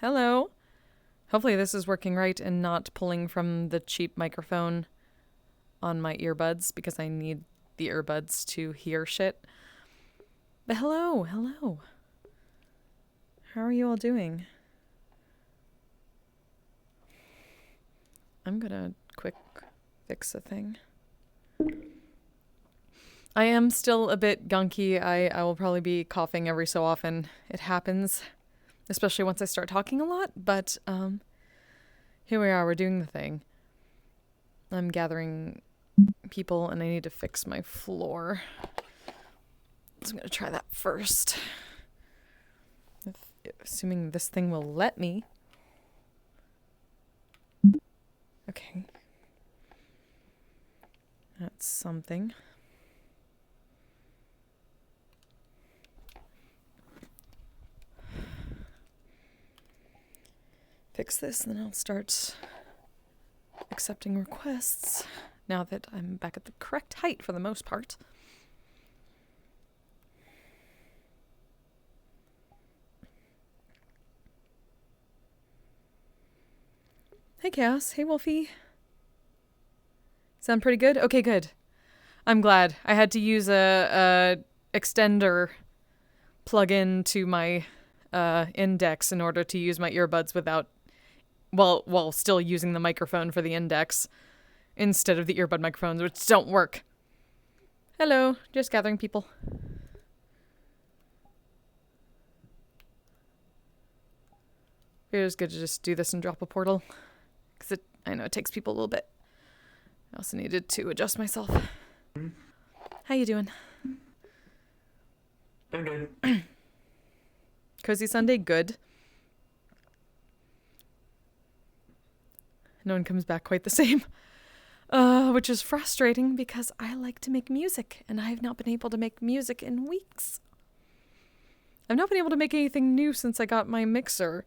Hello. Hopefully this is working right and not pulling from the cheap microphone on my earbuds because I need the earbuds to hear shit. But hello. How are you all doing? I'm gonna quick fix a thing. I am still a bit gunky. I will probably be coughing every so often. It happens, especially once I start talking a lot, but here we are, we're doing the thing. I'm gathering people and I need to fix my floor. So I'm gonna try that first. Assuming this thing will let me. Okay. That's something. Fix this and then I'll start accepting requests now that I'm back at the correct height for the most part. Hey Chaos, hey Wolfie. Sound pretty good? Okay, good. I'm glad. I had to use a extender plug-in to my index in order to use my earbuds without, while still using the microphone for the index instead of the earbud microphones, which don't work. Hello, just gathering people. It was good to just do this and drop a portal. Because I know it takes people a little bit. I also needed to adjust myself. How you doing? I'm good. Cozy Sunday, good. No one comes back quite the same. Which is frustrating because I like to make music and I have not been able to make music in weeks. I've not been able to make anything new since I got my mixer,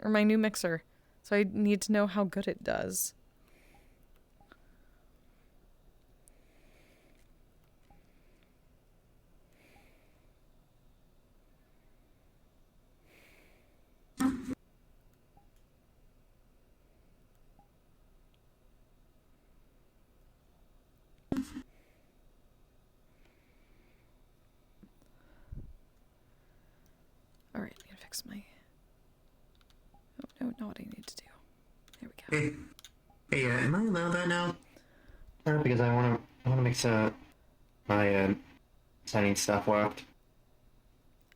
or my new mixer. So I need to know how good it does. Alright, I'm gonna fix my... Oh, no, not what I need to do. There we go. Hey, am I allowed that now? Because I wanna make my signing stuff work.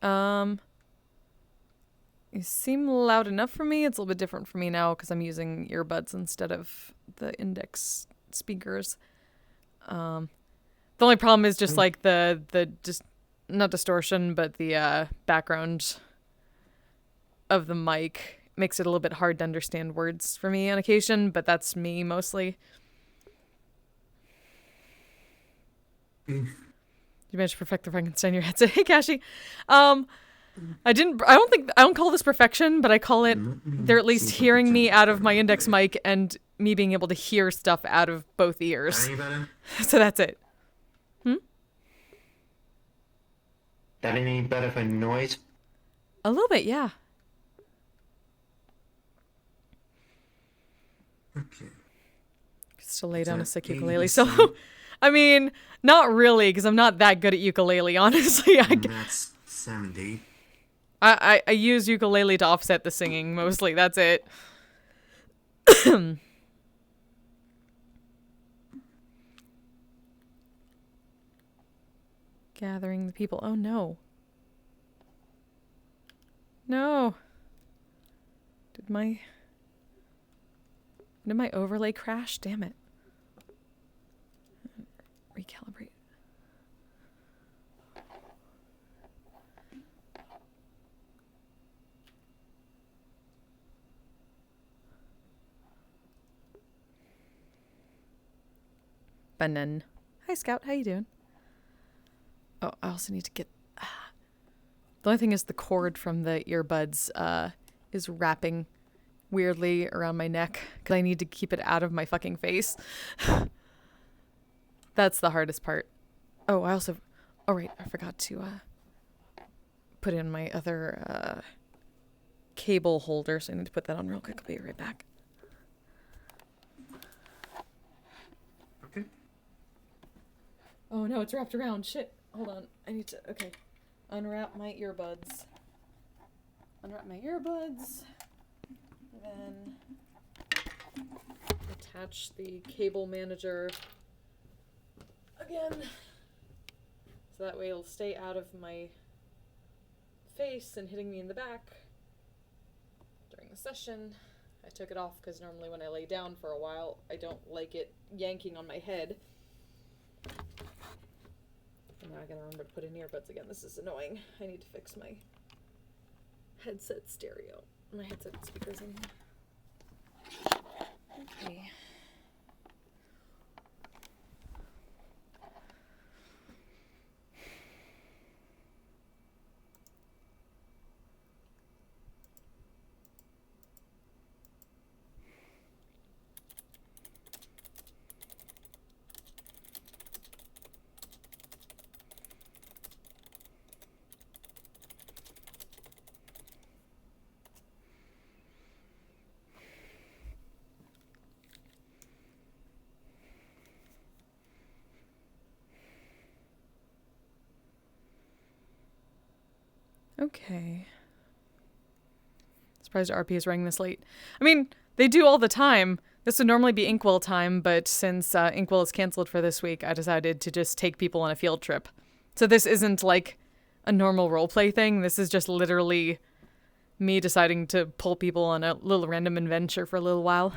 You seem loud enough for me. It's a little bit different for me now because I'm using earbuds instead of the index speakers. The only problem is just like the just not distortion, but the background of the mic makes it a little bit hard to understand words for me on occasion, but that's me mostly. You managed to perfect the Frankenstein in your headset. Hey, Kashi. I don't call this perfection, but I call it, they're at least hearing me out of my index mic and me being able to hear stuff out of both ears. Any better? So that's it. That any better for noise? A little bit, yeah. Okay. Still lay down a sick 80%. ukulele solo. I mean, not really, because I'm not that good at ukulele, honestly. That's 70. I use ukulele to offset the singing, mostly. That's it. Gathering the people. Oh, no. No. Did my overlay crash? Damn it. Recalibrate. Banan. Hi, Scout. How you doing? Oh, I also need to get... The only thing is the cord from the earbuds is wrapping weirdly around my neck because I need to keep it out of my fucking face. That's the hardest part. Oh, I also... Oh, right. I forgot to put in my other cable holder, so I need to put that on real quick. I'll be right back. Okay. Oh no, it's wrapped around. Shit. Hold on. I need to. Okay. Unwrap my earbuds. Unwrap my earbuds. Then attach the cable manager again. So that way it'll stay out of my face and hitting me in the back during the session. I took it off because normally when I lay down for a while, I don't like it yanking on my head. And now I gotta remember to put in earbuds again. This is annoying. I need to fix my headset stereo. My headset speakers in here. Okay. Okay. Surprised RP is running this late. I mean, they do all the time. This would normally be Inkwell time, but since Inkwell is canceled for this week, I decided to just take people on a field trip. So this isn't like a normal roleplay thing. This is just literally me deciding to pull people on a little random adventure for a little while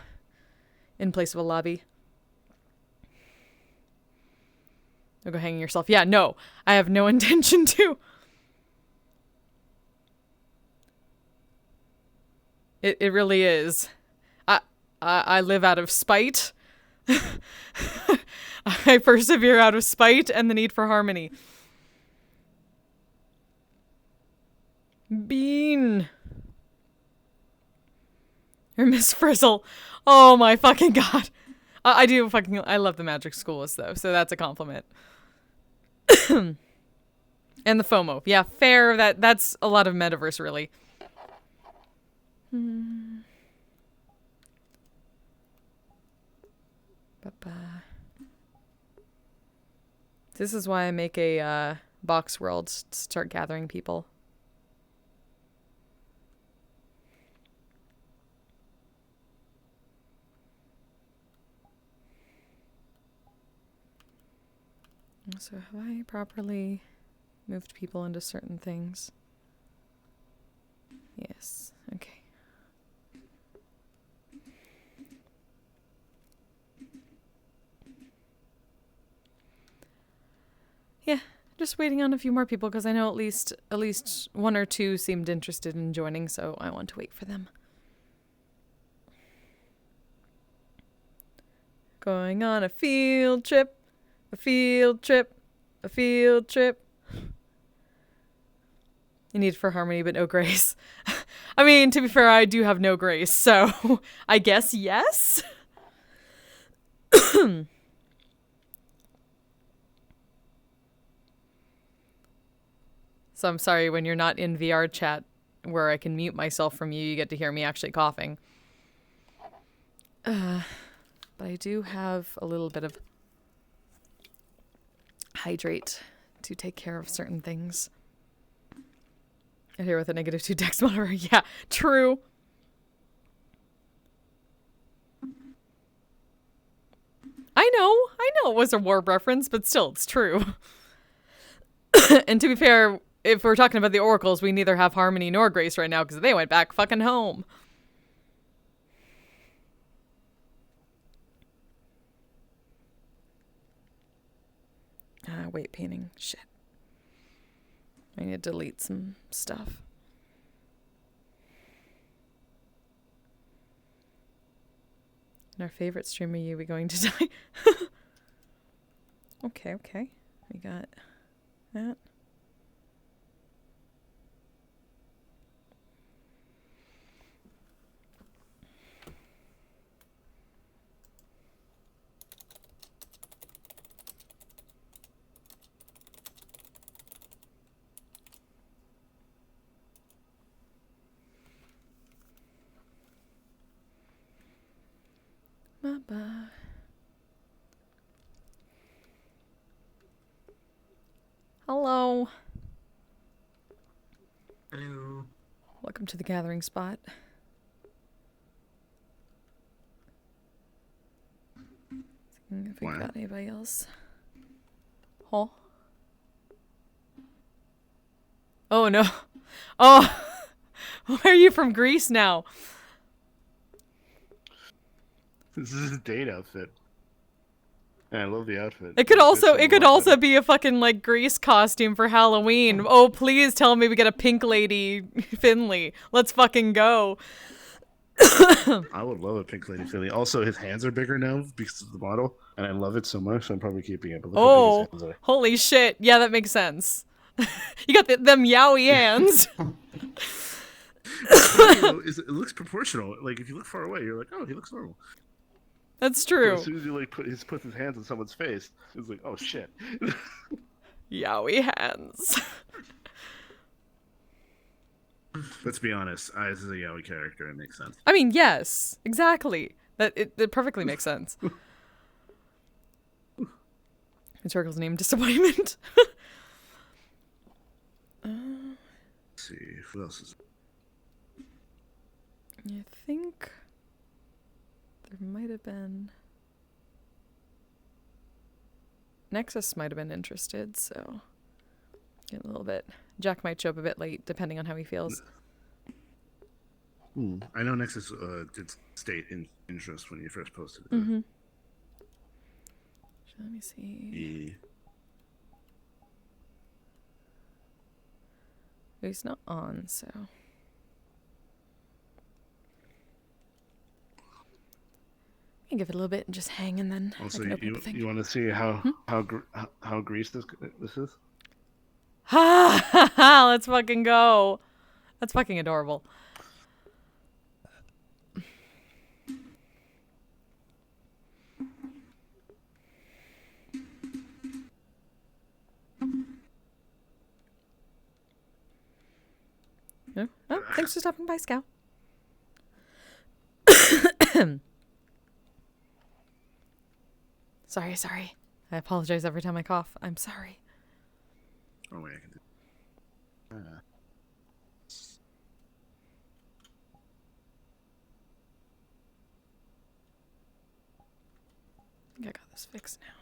in place of a lobby. Don't go hanging yourself. Yeah, no, I have no intention to. It really is. I live out of spite. I persevere out of spite and the need for harmony. Bean. Or Miss Frizzle. Oh my fucking god. I love the magic schools though, so that's a compliment. And the FOMO. Yeah, fair. That's a lot of Metaverse really. This is why I make a box world to start gathering people. So have I properly moved people into certain things? Yes. Okay. Yeah, just waiting on a few more people because I know at least one or two seemed interested in joining, so I want to wait for them. Going on a field trip, a field trip, a field trip. You need for harmony, but no grace. I mean, to be fair, I do have no grace, so I guess yes. So I'm sorry when you're not in VRChat where I can mute myself from you, you get to hear me actually coughing. But I do have a little bit of hydrate to take care of certain things. I hear with a -2 dex monitor. Yeah, true. I know it was a war reference, but still, it's true. And to be fair, if we're talking about the oracles, we neither have harmony nor grace right now because they went back fucking home. Weight painting. Shit. I need to delete some stuff. And our favorite streamer, you, we going to die? Okay. We got that. Hello. Hello. Welcome to the gathering spot. Seeing if we Why? got anybody else. Oh. Oh no. Oh. Why are you from Greece now? This is his date outfit. And I love the outfit. It could Fits him a lot better. be a fucking like Greece costume for Halloween. Oh, please tell me we get a pink lady Finley. Let's fucking go. I would love a pink lady Philly. Also, his hands are bigger now because of the model, and I love it so much. So I'm probably keeping it. But look how big his hands are. Holy shit. Yeah, that makes sense. You got them yowie hands. It looks proportional. Like if you look far away, you're like, oh, he looks normal. That's But true. as soon as you like puts his hands on someone's face, it's like, oh shit. Yowie hands. Let's be honest. This is a yaoi character. It makes sense. I mean, yes, exactly. It perfectly makes sense. Circle's name Disappointment. Let's see, what else is I think there might have been Nexus might have been interested, so get a little bit. Jack might show up a bit late, depending on how he feels. I know Nexus did state interest when you first posted it. Mm-hmm. Let me see. Yeah. He's not on, so. I can give it a little bit and just hang, and then Also, I can open up the thing. you want to see how greased this is? Ha ha ha! Let's fucking go. That's fucking adorable. Oh, thanks for stopping by, Scout. Sorry. I apologize every time I cough. I'm sorry. Oh wait, I can do. I think I got this fixed now.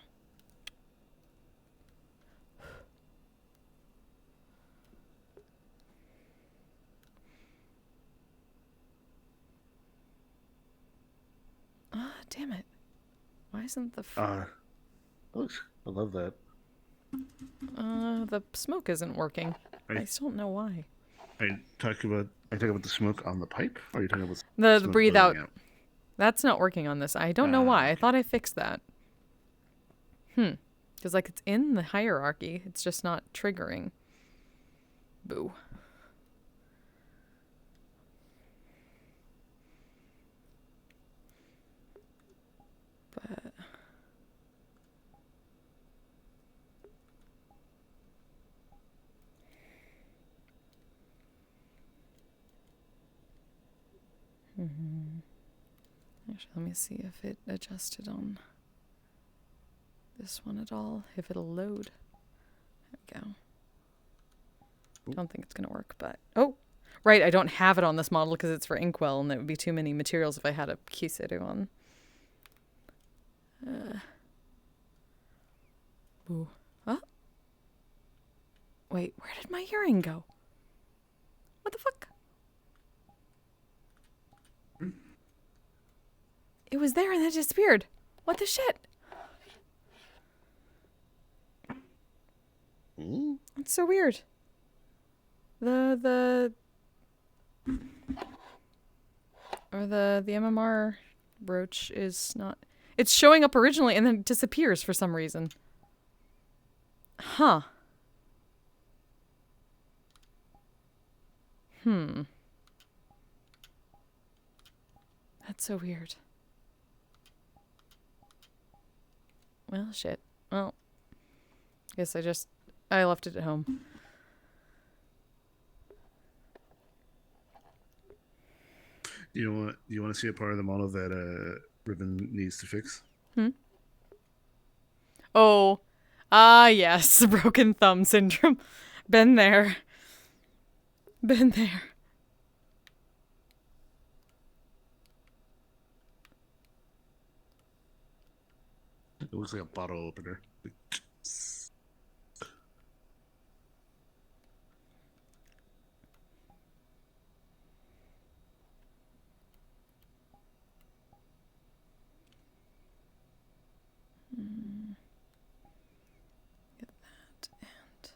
Ah, damn it. Why isn't the Looks. I love that. the smoke isn't working. I still don't know why. Are you talking about the smoke on the pipe? Or are you talking about The smoke breathe billowing out. That's not working on this. I don't know why. I thought I fixed that. Because like it's in the hierarchy. It's just not triggering. Boo. But actually, let me see if it adjusted on this one at all. If it'll load. There we go. Don't think it's gonna work, but oh, right. I don't have it on this model because it's for Inkwell, and it would be too many materials if I had a Kiseru on. Ooh. Huh? Wait, where did my hearing go? What the fuck? It was there and then it disappeared. What the shit? It's so weird. The MMR brooch is not. It's showing up originally and then it disappears for some reason. Huh. That's so weird. Well, shit. Well, guess I left it at home. You want to see a part of the model that Ribbon needs to fix? Oh, Ah, yes, broken thumb syndrome. Been there. Been there. It looks like a bottle opener. Get that and...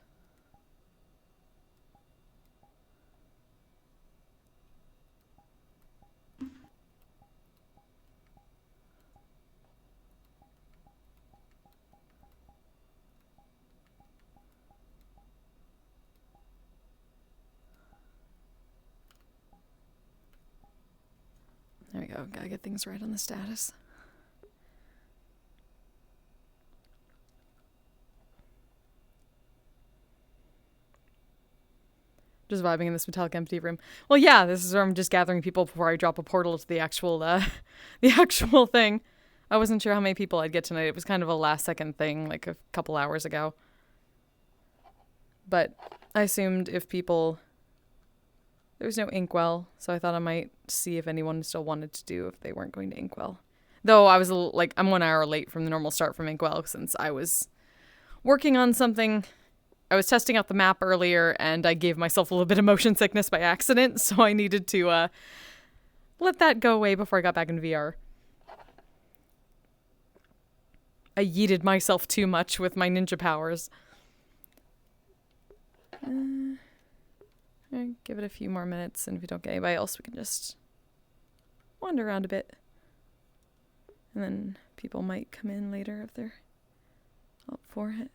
There we go. Gotta get things right on the status. Just vibing in this metallic empty room. Well, yeah, this is where I'm just gathering people before I drop a portal to the actual, the actual thing. I wasn't sure how many people I'd get tonight. It was kind of a last-second thing, like a couple hours ago. But I assumed if people... There was no inkwell, so I thought I might see if anyone still wanted to do if they weren't going to inkwell. Though I was, I'm 1 hour late from the normal start from inkwell since I was working on something... I was testing out the map earlier, and I gave myself a little bit of motion sickness by accident, so I needed to let that go away before I got back in VR. I yeeted myself too much with my ninja powers. Give it a few more minutes, and if we don't get anybody else, we can just wander around a bit. And then people might come in later if they're up for it.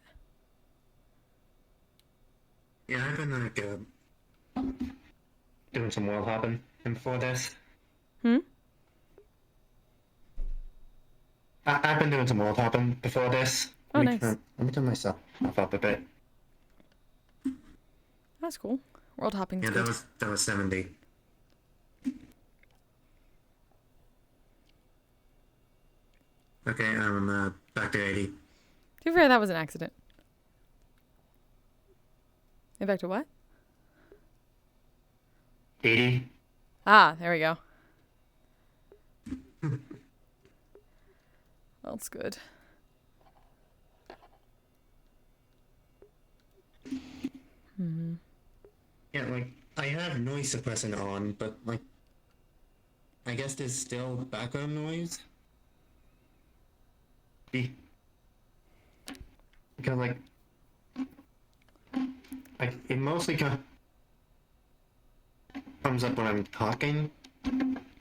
Yeah, I've been doing some world hopping before this. I've been doing some world hopping before this. Oh, nice. Let me turn myself up a bit. That's cool. World hopping's Yeah, good. that was 70. Okay, I'm back to 80. To be fair, that was an accident. In back to what? 80. Ah, there we go. That's good. Yeah, I have noise suppressant on, but, I guess there's still background noise. Because, it mostly comes up when I'm talking,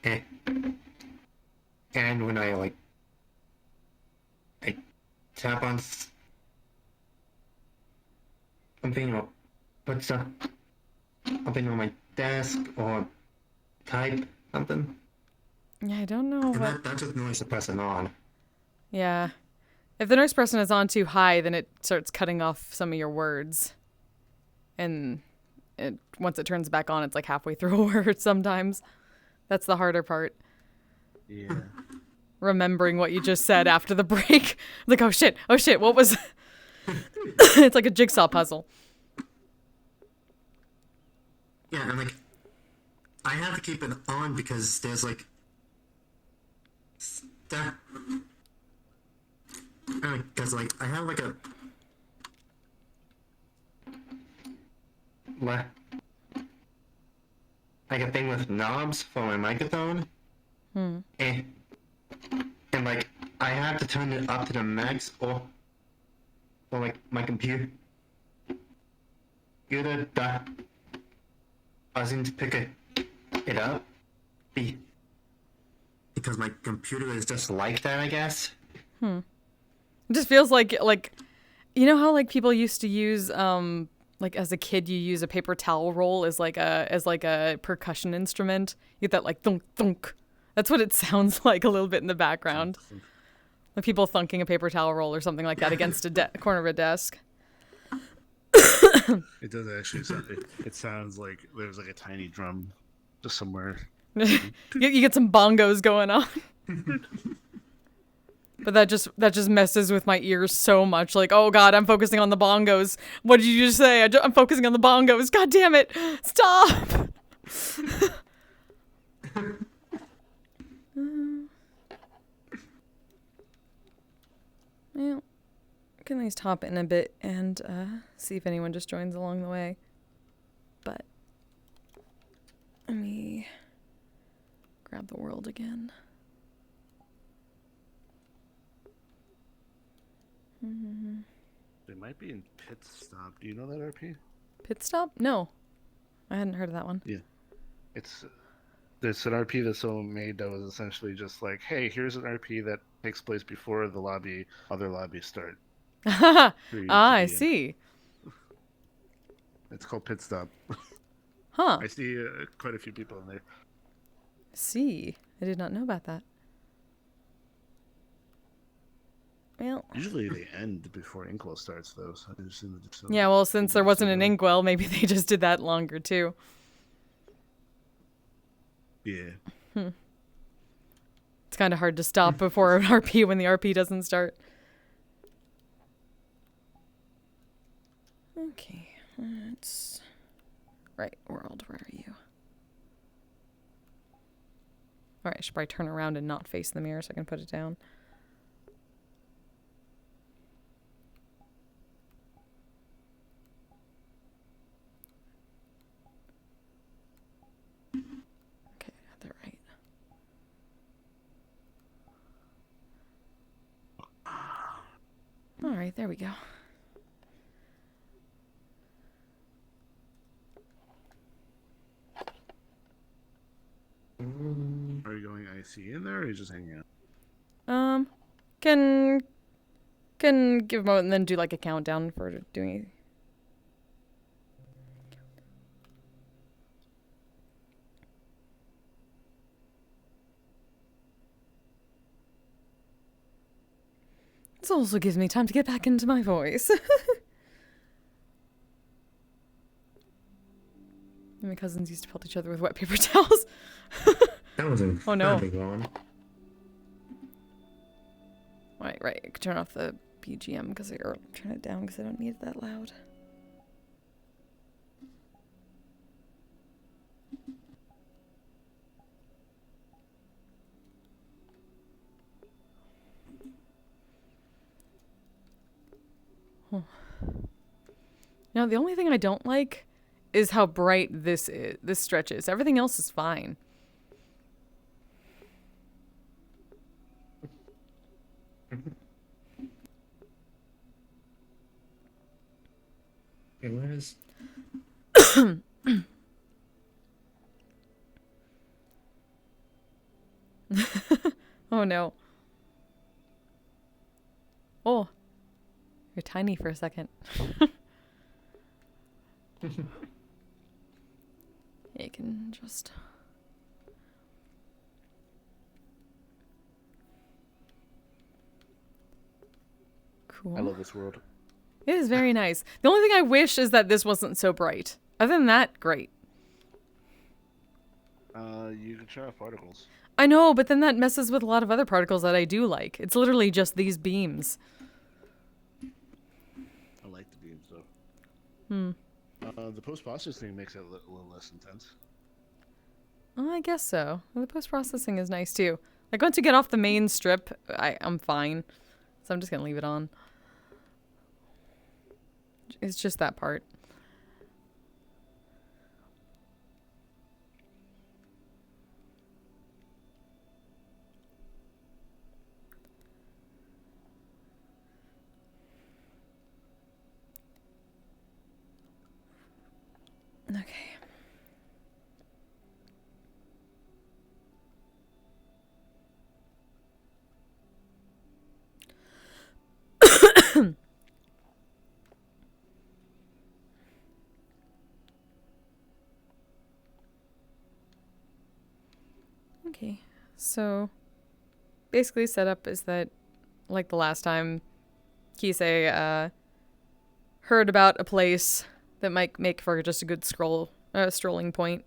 and when I tap on something or put something on my desk or type something. Yeah, I don't know And what... that's with noise suppressant on. Yeah. If the noise person is on too high, then it starts cutting off some of your words. And once it turns back on, it's like halfway through a word sometimes. That's the harder part. Yeah. Remembering what you just said after the break. Like, oh shit, what was... It's like a jigsaw puzzle. Yeah, and I have to keep it on because there's that. Because I have a thing with knobs for my microphone. And I have to turn it up to the max or my computer doesn't pick it up because my computer is just like that, I guess. It just feels like you know how people used to use as a kid you use a paper towel roll as a percussion instrument. You get that thunk thunk. That's what it sounds like a little bit in the background. Like people thunking a paper towel roll or something like that against a corner of a desk. It does actually sound. It sounds like there's a tiny drum just somewhere. You get some bongos going on. But that just messes with my ears so much. Like, oh god, I'm focusing on the bongos. What did you just say? I'm focusing on the bongos. God damn it! Stop! Well, I can at least hop in a bit and see if anyone just joins along the way. But let me grab the world again. They might be in Pit Stop. Do you know that RP? Pit stop? No, I hadn't heard of that one. Yeah. There's an RP that someone made that was essentially just like, hey, here's an RP that takes place before the other lobbies start. I see. It's called Pit Stop. Huh. I see quite a few people in there. See, I did not know about that. Well, usually they end before Inkwell starts, though. So I just yeah, well, since there wasn't an Inkwell, maybe they just did that longer too. Yeah. It's kind of hard to stop before an RP when the RP doesn't start. Okay, let's... Right, world, where are you? Alright, I should probably turn around and not face the mirror so I can put it down. Okay, got that right. Alright, there we go. Are you going IC in there, or are you just hanging out? Can give a moment and then do like a countdown for doing it. This also gives me time to get back into my voice. My cousins used to pelt each other with wet paper towels. That was an Oh, no. big one. Right. I could turn off the BGM or turn it down because I don't need it that loud. Now, the only thing I don't like is how bright this stretch is. Everything else is fine. Okay, where is... Oh no. Oh. You're tiny for a second. You can just... Cool. I love this world. It is very nice. The only thing I wish is that this wasn't so bright. Other than that, great. You can turn off particles. I know, but then that messes with a lot of other particles that I do like. It's literally just these beams. I like the beams, though. The post-processing makes it a little less intense. Oh, I guess so. Well, the post-processing is nice, too. Like, once you get off the main strip, I'm fine. So I'm just gonna leave it on. It's just that part. Okay. Okay, so basically setup is that, like the last time, Kise heard about a place that might make for just a good strolling point.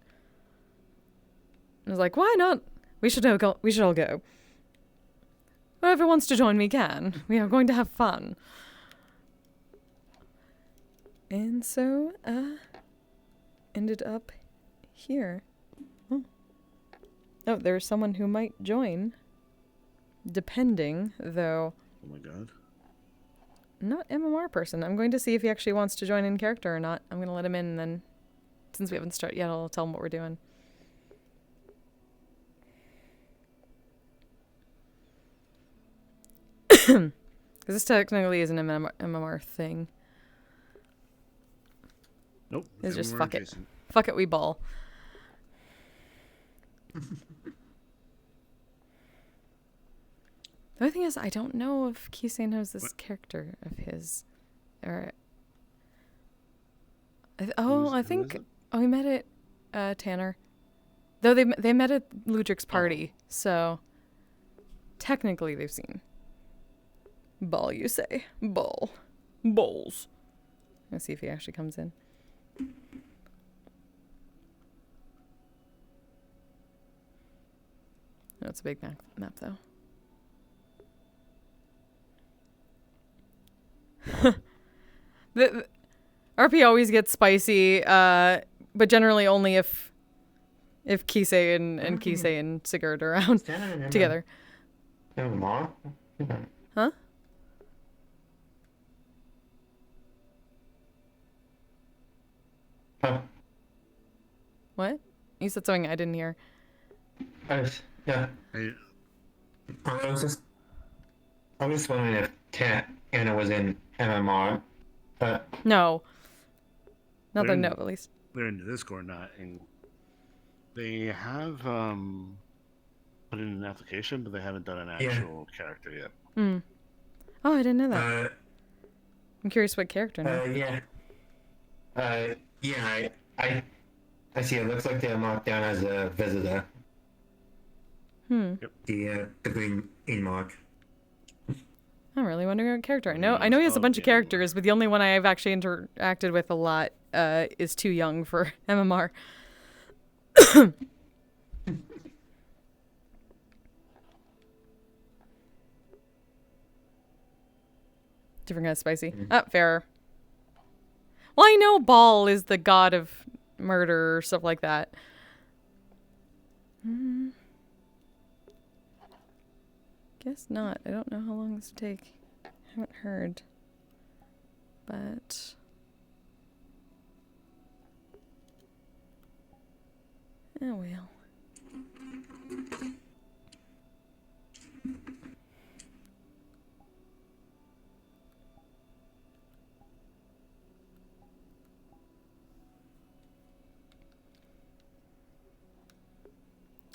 And was like, why not? We should all go. Whoever wants to join me can. We are going to have fun. And so, ended up here. Oh, there's someone who might join. Depending, though. Oh my god. Not MMR person. I'm going to see if he actually wants to join in character or not. I'm going to let him in, and then, since we haven't started yet, I'll tell him what we're doing. Because this technically is an MMR thing. Nope. It's just MMR fuck it. adjacent. Fuck it, we ball. The other thing is, I don't know if Kise knows this character of his. Or. I think. Oh, he met at Tanner. Though they met at Ludric's party, so. Technically, they've seen. Ball, you say. Ball. Bowls. Let's see if he actually comes in. No, it's a big map though. The RP always gets spicy, but generally only if Kise and Kise and Sigurd are around together. Huh? What? You said something I didn't hear. Yeah. Hey, I was just wondering if Anna was in MMR, but No. Not that I They're know in- of, at least. they're in the Discord, not in. They have put in an application, but they haven't done an actual character yet. Hmm. Oh, I didn't know that. I'm curious what character now. yeah. Yeah, I see. It looks like they're marked down as a visitor. The green mark. I'm really wondering what character. I know he has a bunch of characters, but the only one I've actually interacted with a lot is too young for MMR. Different kind of spicy. Fair. Well, I know Baal is the god of murder or stuff like that. Guess not. I don't know how long this will take. I haven't heard. But... oh well.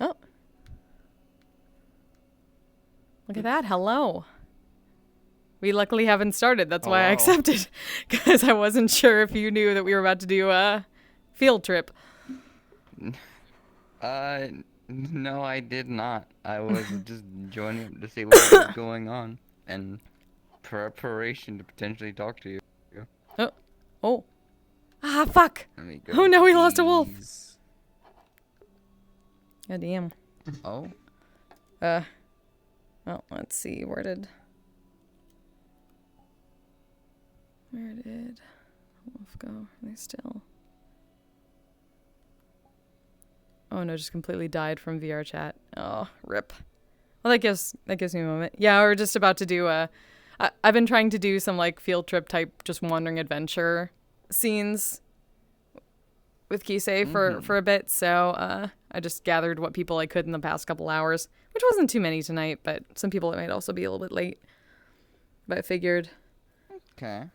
Oh. Look at that. Hello. We luckily haven't started. That's why I accepted. Because I wasn't sure if you knew that we were about to do a field trip. No, I did not. I was just joining up to see what was going on and preparation to potentially talk to you. Oh. Ah, fuck. Let me go Oh no, we lost a wolf. these. God damn. Oh, Well, let's see. Where did wolf go? Are they still? Oh no, just completely died from VRChat. Oh, rip. Well, that gives me a moment. Yeah, we're just about to do I've been trying to do some like field trip type, just wandering adventure scenes with Kise for a bit. So I just gathered what people I could in the past couple hours, which wasn't too many tonight, but some people it might also be a little bit late. But I figured okay.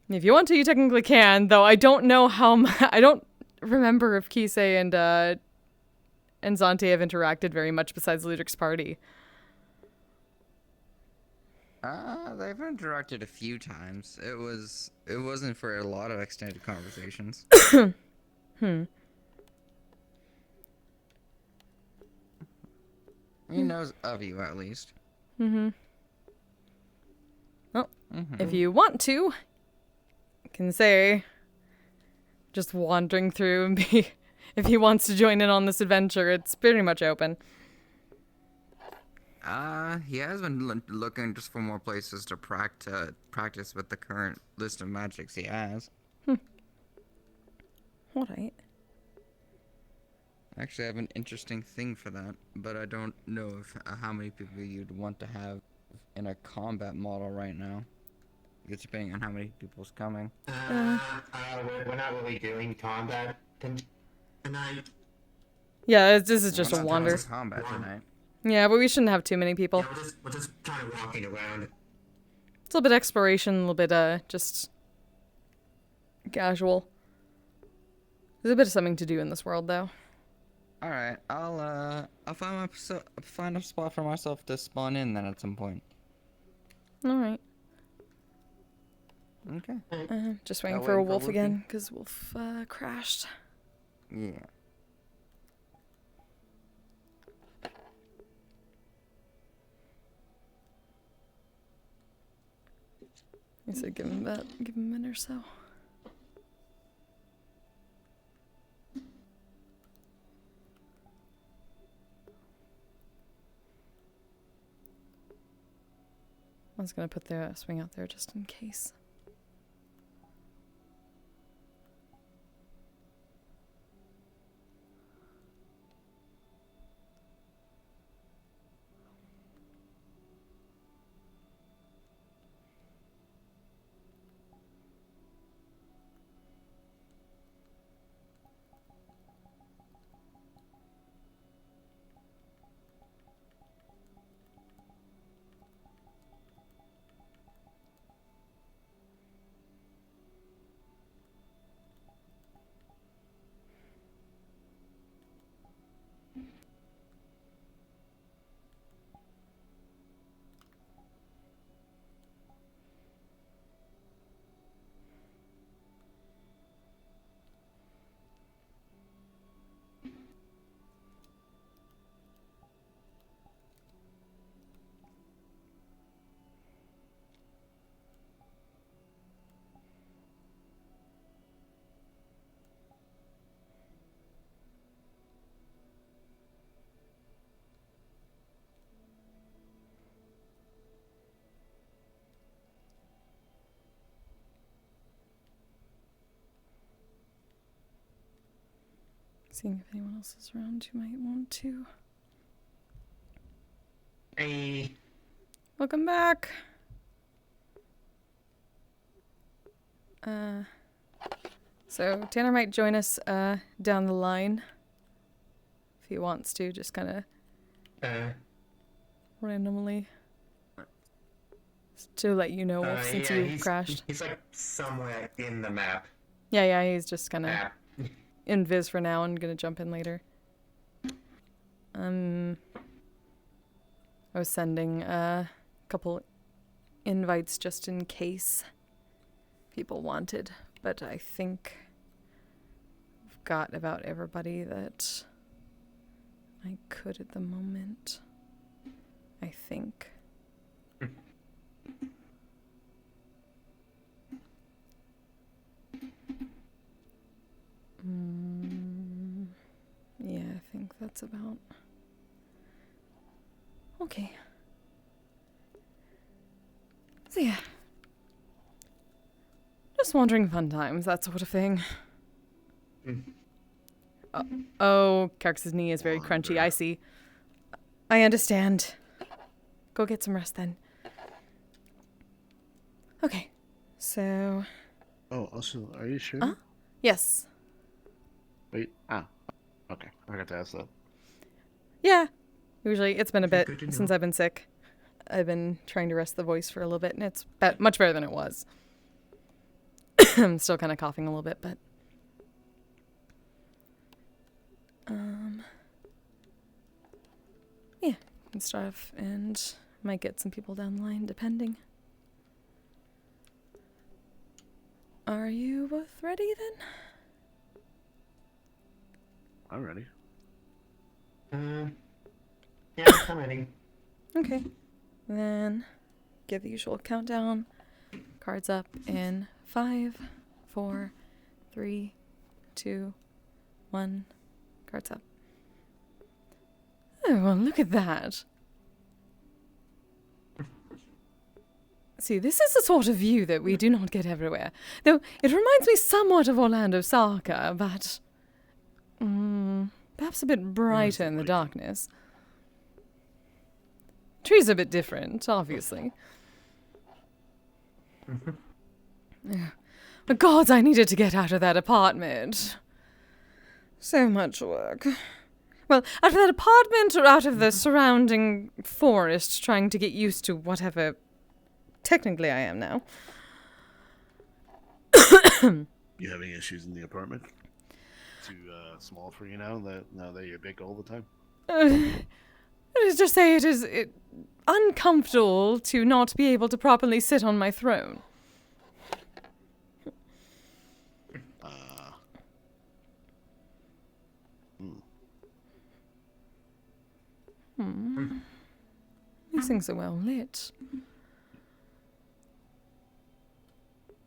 if you want to, you technically can. Though I don't know how. I don't remember if Kise and Zante have interacted very much besides Ludric's party. They've interacted a few times. It wasn't for a lot of extended conversations. He knows of you at least. Well, if you want to, you can say just wandering through and be. If he wants to join in on this adventure, it's pretty much open. He has been looking just for more places to practice with the current list of magics he has. Alright. Actually, I have an interesting thing for that, but I don't know if how many people you'd want to have in a combat model right now. It's depending on how many people's coming. We're not really doing combat tonight. Yeah, this is just a We're not wander. doing combat tonight. Yeah, but we shouldn't have too many people. Yeah, we're just kind of walking around. It's a little bit exploration, a little bit just casual. There's a bit of something to do in this world, though. All right, I'll find a spot for myself to spawn in then at some point. All right. Okay. Just waiting Y'all for a waiting for wolf Wolfie? again, because wolf crashed. Yeah. I said give him a minute or so. I was gonna put the swing out there just in case. Seeing if anyone else is around who might want to. Hey. Welcome back. So Tanner might join us down the line if he wants to, just kind of randomly, to let you know since you crashed. He's like somewhere in the map. Yeah, he's just kind of Map. in Viz for now and gonna jump in later. I was sending a couple invites just in case people wanted, but I think I've got about everybody that I could at the moment. I think. Yeah, I think that's about... Okay. So yeah. Just wandering fun times, that sort of thing. Oh, Carx's knee is very crunchy, I see. I understand. Go get some rest then. Okay, so... Oh, also, are you sure? Yes. Wait, okay. I forgot to ask that. Yeah. Usually, it's been a bit Good to know. since I've been sick. I've been trying to rest the voice for a little bit, and it's much better than it was. I'm still kind of coughing a little bit, but... Yeah, can start off and might get some people down the line, depending. Are you both ready, then? I'm ready. Yeah, I'm ready. Okay. Then give the usual countdown. Cards up in 5, 4, 3, 2, 1. Cards up. Oh, well, look at that. See, this is the sort of view that we do not get everywhere. Though it reminds me somewhat of Orlando Saka, but perhaps a bit brighter in the darkness. Trees are a bit different, obviously. But gods, I needed to get out of that apartment. So much work. Well, out of that apartment or out of the surrounding forest, trying to get used to whatever technically I am now. You having issues in the apartment? Too small for you now that you're big all the time? Let's just say it is uncomfortable to not be able to properly sit on my throne. These things are well lit.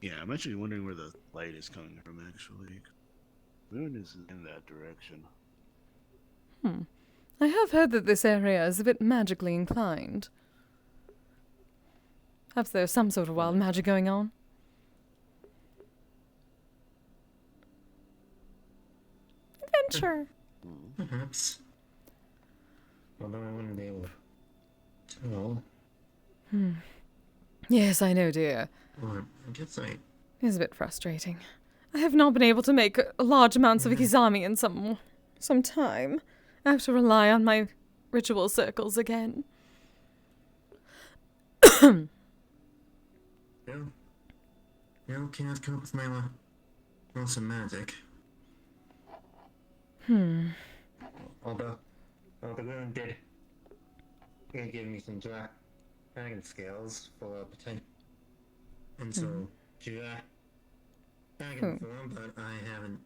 Yeah, I'm actually wondering where the light is coming from, actually. The moon is in that direction. I have heard that this area is a bit magically inclined. Perhaps there's some sort of wild magic going on. Adventure! Perhaps. Although I wouldn't be able to tell. Yes, I know, dear. Or I guess It's a bit frustrating. I have not been able to make large amounts of ikizami in some time. I have to rely on my ritual circles again. Still can't cope with my loss of magic. Although the moon did give me some dragon scales for potential. And so, dragon form, but I haven't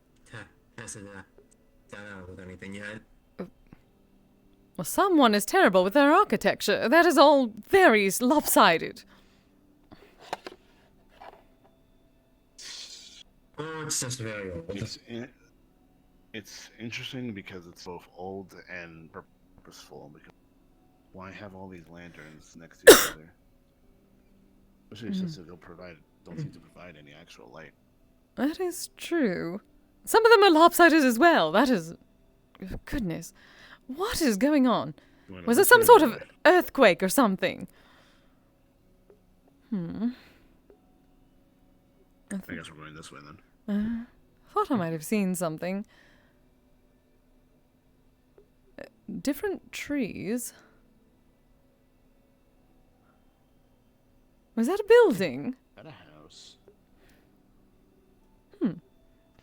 tested that out with anything yet. Well, someone is terrible with their architecture. That is all very lopsided. Oh, it's just very old. It's interesting because it's both old and purposeful. Because why have all these lanterns next to each other? Especially since they don't seem to provide any actual light. That is true. Some of them are lopsided as well. That is... Goodness. What is going on? Was it some sort of earthquake or something? I guess we're going this way then. Thought I might have seen something. Different trees. Was that a building? At a house.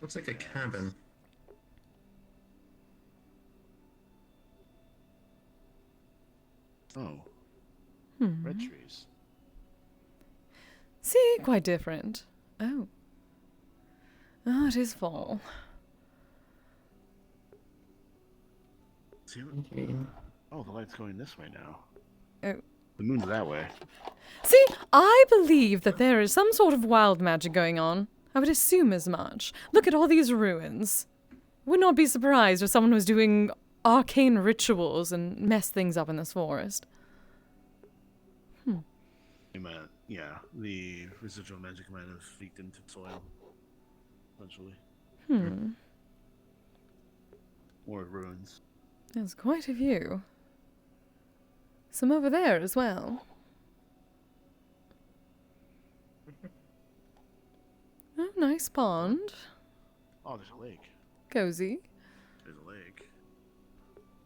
Looks like a cabin. Oh. Red trees. See, quite different. Oh. Oh, it is fall. See what? Oh, the light's going this way now. Oh. The moon's that way. See, I believe that there is some sort of wild magic going on. I would assume as much. Look at all these ruins. Would not be surprised if someone was doing arcane rituals and messed things up in this forest. Yeah, the residual magic might have leaked into soil. Essentially. Or ruins. There's quite a view. Some over there as well. Oh, nice pond. Oh, there's a lake. Cozy. There's a lake.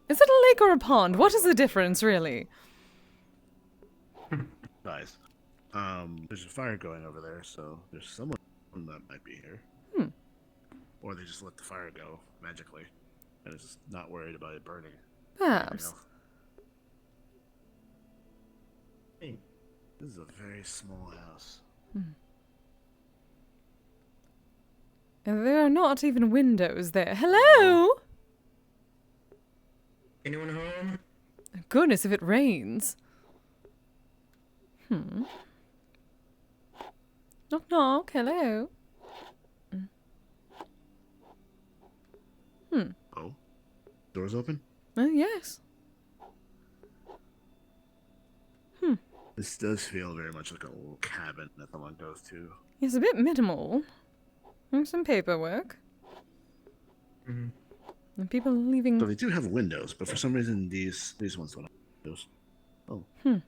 Is it a lake or a pond? What is the difference, really? Guys, there's a fire going over there, so there's someone that might be here. Or they just let the fire go magically, and is just not worried about it burning. Perhaps. Hey. This is a very small house. And there are not even windows there. Hello? Anyone home? Goodness, if it rains. Knock knock, hello. Oh? Doors open? Oh, yes. This does feel very much like a little cabin that someone goes to. It's a bit minimal. There's some paperwork. Mm. And people leaving. So they do have windows, but for some reason these ones don't have windows. Oh. So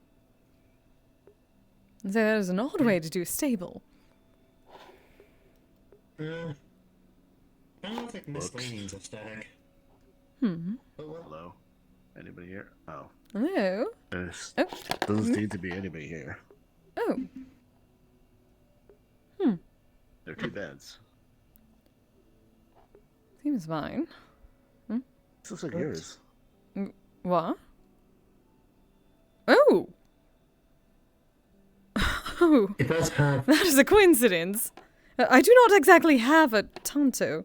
that is an odd way to do stable. I don't think misleading's aesthetic. Hello? Anybody here? Oh. Hello? There Oh. doesn't seem to be anybody here. Oh. There are 2 beds. Seems fine. This looks like yours. What? Oh! Oh, It does have. that is a coincidence. I do not exactly have a tanto.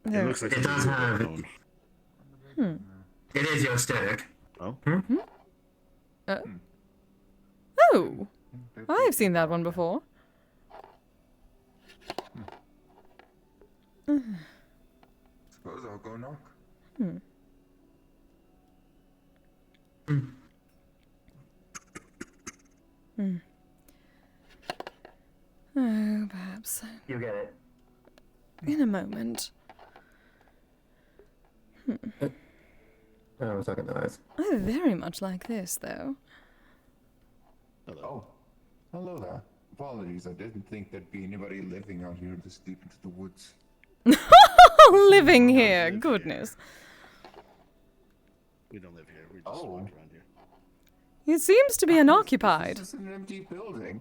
It There. looks like It does have. own. It is your aesthetic. Oh? Oh! I've seen that one before. Suppose I'll go knock. Oh, perhaps. You get it. In a moment. Oh, I was talking to eyes. I very much like this, though. Oh, hello there. Apologies, I didn't think there'd be anybody living out here this deep into the woods. Living here, goodness. We don't live here. We just Oh. walk around here. It seems to be unoccupied. This is an empty building.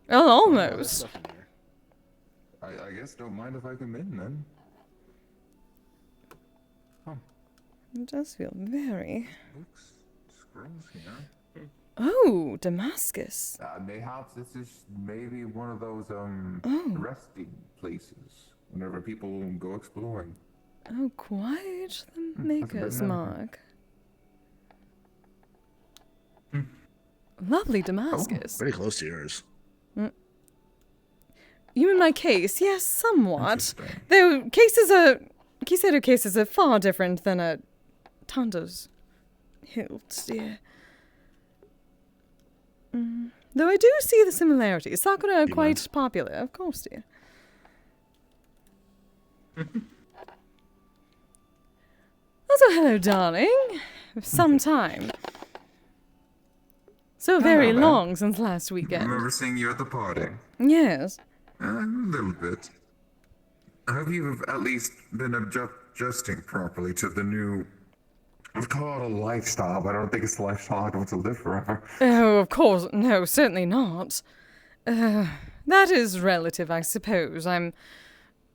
Well, There's almost. stuff in here. I guess don't mind if I come in then. It does feel very... Books, scrolls here. Oh, Damascus. Mayhaps this is maybe one of those Oh. resting places whenever people go exploring. Oh, quite the bit maker's nothing. mark. Lovely Oh, Damascus. Pretty close to yours. You mean my case? Yes, somewhat. Interesting. Though Kiseru cases are far different than a Tando's hilt, dear. Though I do see the similarities. Sakura are You quite mind? popular, of course, dear. Also, hello, darling. Some time. So very Hello, ma'am. long since last I weekend. remember seeing you at the party. Yes. A little bit. Have you at least been adjusting properly to the new... I'd call it a lifestyle, but I don't think it's a lifestyle I want to live forever. Oh, of course. No, certainly not. That is relative, I suppose. I'm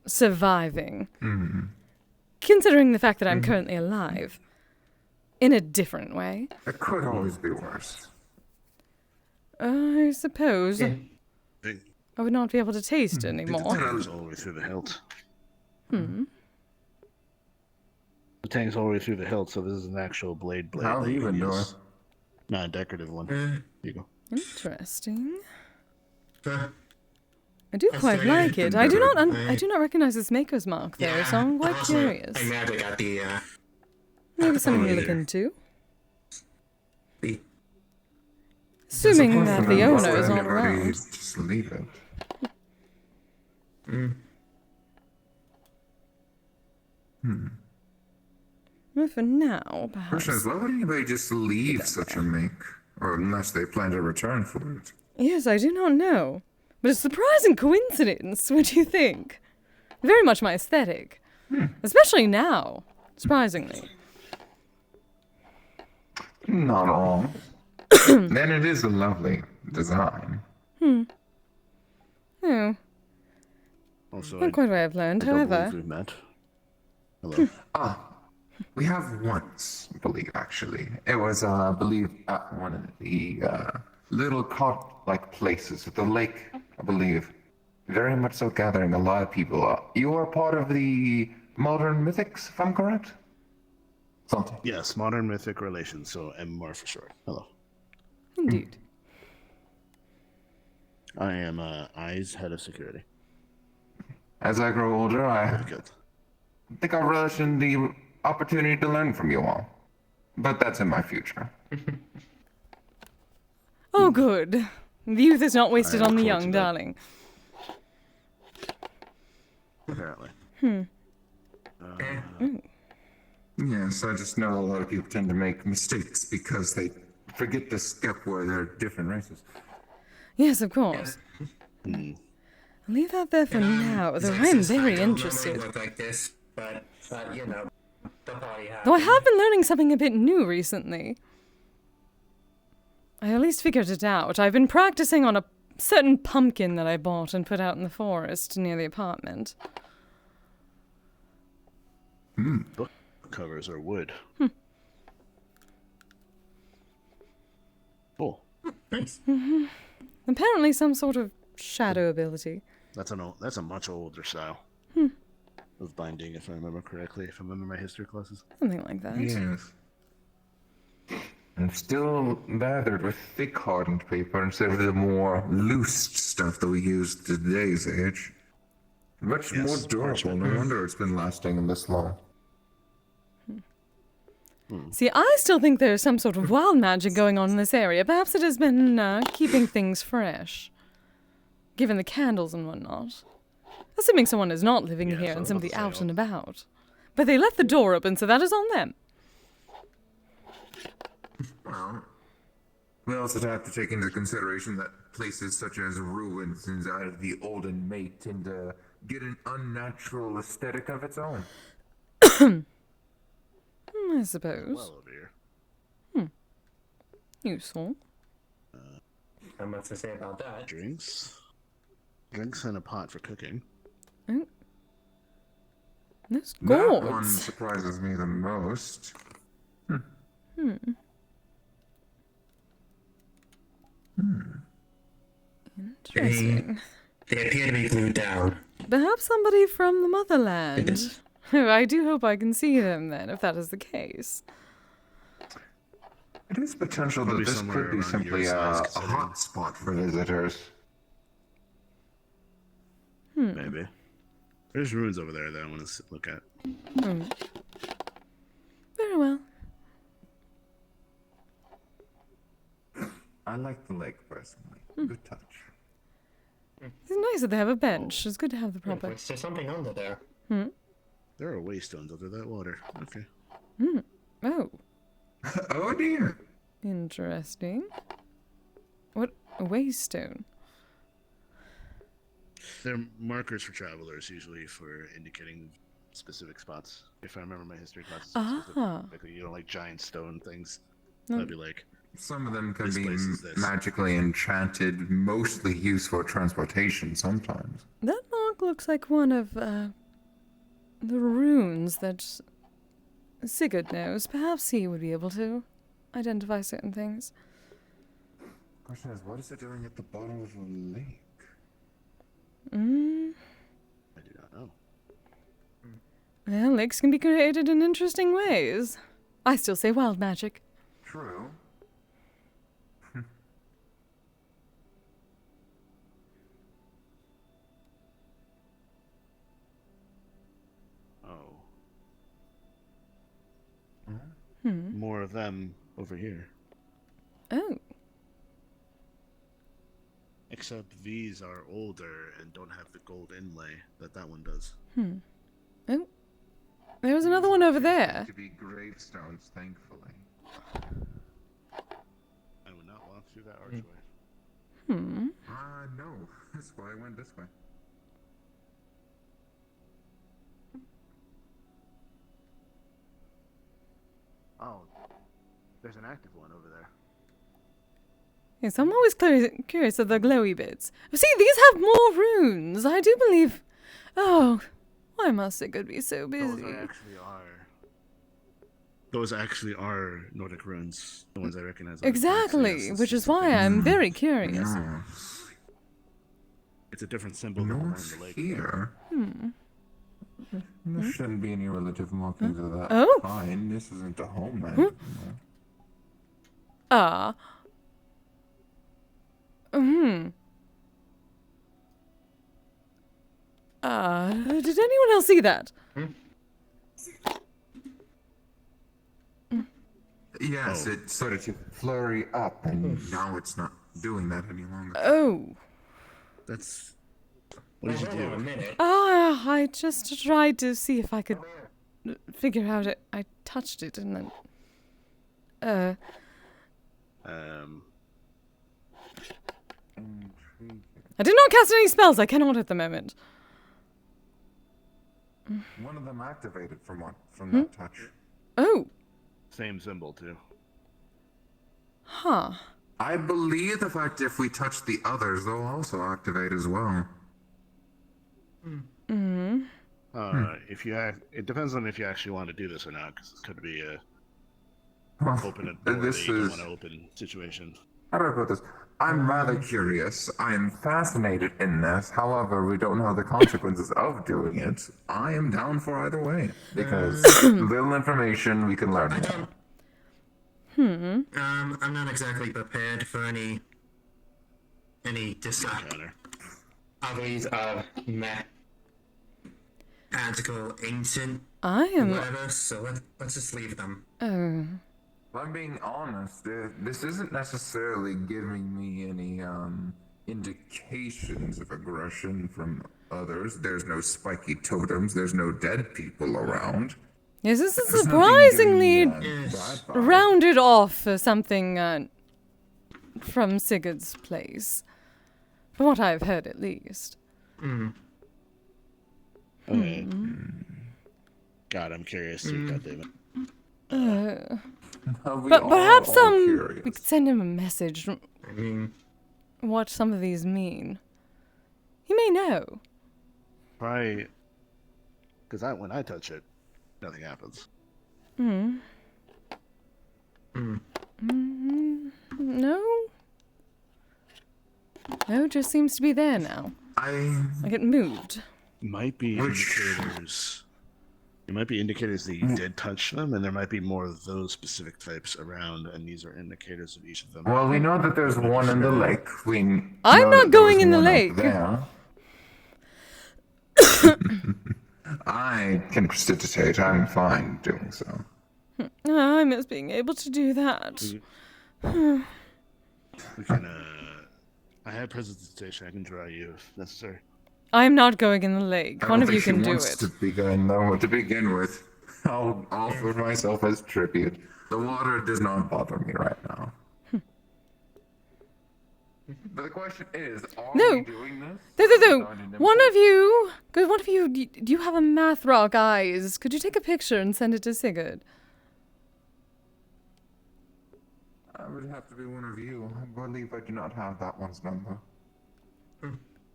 surviving. Considering the fact that I'm currently alive. In a different way. It could always be worse. I suppose. Yeah. Big I would not be able to taste anymore. tank's all the way through the hilt. The tank's all the way through the hilt, so this is an actual blade. How that you even can do use. it? Not a decorative one. Here you go. Interesting. Uh, I do That's quite very like it. I do not. I right. do not recognize its maker's mark, though, so I'm quite also, curious. I magic at the Maybe something to look later. into. the Assuming that the What's owner is not anybody around. Just leave it. Well, for now, Question perhaps. is, why would anybody just leave such a make? Or unless they plan to return for it. Yes, I do not know. But a surprising coincidence, what do you think? Very much my aesthetic. Especially now, surprisingly. Not wrong. Then it is a lovely design. Oh, Also, not quite what I've learned, I don't believe however. we've met. Hello. We have once, I believe, actually. It was, I believe, at one of the little cot-like places at the lake, I believe. Very much so gathering a lot of people. You are part of the modern mythics, if I'm correct? Something. Yes, Modern Mythic Relations, so MMR for short. Hello. Indeed. I am Eyes Head of Security. As I grow older, I Good. think I relish in the opportunity to learn from you all. But that's in my future. Oh, good. The youth is not wasted I on the look forward young, to that. darling. Apparently. Yes, I just know a lot of people tend to make mistakes because they forget the step where they're different races. Yes, of course. Hmm. I'll leave that there for now, though I'm very interested. Look like this, but you know, the party Though I have been learning something a bit new recently. I at least figured it out. I've been practicing on a certain pumpkin that I bought and put out in the forest near the apartment. Book covers are wood. Cool. Nice. Apparently some sort of shadow ability. That's a much older style of binding, if I remember correctly. If I remember my history classes. Something like that. Yes. And still lathered with thick hardened paper instead of the more loose stuff that we use today's age. Much Yes, more durable. parchment. No wonder it's been lasting this long. See, I still think there's some sort of wild magic going on in this area. Perhaps it has been keeping things fresh. Given the candles and whatnot. Assuming someone is not living Yes, here I and was simply about to out say, and about. But they left the door open, so that is on them. Well, we also have to take into consideration that places such as ruins inside of the olden make tend to get an unnatural aesthetic of its own. I suppose. Well over here. Useful. Not much to say about that. Drinks. Drinks and a pot for cooking. Those That one gourds. surprises me the most. Interesting. They appear to be glued down. Perhaps somebody from the motherland. I do hope I can see them then, if that is the case. It is potential that Probably this somewhere could be around simply your a size, considering. hot spot for visitors. Maybe. There's ruins over there that I want to look at. Very well. I like the lake personally. Good touch. It's nice that they have a bench. It's good to have the proper. There's something under there. There are waystones under that water. Okay. Oh, Oh dear. interesting. What? A waystone. They're markers for travelers, usually for indicating specific spots. If I remember my history classes, Ah. specifically, you know, like giant stone things. No. That'd be like, Some of them can This be place is this. magically enchanted, mostly used for transportation sometimes. That mark looks like one of, the runes that Sigurd knows. Perhaps he would be able to identify certain things. Question is, what is it doing at the bottom of a lake? I do not know. Well, lakes can be created in interesting ways. I still say wild magic. True. Oh. More of them over here. Oh, Except these are older and don't have the gold inlay that one does. oh. There's another one over there. To be gravestones, thankfully. I would not walk through that archway. No. That's why I went this way. Oh, there's an active one over there. Yes, I'm always curious of the glowy bits. See, these have more runes. I do believe. Oh, why must Sigurd be so busy? Those actually are Nordic runes. The ones I recognize. Exactly, which is why I'm very curious. It's a different symbol than the one in North the lake. here. There shouldn't be any relative markings of that Oh. kind. This isn't a homeland. Ah. Did anyone else see that? Yes, Oh. it started to flurry up, and now it's not doing that any longer. Oh. That's What did you Hold on a do? minute. I just tried to see if I could figure out it. I touched it and then. Intriguing. I did not cast any spells. I cannot at the moment. One of them activated from that touch. Oh. Same symbol too. Huh. I believe the fact if we touch the others, they'll also activate as well. If you it depends on if you actually want to do this or not, because this could be a open a door that you don't want to open situation. How do I put this? I'm rather curious. I am fascinated in this. However, we don't know the consequences of doing it. I am down for either way because little information we can learn. I'm not exactly prepared for any Counter. others of magical ancient I am. whatever. So let's just leave them. Oh. If I'm being honest, this isn't necessarily giving me any indications of aggression from others. There's no spiky totems. There's no dead people around. Yes, this is There's nothing surprisingly giving me, that vibe. rounded off for something from Sigurd's place. From what I've heard, at least. Okay. God, I'm curious too. God damn it. We But are perhaps all we curious. could send him a message. I mean, What some of these mean. He may know. Probably, because when I touch it, nothing happens. No. No, it just seems to be there now. Like it moved. Might be indicators. It might be indicators that you did touch them, and there might be more of those specific types around, and these are indicators of each of them. Well, we know that there's one in the lake. I'm know not that there going was in the one up lake. There. I can prestidigitate. I'm fine doing so. I miss being able to do that. We can, I have prestidigitation. I can draw you if necessary. I'm not going in the lake. I One don't of you think can she do wants it. to begin, though, to begin with. I'll offer myself as tribute. The water does not bother me right now. But the question is, are No. we doing this? No. One of you, do you have a math rock eyes? Could you take a picture and send it to Sigurd? I would have to be one of you. I believe I do not have that one's number.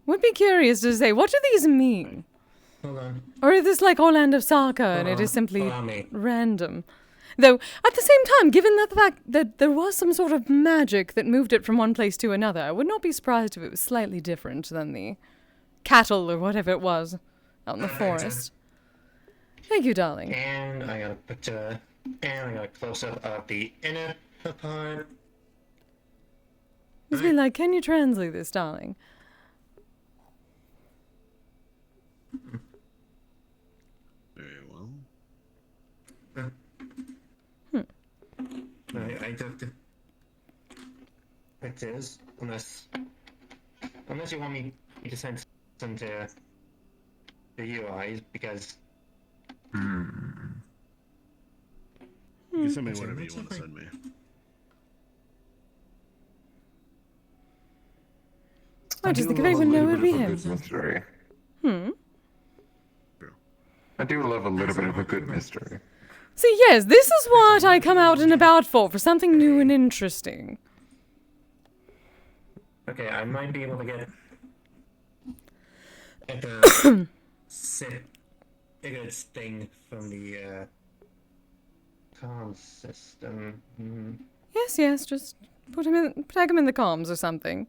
Would be curious to say, what do these mean? hold on. Or is this like Orlando Soccer and it is simply Allow me. random? Though, at the same time, given that the fact that there was some sort of magic that moved it from one place to another, I would not be surprised if it was slightly different than the cattle or whatever it was out in the forest. Thank you, darling. And I got a picture. And I got a close up of the inner part. Must be like, can you translate this, darling? Very well. I took the pictures, unless you want me to send some to you guys, because You can send me whatever you want to send me. I just think if love a anyone knew, little it would be bit of a him. good mystery. I do love a little bit of a good mystery. See, yes, this is what I come out and about for something new and interesting. okay, I might be able to get at the Sigurd's thing from the comm system. Yes, just tag him in the comms or something.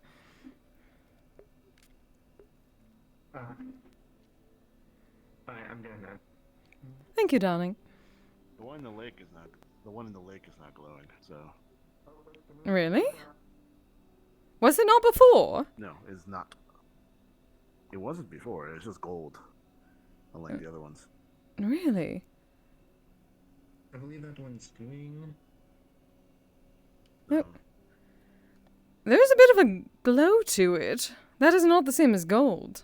Alright, I'm doing that. Thank you, darling. The one in the lake is not. The one in the lake is not glowing. So Really? Was it not before? no, it's not. It wasn't before. It's just gold, unlike the other ones. Really? I believe that one's doing There is a bit of a glow to it. That is not the same as gold.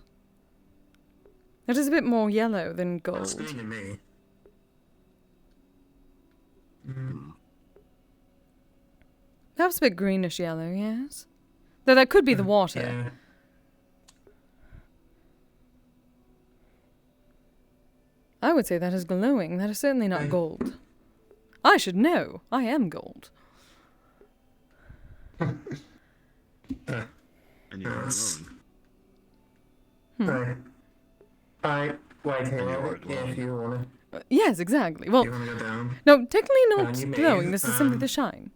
It is a bit more yellow than Looks gold. green to me. Perhaps a bit greenish yellow, yes. Though that could be the water. Yeah. I would say that is glowing. That is certainly not Right. gold. I should know. I am gold. And you're Yes. alone. Right. White You are hair, glowing. if you want Yes, exactly. to. Well, You want to go down? no, technically not you may, glowing. This is simply the um, shine.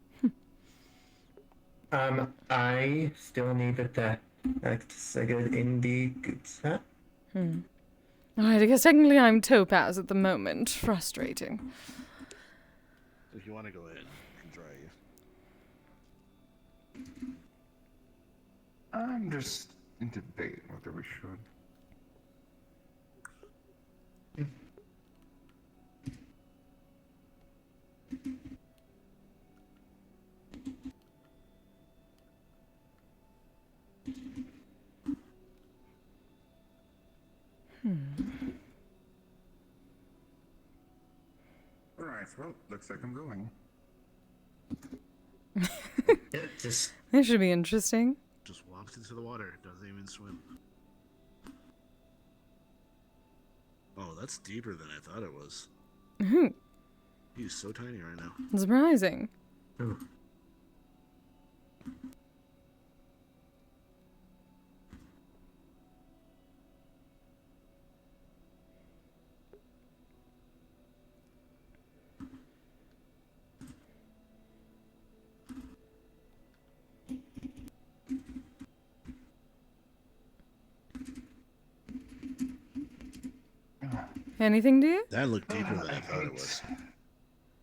I still need the Kisega in the good set. Alright, I guess technically I'm topaz at the moment. Frustrating. So if you want to go in, I can try you. I'm just in debate whether we should. Alright, well, looks like I'm going. Yeah, just This should be interesting. Just walks into the water. Doesn't even swim. Oh, that's deeper than I thought it was. Ooh, He's so tiny right now. surprising. ooh. Anything, dear? That looked deeper than I thought it was.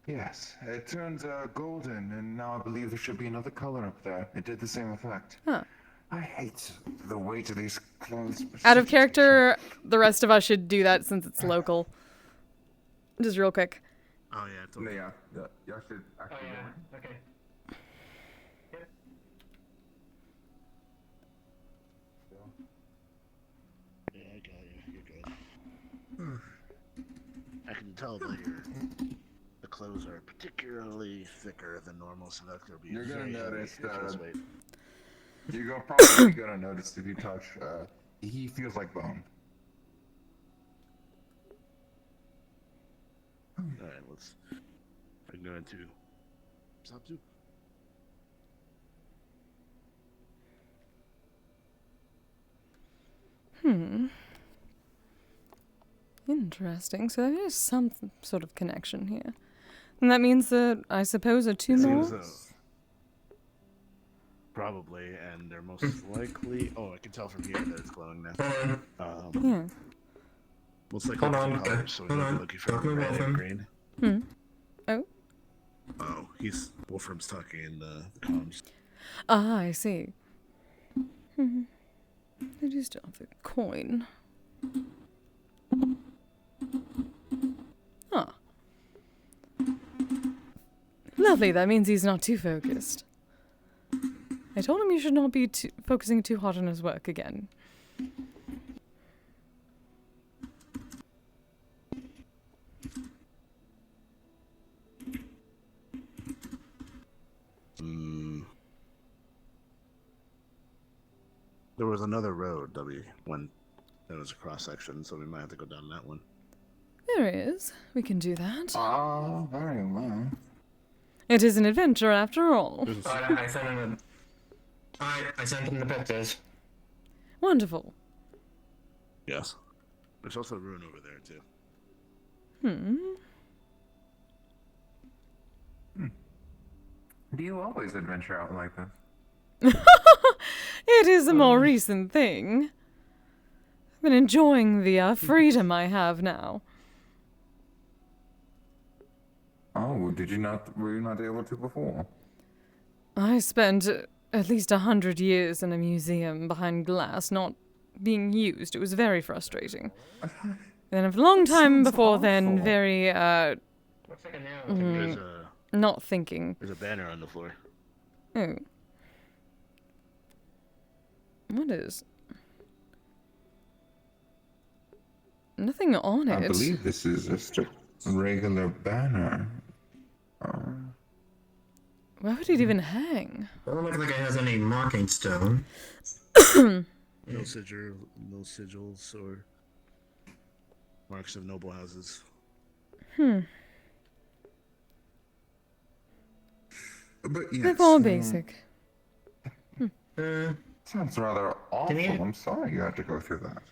Yes, it turns golden, and now I believe there should be another color up there. It did the same effect. Huh. I hate the weight of these clothes. Out of character, the rest of us should do that since it's local. Just real quick. Oh yeah, it's okay. Yeah, y'all should actually Okay. Yeah, I got you. You're good. I can tell that the clothes are particularly thicker than normal, so that's gonna be You're gonna very heavy notice if you that- just wait. You're probably gonna notice if you touch, he feels like bone. Alright, let's. I'm going to stop too. Interesting. So there is some sort of connection here. And that means that, I suppose, are two It more? seems so. Probably, and they're most likely. Oh, I can tell from here that it's glowing now. Yeah. Most likely Hold on, different colors, so we hold might be on. looking for Talk to red and Wolfram. green. Oh. Oh, Wolfram's talking in the comms. Ah, I see. I do still have the coin. Ah. Lovely, that means he's not too focused. I told him you should not be focusing too hard on his work again. There was another road that we went. There was a cross section, so we might have to go down that one. There is. We can do that. Oh, very well. It is an adventure after all. There's a I sent him I sent him the pictures. Wonderful. Yes. There's also a ruin over there too. Do you always adventure out like this? It is a more recent thing. I've been enjoying the freedom I have now. Oh, were you not able to before? I spent at least 100 years in a museum behind glass, not being used. It was very frustrating. Then a long time sounds before then, awful. very, Looks like a narrow. There's a not thinking. banner on the floor. Oh. What is? Nothing on it. I believe this is just a regular banner. Why would it even hang? Doesn't look like it has any marking stone. No sigils or marks of noble houses. But yes, They're all basic. sounds rather awful. you- I'm sorry you had to go through that.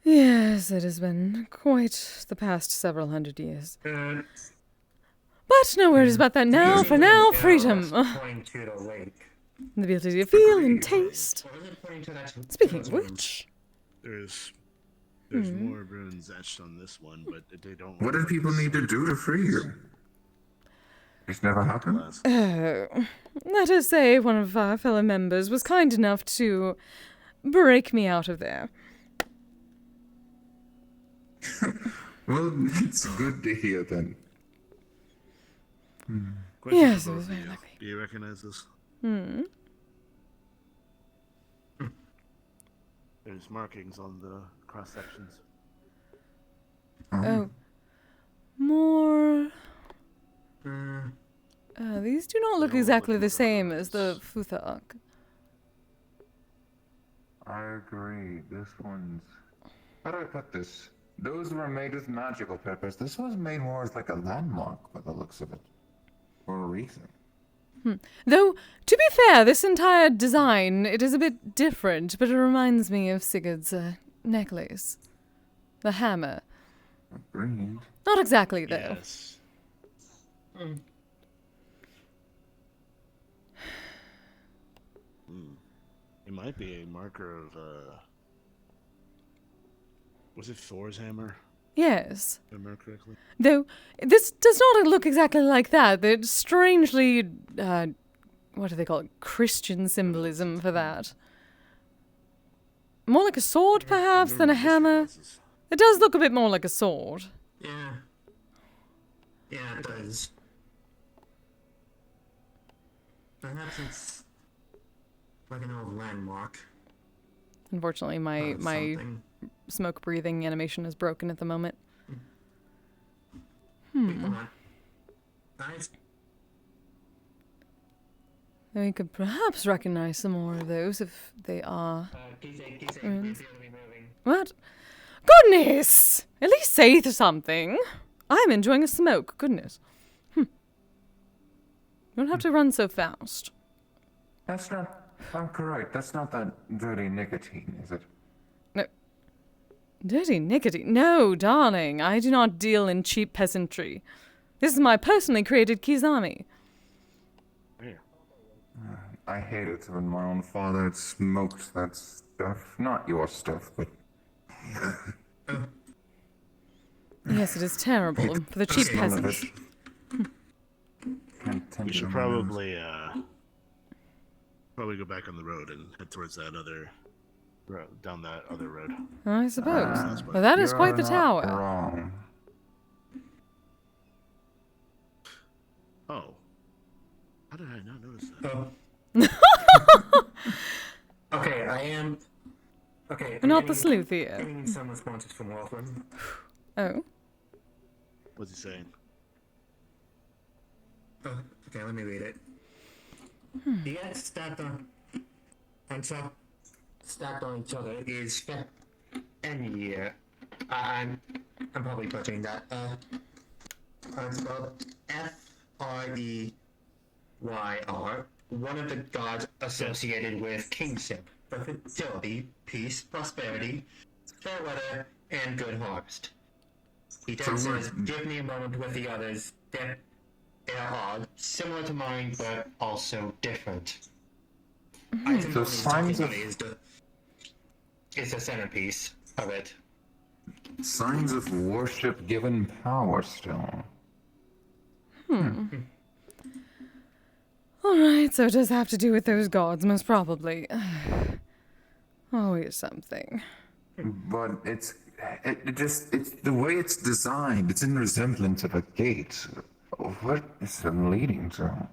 Yes, it has been quite the past several hundred years. Uh, But no worries about that now. For now, freedom. Pointing to the lake. The ability to feel and taste. Or is it pointing to that? Speaking of which, There's Hmm. more runes etched on this one, but they don't. What did people need to do to free you? It's never happened? let us say one of our fellow members was kind enough to break me out of there. Well, it's good to hear then. Question Yes, for it was both of very you. lucky. Do you recognize this? There's markings on the cross sections. Oh. More. Hmm. These do not look They all exactly look the like same as the runes. Futhak. I agree. This one's. How do I put this? Those were made with magical purpose. This was made more as like a landmark by the looks of it. For a reason. Though, to be fair, this entire design, it is a bit different, but it reminds me of Sigurd's necklace. The hammer. Agreed. Not exactly, though. Yes. It might be a marker of. Was it Thor's hammer? Yes. If I remember correctly. Though, this does not look exactly like that. There's strangely, what do they call it? Christian symbolism for that. More like a sword, perhaps, than a hammer. It does look a bit more like a sword. Yeah. Yeah, it does. Perhaps it's like an old landmark. Unfortunately, my or something. smoke breathing animation is broken at the moment. Wait, hold on. Nice. We could perhaps recognize some more of those if they are. Kise, Mm. you appear to be moving. What? Goodness! At least say something. I'm enjoying a smoke. Goodness. You don't have to run so fast. That's not. I'm correct. That's not that dirty nicotine, is it? Dirty nicotine? No, darling. I do not deal in cheap peasantry. This is my personally created Kizami. I hate it when my own father had smoked that stuff. Not your stuff, but. Yes, it is terrible for the cheap Okay. peasants. We should probably go back on the road and head towards that other road, down that other road. I suppose. Well, that is quite the tower. Wrong. Oh, how did I not notice that? Oh. Okay, I am. Okay. Not the sleuth here. Getting some responses from Waltham. Oh. What's he saying? Oh, okay, let me read it. The X stacked on top, stacked on each other is any year. I'm probably butchering that. It's spelled Freyr, one of the gods associated with kingship, fertility, peace, prosperity, fair weather, and good harvest. He then So says, "Give me a moment with the others. They are odd, similar to mine, but also different." I think So what he's signs talking of- about is the centerpiece of it. Signs of worship given power still. Alright, so it does have to do with those gods, most probably. Always something. But it's the way it's designed. It's in resemblance of a gate. What is it leading to?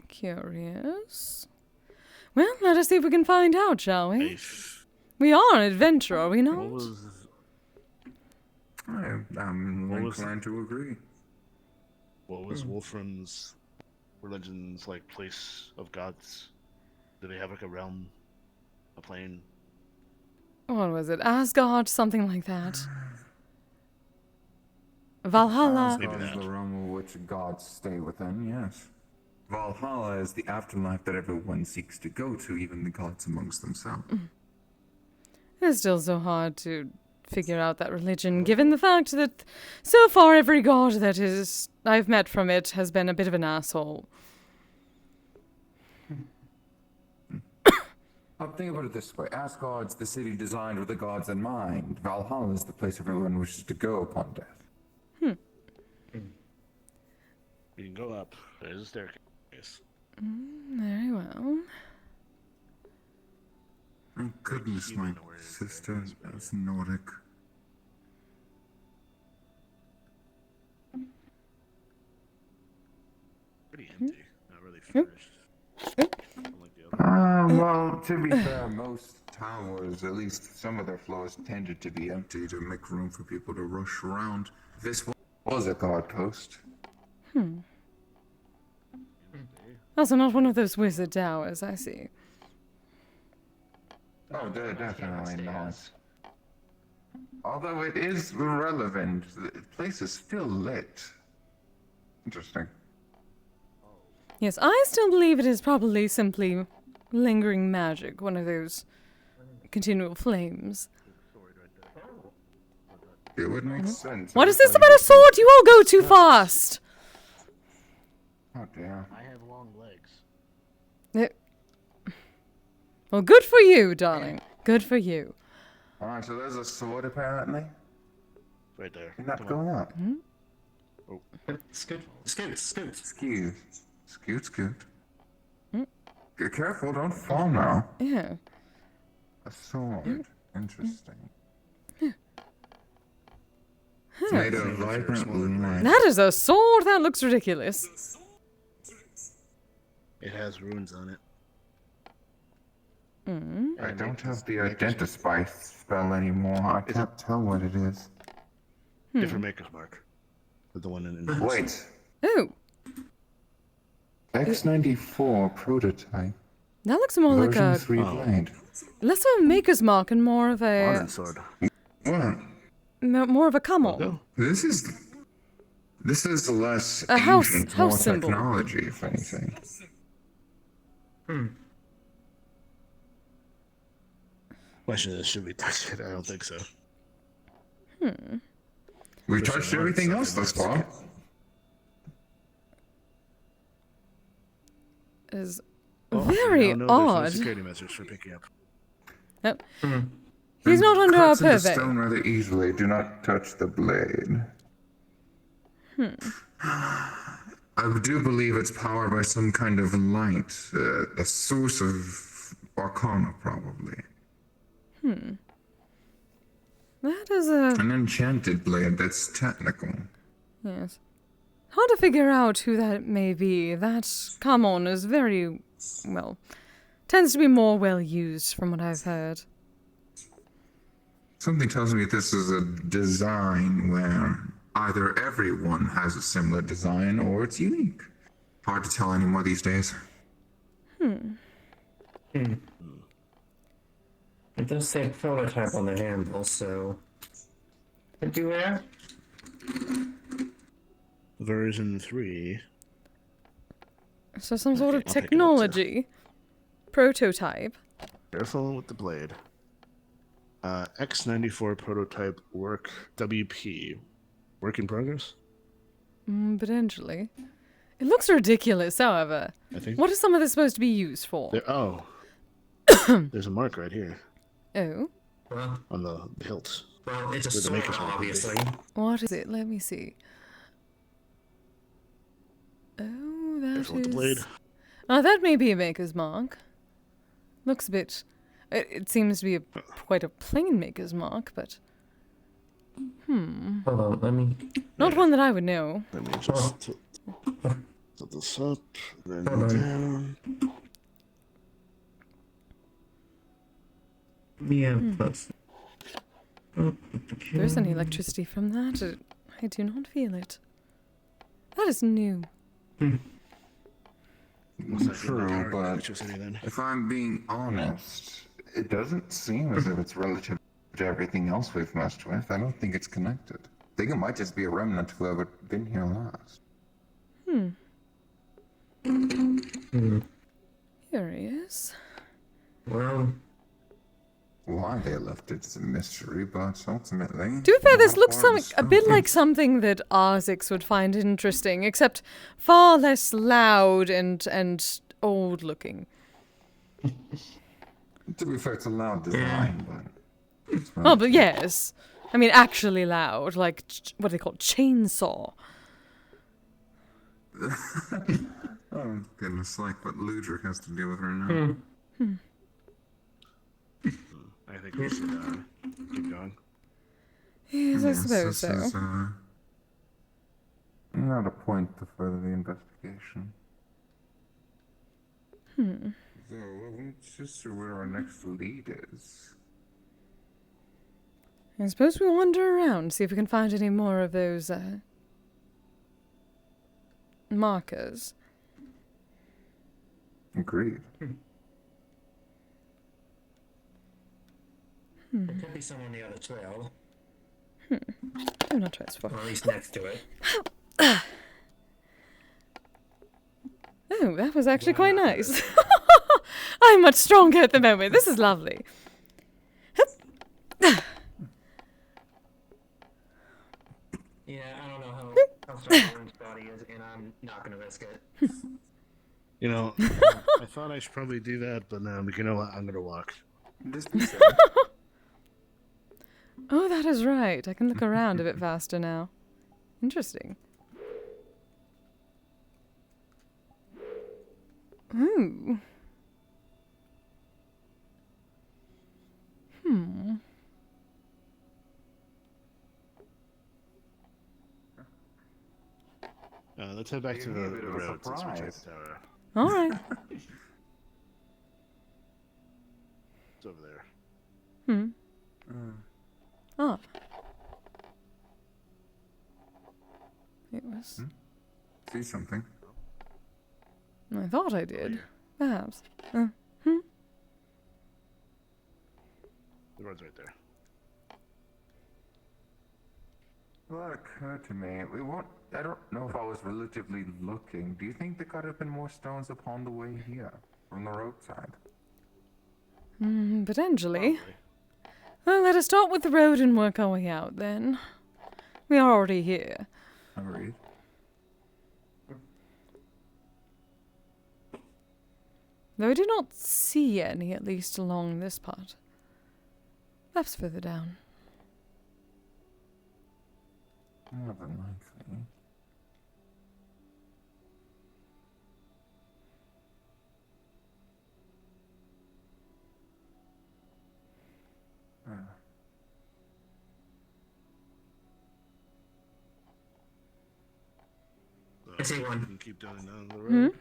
Curious. Well, let us see if we can find out, shall we? If We are an adventurer, are we what not? was I'm What was- inclined to agree. Wolfram's religion's like place of gods? Do they have like a realm, a plane? What was it? Asgard, something like that. Valhalla. Maybe Asgard is that. the realm in which gods stay within, yes. Valhalla is the afterlife that everyone seeks to go to, even the gods amongst themselves. It's still so hard to figure out that religion, given the fact that so far every god that I've met from it has been a bit of an asshole. I'll think about it this way. Asgard's the city designed with the gods in mind. Valhalla is the place everyone wishes to go upon death. You can go up. There's a staircase. Very well. Oh goodness, my sister is Nordic. Pretty empty. Not really furnished. Unlike the other. Well, to be fair, most towers, at least some of their floors, tended to be empty to make room for people to rush around. This was a guard post. Also, not one of those wizard towers, I see. Oh, definitely not. Although it is relevant, the place is still lit. Interesting. Yes, I still believe it is probably simply lingering magic, one of those continual flames. It would make sense. What is this about a sword? You all go too fast! Oh dear. I have long legs. Well, good for you, darling. Good for you. Alright, so there's a sword apparently. Right there. You're not Come going on. up. Scoot. Scoot. Scoot. Be careful, don't fall now. Yeah. A sword. Interesting. It's made of vibrant light. That is a sword? That looks ridiculous. It has runes on it. I don't have the identify spell anymore. I can't tell what it is. Different maker's mark. With the one in Wait. Oh, X94 prototype. that looks more like Version a 3 blade. less of a maker's mark and more of a modern sword. What? more of a camel. Go. This is less A house- ancient, house more symbol. technology, if anything. Question is, should we touch it? I don't think so. We touched everything else thus far. Is Oh, very no, odd. There's no security measures for picking up. Yep. He's not under our Cuts into purvey. stone rather easily. Do not touch the blade. I do believe it's powered by some kind of light, a source of arcana, probably. That is a An enchanted blade that's technical. yes. Hard to figure out who that may be. That camon is very well tends to be more well used from what I've heard. Something tells me this is a design where either everyone has a similar design or it's unique. Hard to tell anymore these days. It does say prototype on the handle, so. Could you wear? Version 3. So some sort of I'll pick it up, technology prototype. Careful with the blade. X94 prototype work WP. Work in progress? Potentially. It looks ridiculous, however. I think. What is some of this supposed to be used for? Oh. There's a mark right here Oh, Well, on the hilt. it's a With the sword, maker's mark, obviously. what is it? Let me see. Oh, that Careful with the blade. is. Oh, that may be a maker's mark. Looks a bit. It seems to be quite a plain maker's mark, but Hold on, let me. not one that I would know. Let me just. Set this up, then Hold on. down. Yeah, plus. There's any electricity from that. I do not feel it. That is new. Looks like True, we're powered by but electricity then. if I'm being honest, it doesn't seem as if it's relative to everything else we've messed with. I don't think it's connected. I think it might just be a remnant of whoever been here last. Here he is. Well, Why they left it's a mystery, but ultimately... To be fair, this not looks more a bit discovered. like something that Arzix would find interesting, except far less loud and old looking. To be fair, it's a loud design, but... it's Oh, fine. but yes. I mean, actually loud, like, what do they call it? Chainsaw. Oh, goodness, like what Ludwig has to deal with her now. I think we should keep going. Yes, I suppose this so. is, not a point to further the investigation. So, let's just see where our next lead is. I suppose we'll wander around, see if we can find any more of those, markers. Agreed. there could be some on the other trail, Do not try this for. or at least next to it. Oh, that was actually quite nice. I'm much stronger at the moment. This is lovely. Yeah, I don't know how strong Orange body is, and I'm not gonna risk it. You know, I thought I should probably do that, but you know what? I'm gonna walk. Just be safe. Oh, that is right. I can look around a bit faster now. Interesting. Ooh. Let's head back to Give me a the bit of a road since we checked surprise. the tower. All right. It's over there. Ah. It was. See something. I thought I did. Perhaps. The road's right there. Well, that occurred to me. I don't know if I was relatively looking. Do you think there could have been more stones upon the way here, from the roadside? Potentially. Probably. Well, let us start with the road and work our way out then. We are already here. Agreed. Though I do not see any, at least along this part. Perhaps further down. More than likely. I see We one. can keep going down the road.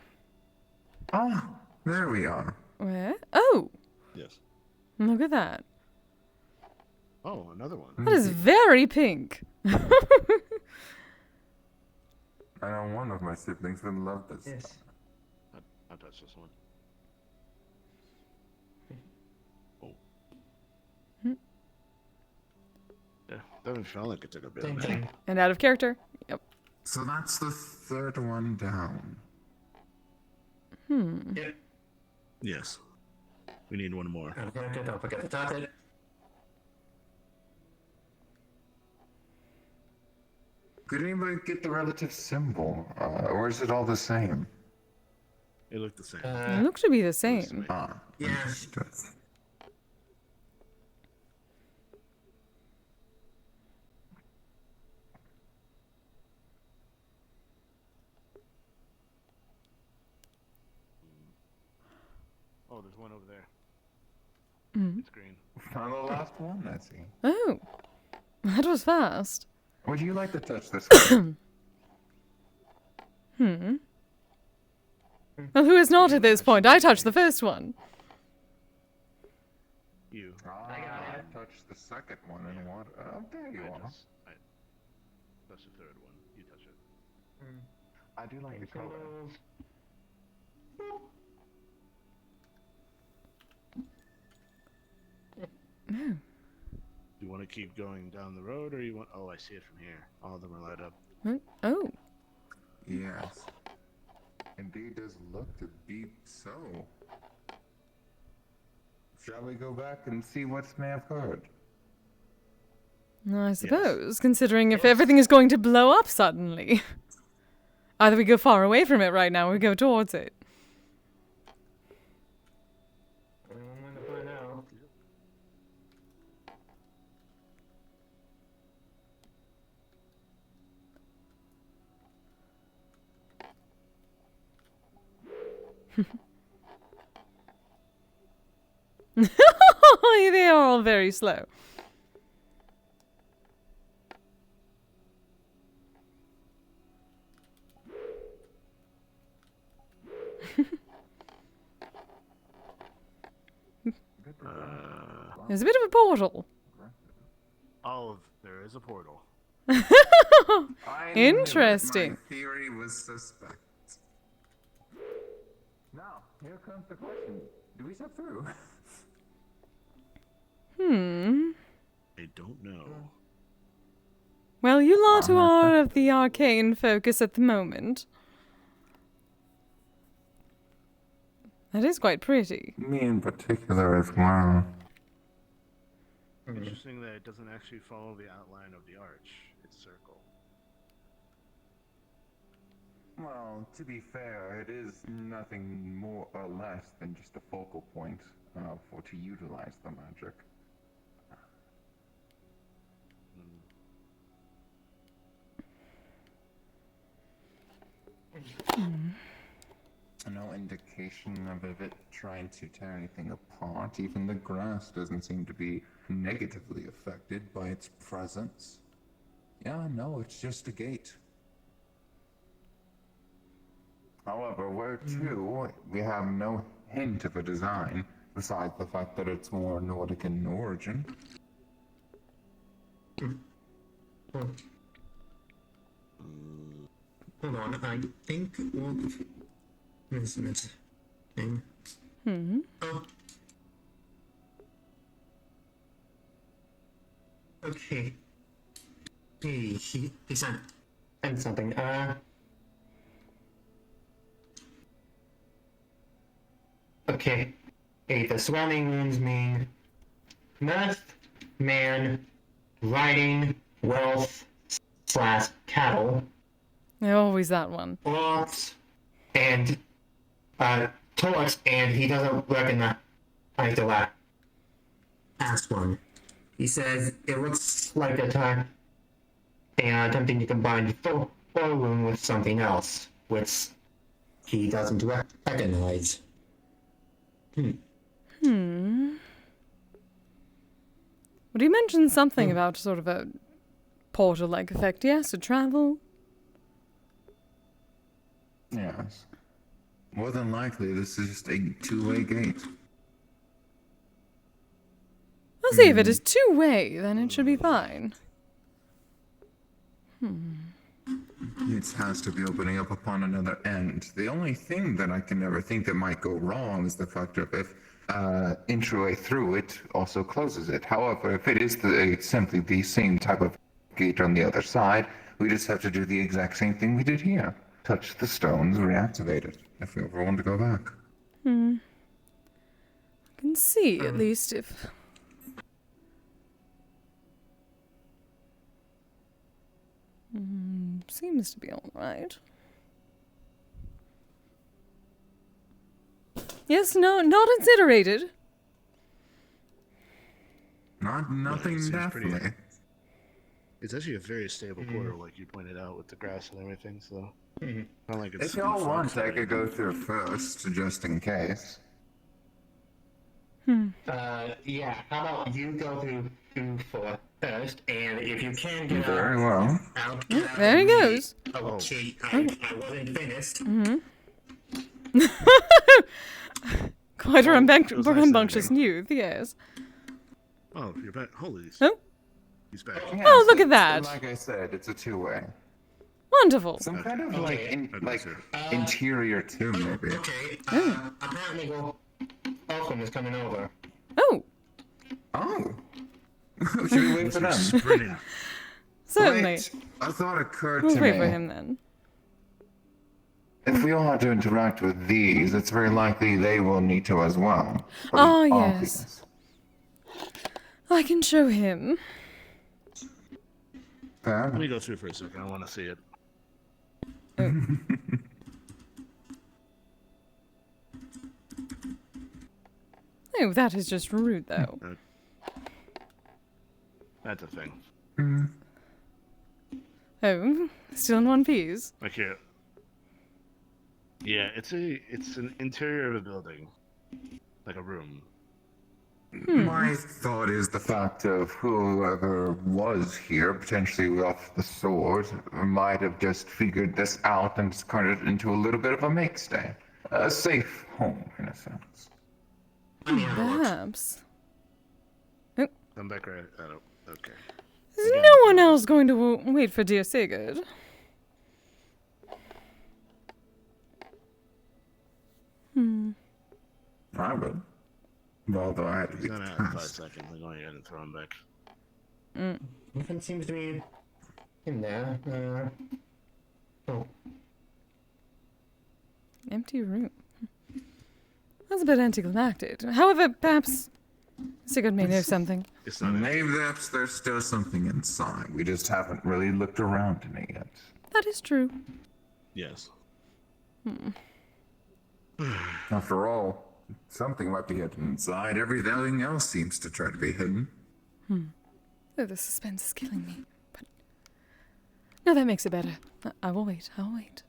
Ah, there we are. Where? Oh! Yes. Look at that. Oh, another one. That is very pink. I know one of my siblings would love this. Yes. I'll touch this one. Oh. Yeah, doesn't feel like it took a bit. Same thing. And out of character. Yep. So that's the third one down. Yep. Yes. We need one more. Okay, don't forget to touch it. Could anybody get the relative symbol? Or is it all the same? It looked the same. They look to be the same. Ah, Yeah. understood. Oh, there's one over there. Mm. It's green. Found the last one, I see. Oh. That was fast. Would you like to touch this one? Well, who is not at this point? I touched the first one. You. I touched the second one and what? Oh, there you are. That's the third one. You touch it. I do like the color. Oh. Do you want to keep going down the road, or you want? Oh, I see it from here. All of them are light up. Oh. Yes. Indeed does look to be so. Shall we go back and see what may have occurred? I suppose, considering if everything is going to blow up suddenly. Either we go far away from it right now, or we go towards it. I'm gonna find out. They are all very slow. There's a bit of a portal. Oh, there is a portal. I knew it. Interesting. My theory was suspect. Now, here comes the question. Do we step through? I don't know. Well, you lot who are of the arcane focus at the moment. That is quite pretty. Me in particular as well. Interesting that it doesn't actually follow the outline of the arch. It's circle. Well, to be fair, it is nothing more or less than just a focal point for to utilize the magic. No indication of it trying to tear anything apart. Even the grass doesn't seem to be negatively affected by its presence. Yeah, no, it's just a gate. However, where to, we have no hint of a design, besides the fact that it's more Nordic in origin. Hold on, I think where's this thing? Oh. Okay. Hey, he sent something. Okay. Hey, the surrounding rooms mean mirth, man, riding, wealth, / cattle, Always that one. lots, and toilets, and he doesn't recognize the last one. He says it looks like a time and attempting to combine the room with something else, which he doesn't recognize. Well, you mentioned something about sort of a portal-like effect, yes, to travel. Yes. More than likely, this is just a two-way gate. I'll see, if it is two-way, then it should be fine. It has to be opening up upon another end. The only thing that I can ever think that might go wrong is the fact of if entryway through it also closes it. However, if it is simply the same type of gate on the other side, we just have to do the exact same thing we did here. Touch the stones, reactivate it, if we ever want to go back. I can see, at least, if... seems to be alright. Yes, no, not incinerated. Nothing seems pretty- definitely. It's actually a very stable portal, like you pointed out, with the grass and everything. So, not like it's. If y'all too want, far I could go through first, just in case. Yeah, how about you go through first, and if you can get Very well. out, There he goes. Okay, I wasn't finished. Quite a Oh, it was nice rambunctious having youth, yes. Oh, you're back. Holy. Oh. He's back. Oh, look at it's- that. Like I said, it's a two-way. Wonderful. Some Okay. kind of Okay. interior too, maybe. Okay. Apparently, Welcome is coming over. Oh, Oh. Should we wait for them? Sprinting. certainly. Wait, a thought occurred We'll to wait me. for him then. If we all have to interact with these, it's very likely they will need to as well. Ah, Pretty yes. I can show him. Let me Fair. go through for a second. I want to see it. Oh, that is just rude, though. That's a thing. Oh, still in one piece. Like here. Yeah, it's an interior of a building, like a room. My thought is the fact of whoever was here, potentially with the sword, might have just figured this out and turned it into a little bit of a make-stay. A safe home, in a sense. Perhaps. I'm back right. I don't. Okay. Is no one else going to wait for dear Sigurd? I would. Although I had to He's be not out in 5 fast. seconds. I'm going ahead and throw him back. Nothing seems to be in there. Oh. Empty room. That's a bit anticlimactic. However, perhaps Sigurd may know something. It's not. Maybe there's still something inside. We just haven't really looked around in it yet. That is true. Yes. After all, something might be hidden inside. Everything else seems to try to be hidden. Oh, the suspense is killing me. But no, that makes it better. I will wait. I'll wait.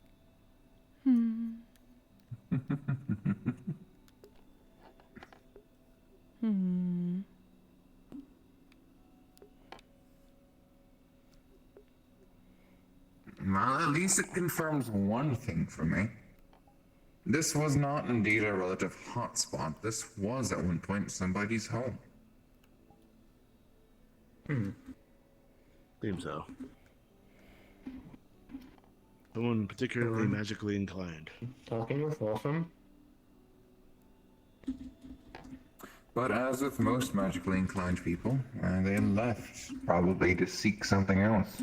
Well, at least it confirms one thing for me. This was not indeed a relative hotspot. This was at one point somebody's home. Seems so. Someone particularly magically inclined. Talking with Wolfram. But as with most magically inclined people, they left, probably to seek something else.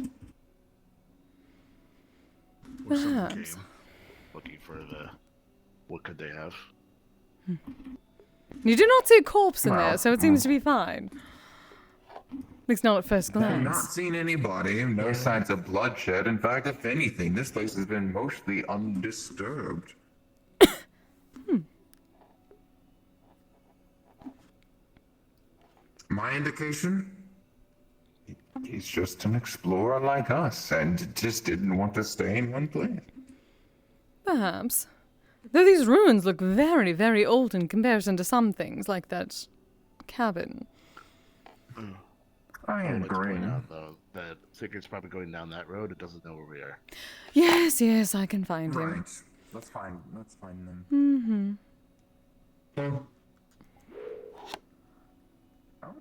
Or someone Perhaps. came looking for the. What could they have? You do not see a corpse in there, Well, so it seems to be fine. At least not at first I've not glance. seen anybody, no signs of bloodshed. In fact, if anything, this place has been mostly undisturbed. My indication? He's just an explorer like us, and just didn't want to stay in one place. Perhaps. Though these ruins look very, very old in comparison to some things, like that cabin. I I'd like to agree. point out, though, that Sigurd's probably going down that road. It doesn't know where we are. Yes, yes, I can find him. Right. Let's find them. Oh. Oh.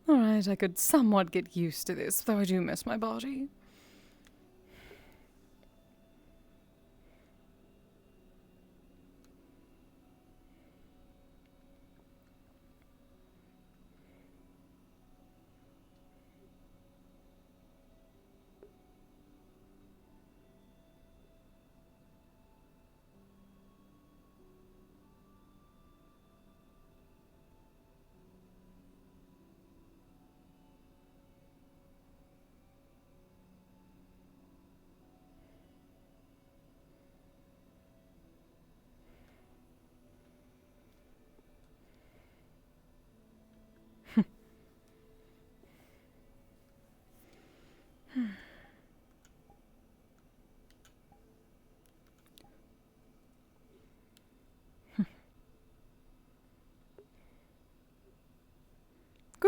Alright, I could somewhat get used to this, though I do miss my body.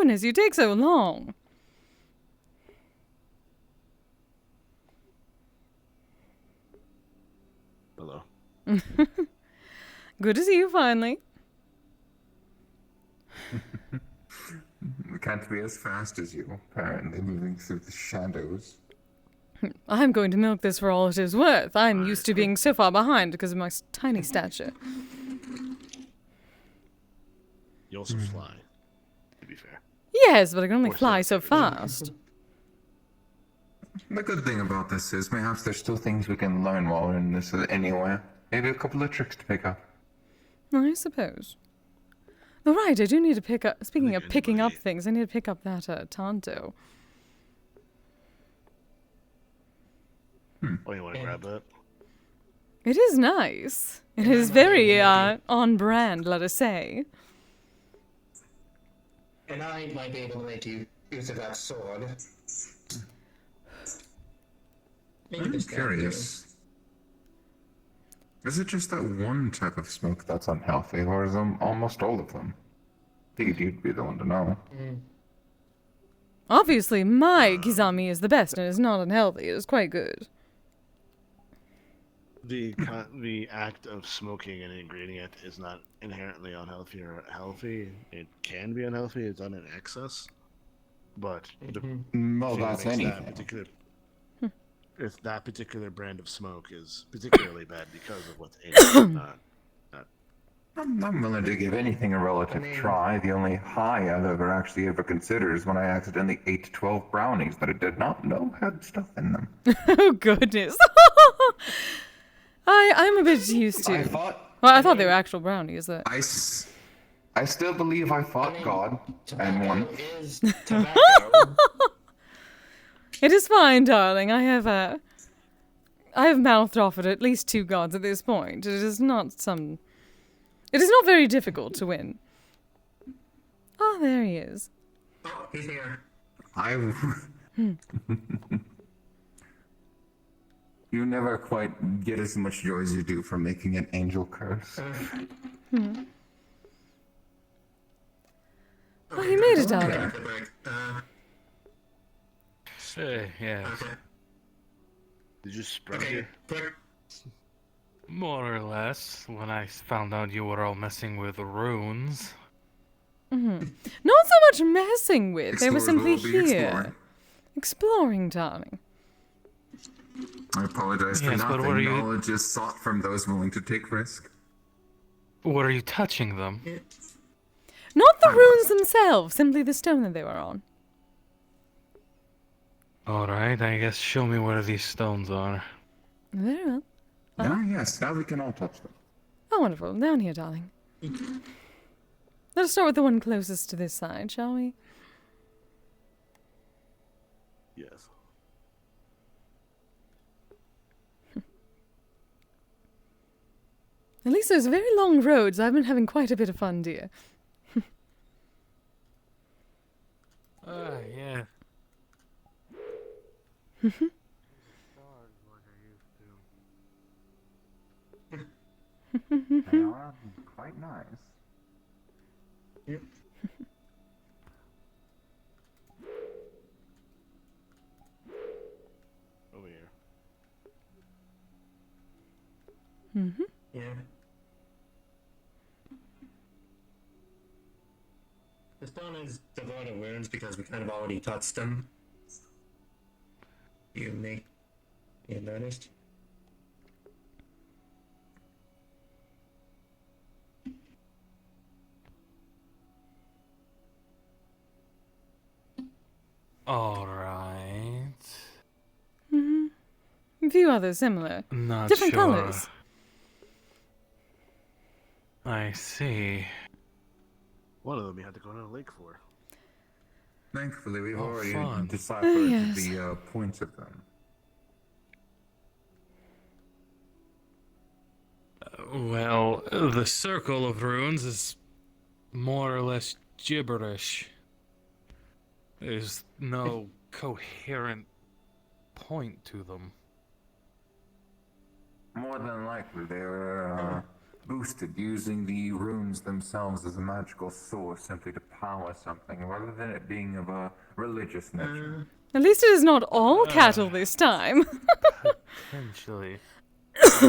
goodness, you take so long. Hello. Good to see you finally. We can't be as fast as you, apparently, moving through the shadows. I'm going to milk this for all it is worth. I'm used to being so far behind because of my tiny stature. You also fly, to be fair. Yes, but I can only Or fly so teleportation. fast. The good thing about this is perhaps there's still things we can learn while we're in this anywhere. Maybe a couple of tricks to pick up. I suppose. Oh, right, I do need to pick up... Speaking think of picking up anybody- things, I need to pick up that Tanto. Oh, you want to grab that? It is nice. It is very on brand, let us say. And I might be able to make you use of that sword. Maybe I'm this guy curious. Is it just that one type of smoke that's unhealthy, or is almost all of them? I think you'd be the one to know. Obviously, my Kizami is the best and is not unhealthy. It is quite good. The act of smoking an ingredient is not inherently unhealthy or healthy. It can be unhealthy. It's done in excess, but the Well, thing that's makes that anything. particular if that particular brand of smoke is particularly bad because of what's in it, not I'm willing to give anything a relative try. The only high I've ever considered is when I accidentally ate 12 brownies that I did not know had stuff in them. Oh, goodness. I'm a bit used to... I thought Well, I thought they were actual brownies. I still believe I fought God and won. tobacco is tobacco. It is fine, darling. I have mouthed off at least 2 gods at this point. It is not very difficult to win. Ah, there he is. Oh, he's here. You never quite get as much joy as you do from making an angel curse. Oh, he made it, darling. Yes. Okay. did you spread Okay. here? Quick. More or less, when I found out you were all messing with runes. Not so much messing with. They were Explorers simply will be here. exploring. Exploring, darling. I apologize for Yes, but nothing. what are you- Knowledge is sought from those willing to take risk. What are you touching them? Not the runes themselves, simply the stone that they were on. Alright, I guess show me where these stones are. Very well. Ah, yes, now we can all touch them. Oh, wonderful. Down here, darling. Let us start with the one closest to this side, shall we? Yes. At least those are very long roads. I've been having quite a bit of fun, dear. Yeah. They are quite nice. Over here. Yeah. The stone is devoid of runes because we kind of already touched them. You noticed? Alright. A few others similar. Not Different sure. colors. I see. One of them you had to go to the lake for. Thankfully, we've Oh, already fun. deciphered yes. the points of them. Well, the circle of runes is more or less gibberish. There's no coherent point to them. More than likely, they were boosted using the runes themselves as a magical source simply to power something rather than it being of a religious nature. At least it is not all cattle this time. Potentially.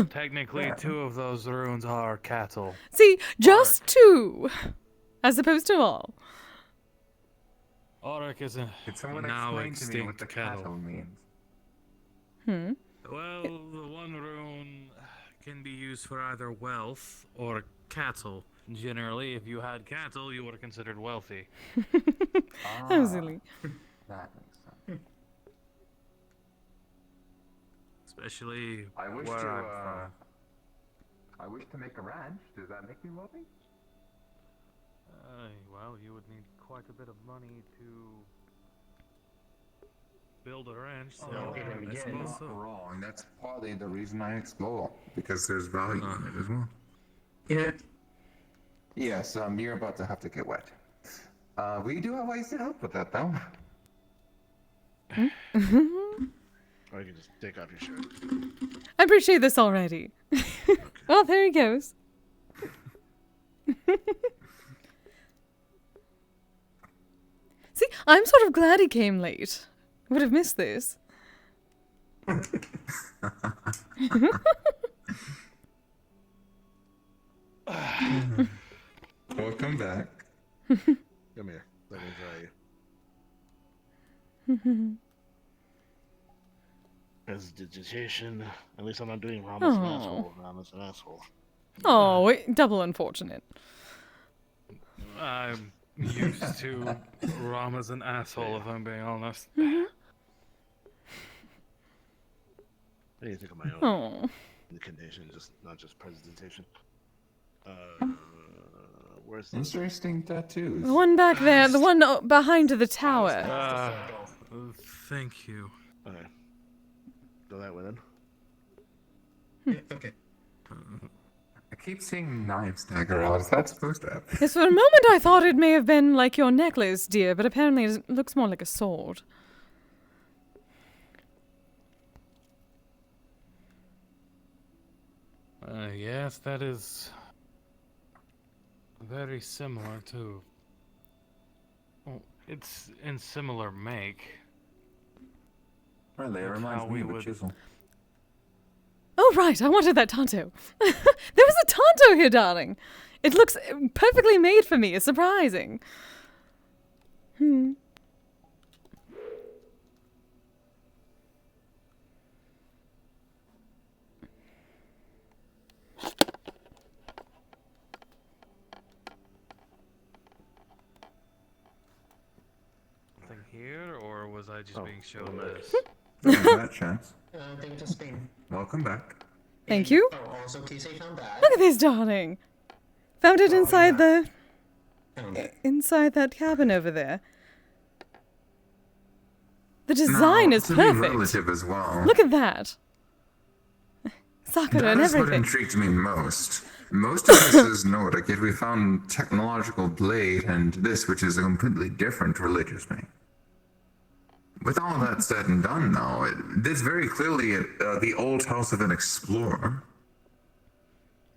Technically, 2 of those runes are cattle. See, just 2, as opposed to all. Auric is a Could someone now explain to me what extinct the cattle. cattle means? Well, the one rune can be used for either wealth or cattle. Generally, if you had cattle, you were considered wealthy. How silly. That makes sense. Especially I wish where to, I'm from. I wish to make a ranch. Does that make me wealthy? Well, you would need quite a bit of money to build a ranch, so I yeah, suppose Not so. wrong. That's partly the reason I explore, because there's value in it as well. Yeah. Yes, you're about to have to get wet. We do have ways to help with that, though. Or you can just take off your shirt. I appreciate this already. Well, there he goes. See, I'm sort of glad he came late. I would have missed this. Welcome back. Come here. Let me try you. Prestidigitation. At least I'm not doing Rama's an Oh. asshole. Rama's an asshole. Oh, double unfortunate. I'm used to Ram as an asshole, if I'm being honest. What do you think of my own Oh. condition? Just not just presentation. Where's the Interesting tattoos. The one back there, the one behind the tower. Thank you. Okay. Go that way then. Yeah, okay. I keep seeing knives dagger out. Is that supposed to happen? Yes, for a moment I thought it may have been like your necklace, dear, but apparently it looks more like a sword. Yes, that is very similar to. Well, it's in similar make. Really, it That's reminds how me we of a would- chisel. Oh, right, I wanted that Tonto. There was a Tonto here, darling. It looks perfectly made for me. It's surprising. Something here, or was I just being shown nice. this? That chance. Thank you, Spain. Welcome back. Thank you. Oh, also Kise found that. Look at this, darling. Found it inside the Found it. inside that cabin over there. The design Now, is to be perfect. relative as well. Look at that. Sakura That and is what everything. intrigued me most. Most of this is Nordic, yet we found technological blade and this, which is a completely different religious thing. With all that said and done, though, this very clearly the old house of an explorer.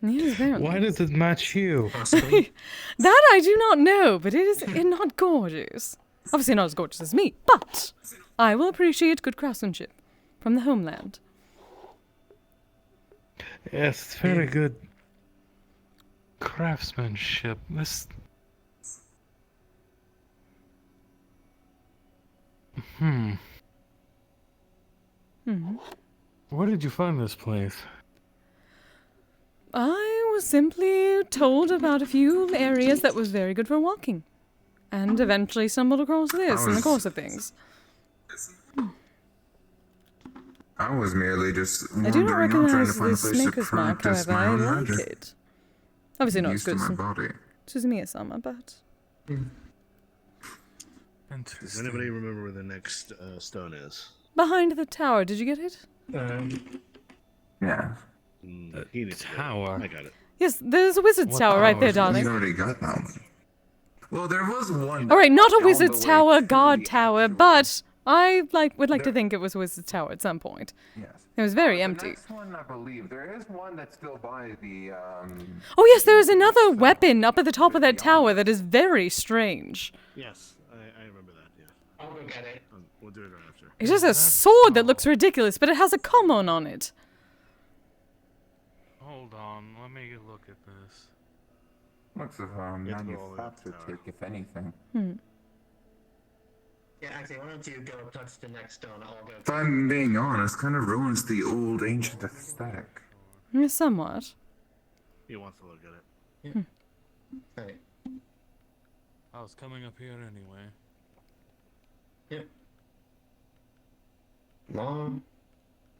Yes, apparently. Why does it match you? Possibly. That I do not know, but it is not gorgeous. Obviously not as gorgeous as me, but I will appreciate good craftsmanship from the homeland. Yes, it's very good craftsmanship. This. Where did you find this place? I was simply told about a few areas that was very good for walking. And eventually stumbled across this in the course of things. I was merely just I do not wandering out trying to recognize find a this place to maker's mark, practice however, my I own like magic. it. Obviously not as Used to good my as body. Suzumiya-sama, but... Does Interesting. anybody remember where the next stone is? Behind the tower, did you get it? Yeah. He needs to get it. tower. I got it. Yes, there's a wizard's What tower right there, tower? darling. You already got that one. Well, there was one. Alright, not a all the wizard's way tower, to god the tower, actual- but I would like to think it was Wizard's Tower at some point. Yes. It was very The empty. next one, I believe, there is one that's still by the. Oh yes, there is the another center, weapon up at the top of that beyond tower it. that is very strange. Yes, I remember that. Yeah, I'll go get it. we'll do it right after. It has a sword that looks ridiculous, but it has a common on it. Hold on, let me look at this. Looks of You have to go all the way up the manufactured tower. trick, if anything. Yeah, actually, why don't you go touch the next stone? I'll go. If I'm being honest, kind of ruins the old ancient aesthetic. Somewhat. He wants to look at it. Right. I was coming up here anyway. Yep.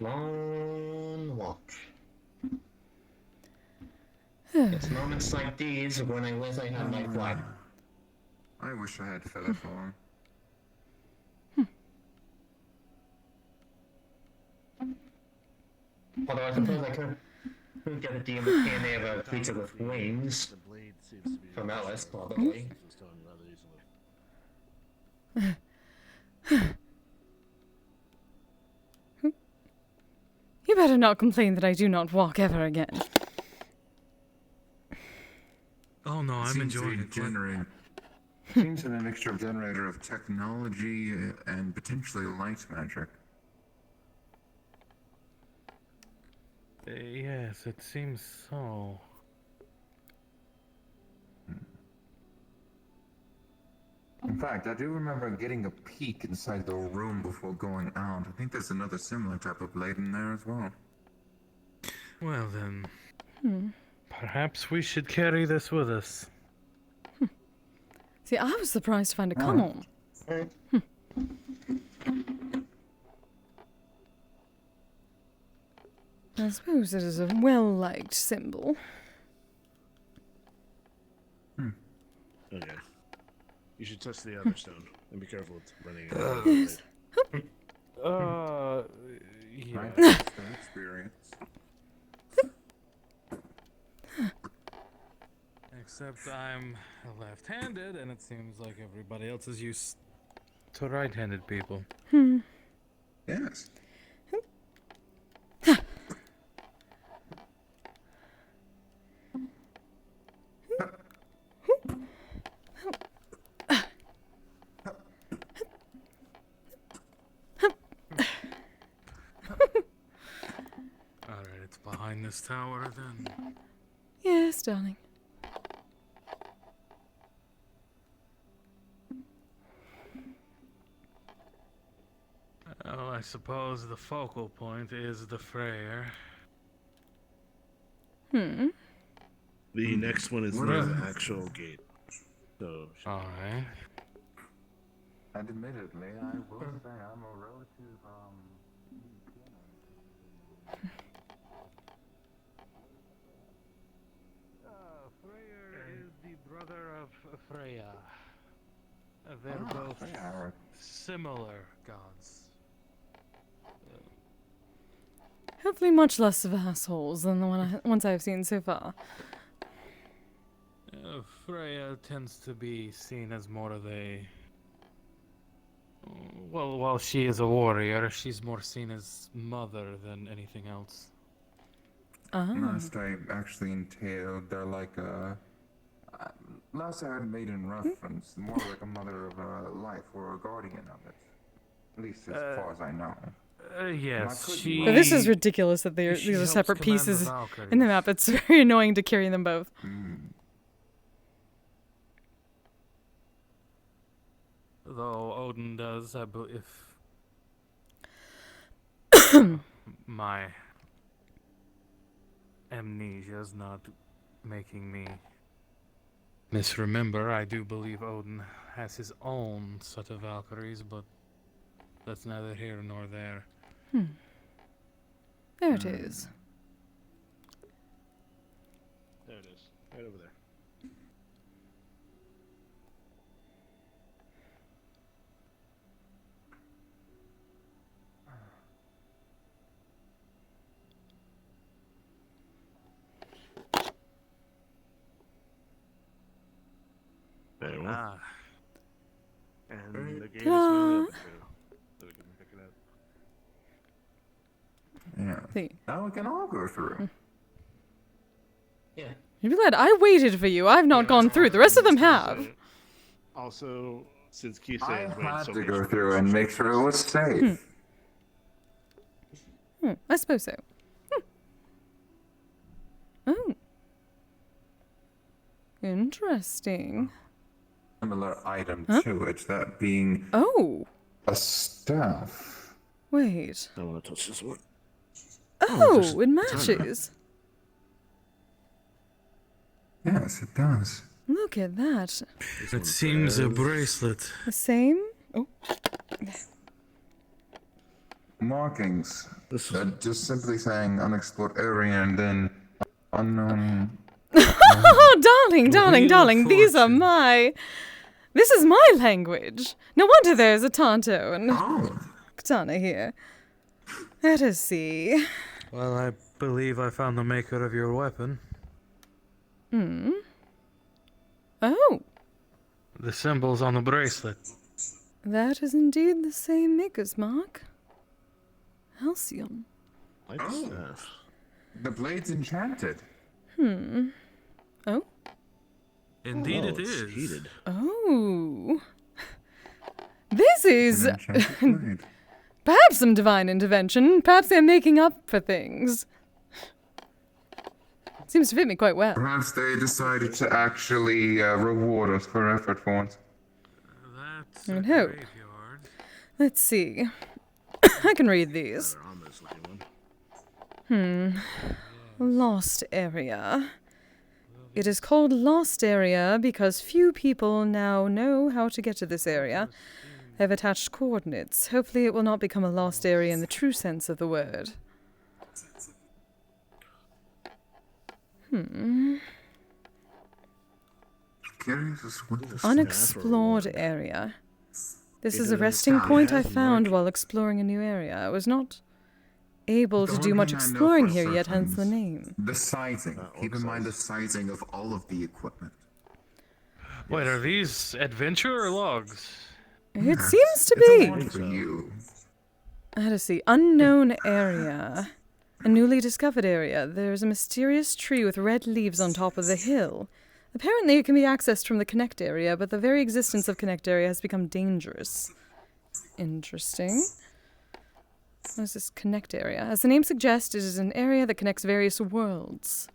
Long walk. It's moments like these when I wish I had my flight. I wish I had feather falling. Although I suppose I could get a DNA of a creature with wings The blade seems to be from Alice, probably. It's done rather easily. You better not complain that I do not walk ever again. Oh no, I'm Seems to enjoying be it. generating. Seems to be a mixture of generator of technology and potentially light magic. Yes, it seems so. In fact, I do remember getting a peek inside the room before going out. I think there's another similar type of blade in there as well. Well then, perhaps we should carry this with us. See, I was surprised to find a common. Alright. I suppose it is a well-liked symbol. Okay. You should touch the other stone and be careful with running. Yes. Yeah. Right? That's an experience. Except I'm left-handed, and it seems like everybody else is used to right-handed people. Yes. Alright, it's behind this tower then. Yes, darling. Well, I suppose the focal point is the Freyr. The next one is What near is the it? actual gate. So, Alright. Admittedly, I will say I'm a relative, Freyr is the brother of Freya. They're both they are. similar gods. Hopefully much less of assholes than the ones I've seen so far. Freya tends to be seen as more of a... Well, while she is a warrior, she's more seen as mother than anything else. Last I actually entailed, they're like last I had made in reference, more like a mother of a life or a guardian of it. At least as far as I know. Yes, could be she... But this is ridiculous that she these are helps separate command the pieces Valkyries. in the map. It's very annoying to carry them both. Though Odin does, I believe... My amnesia is not making me misremember. I do believe Odin has his own set of Valkyries, but that's neither here nor there. There it is. there it is. Right over there. There you go. Ah, And the gate is Ta-da. finally open too. So Now we can all go through. Yeah. You'd be glad I waited for you. I've not gone through. The rest of them have. Also, since Kise I has waited had so to much go for through this, and make sure it was safe. I suppose so. Oh. Interesting. Similar item Huh? to it, that being Oh. a staff. Wait. I don't want to touch this one. Oh, it matches. Yes, it does. Look at that. It seems a bracelet. The same? Oh. Markings. This Just simply saying unexplored area and then unknown. Oh, darling, Wheel darling, of these are Fortune. my... This is my language. No wonder there's a Tonto and Oh, Katana here. Let us see. Well, I believe I found the maker of your weapon. Oh, The symbol's on the bracelet. that is indeed the same maker's mark. Halcyon. light Oh. staff. the blade's enchanted. Oh? Indeed, Oh, it it's is. heated. Oh. This is An enchanted blade. perhaps some divine intervention. Perhaps they're making up for things. Seems to fit me quite well. Perhaps they decided to actually reward us for effort for once. That's I a would hope. graveyard. Let's see. I can read these. Rather ominous looking one. Lost area. It is called Lost Area because few people now know how to get to this area. I have attached coordinates. Hopefully it will not become a lost area in the true sense of the word. Curious as what this Unexplored area. This is a It is resting point I has a found mark. while exploring a new area. I was not able The to one do much thing I know exploring for here yet, certain hence the is name. The sizing. Keep in orc mind the sizing of all of the equipment. Wait, are these adventure or logs? It seems to It's a be. lot for you. Let us see. Unknown area. A newly discovered area. There's a mysterious tree with red leaves on top of the hill. Apparently it can be accessed from the Connect area, but the very existence of Connect area has become dangerous. Interesting. What is this Connect area? As the name suggests, it is an area that connects various worlds.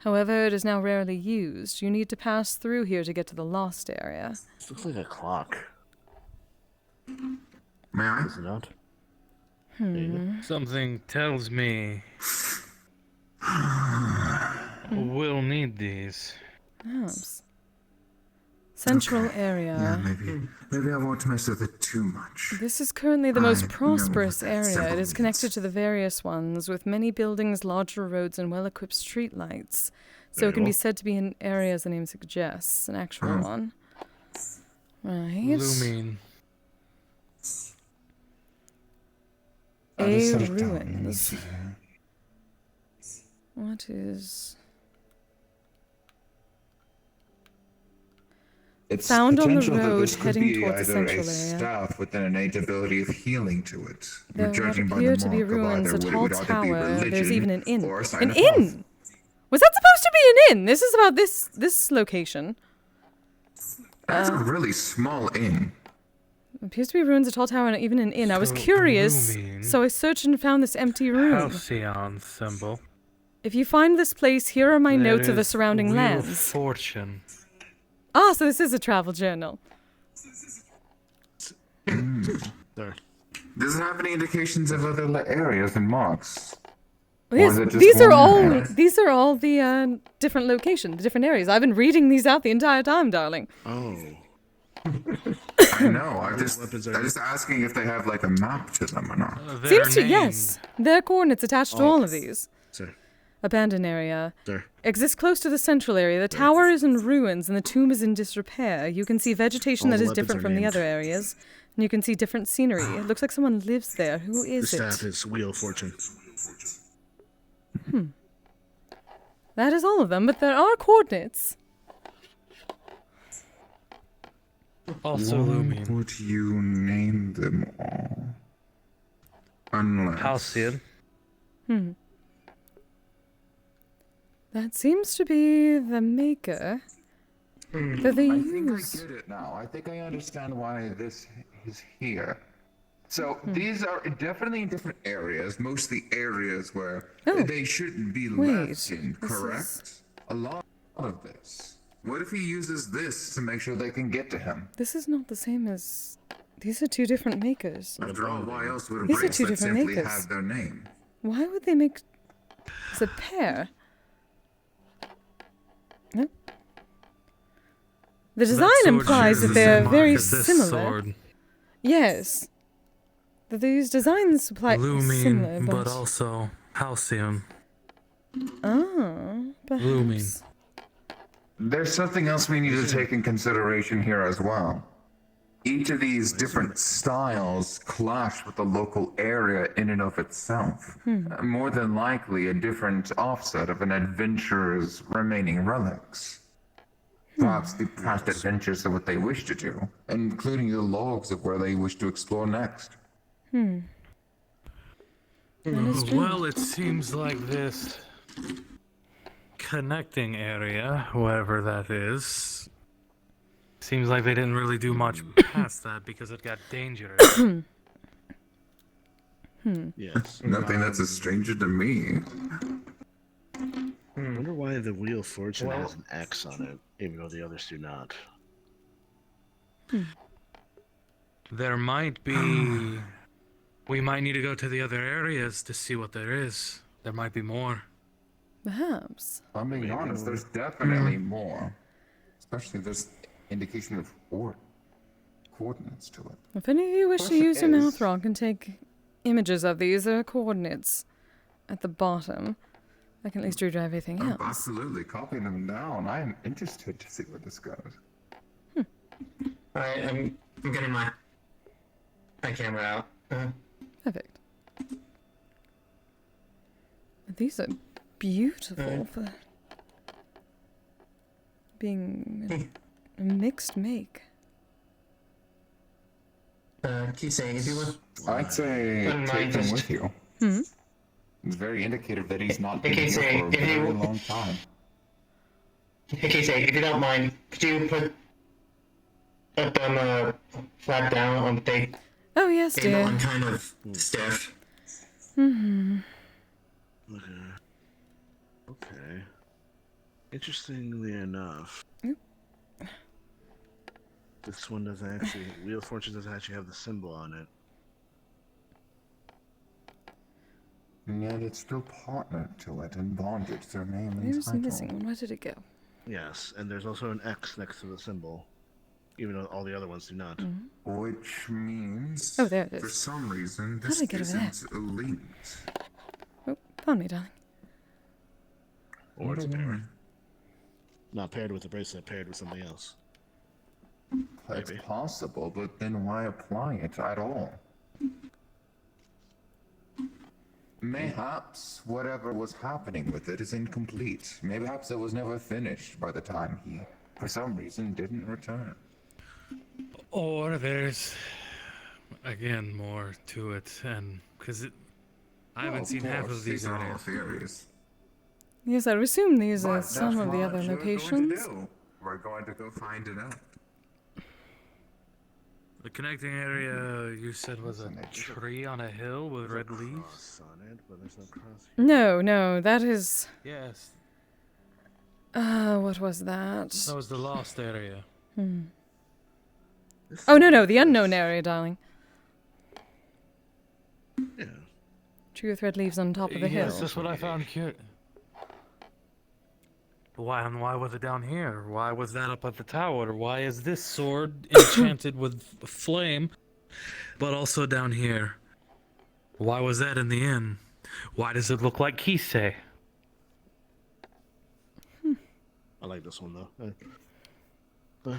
However, it is now rarely used. You need to pass through here to get to the Lost area. This looks like a clock. May I? Is it not? There you go. Something tells me we'll need these. Perhaps. Central Yeah, area. maybe I won't mess with it too much. This is currently the I most know prosperous what that area. It symbol is means. connected to the various ones, with many buildings, larger roads, and well-equipped streetlights. So There it can you be go. said to be an area as the name suggests, an actual Hmm. one. Right. Lumine. I'll just A set it down. ruins. What is... It's Found on the potential that road this could heading be towards the either central a area. staff with an innate ability of healing to it. There what Judging by appear the to be mark of ruins, a either tall would either be tower. There's religion even an inn. or a sign An of health. inn! Was that supposed to be an inn? This is about this location. That's a really small inn. Appears to be ruins, a tall tower, and even an inn. I was So, curious, Lumine. so I searched and found this empty room. Halcyon symbol. If you find this place, here are my notes of the There's surrounding Wheel of lands. Fortune. Ah, so this is a travel journal. There. Does it have any indications of other areas and marks? Or is it just These are one all area? these are all the different locations, the different areas. I've been reading these out the entire time, darling. Oh. I know. I'm just Weapons are- asking if they have like a map to them or not. They're Seems to named. yes. There are coordinates attached to all of these. Sir. Abandoned area. There. Exists close to the central area. The tower is in ruins and the tomb is in disrepair. You can see vegetation All that the is weapons different are from the named. other areas. And you can see different scenery. It looks like someone lives there. Who The is staff it? is Wheel of Fortune. That is all of them, but there are coordinates. Also Why Lumine. would you name them all? Unless... Halcyon. That seems to be the maker that they I think I use. get it now. I think I understand why this is here. So these are definitely in different areas, mostly areas where they shouldn't be wait, left in, this correct? is- A lot of this. What if he uses this to make sure they can get to him? This is not the same as... These are two different makers. After all, why else would a These are two bracelet different simply makers. have their name? Why would they make... It's a pair. No. The design That sword implies shares that the they're same very mark as this similar. sword. Yes. That these designs supply similar, Lumine, but... but also halcyon. Ah, perhaps. Lumine. There's something else we need to take in consideration here as well. Each of these different styles clash with the local area in and of itself. More than likely a different offset of an adventurer's remaining relics. Perhaps the past adventures of what they wish to do, including the logs of where they wish to explore next. That is true. Well, it seems like this connecting area, whoever that is, seems like they didn't really do much past that because it got dangerous. Yes. Nothing that's a stranger to me. I wonder why the Wheel of Fortune has an X on it, even though the others do not. There might be... We might need to go to the other areas to see what there is. There might be more. Perhaps. If I'm being honest, there's definitely more. Especially there's indication of coordinates to it. If any of you wish to Question use your is- mouth rock and take images of these, there are coordinates at the bottom. I can at least read everything Oh, else. absolutely, copy them down. I am interested to see where this goes. Alright, I'm getting my camera out. Perfect. These are beautiful for being a mixed make. Kise, if you would. I'd say Wouldn't take mind them just- with you. It's very indicative that he's not Hey, been here Kise, for a if you- very long time. Hey, Kise, if you don't mind, could you put them flat down on the Oh yes, table dear. and kind of stiff? Okay. Okay. Interestingly enough, this one doesn't actually. Wheel of Fortune doesn't actually have the symbol on it. And yet it's still partnered to it and bonded to their name and There's title. missing one. Where did it go? Yes, and there's also an X next to the symbol, even though all the other ones do not. Which means, Oh, there it for is. some reason, How this did I get over there? isn't linked. Oh, found me, darling. Or it's Wonder why. paired. Not paired with the bracelet, paired with something else. It's Maybe. possible, but then why apply it at all? Mayhaps whatever was happening with it is incomplete. Mayhaps it was never finished by the time he, for some reason, didn't return. Or there's, again, more to it, and because I haven't seen half of these are all areas. theories. Yes, I would assume these are But some that's of the what other you're going to locations. do. We're going to go find it out. The connecting area you said was a Isn't it? tree on a hill with red leaves? Cross on it, but there's no cross here. No, that is... Yes, what was that? that was the lost area. Oh, no, the unknown area, darling. Yeah. Tree with red leaves on top of the hill. Yes, that's what I found cute. Why was it down here? Why was that up at the tower? Why is this sword enchanted with flame, but also down here? Why was that in the inn? Why does it look like Kise? I like this one though. But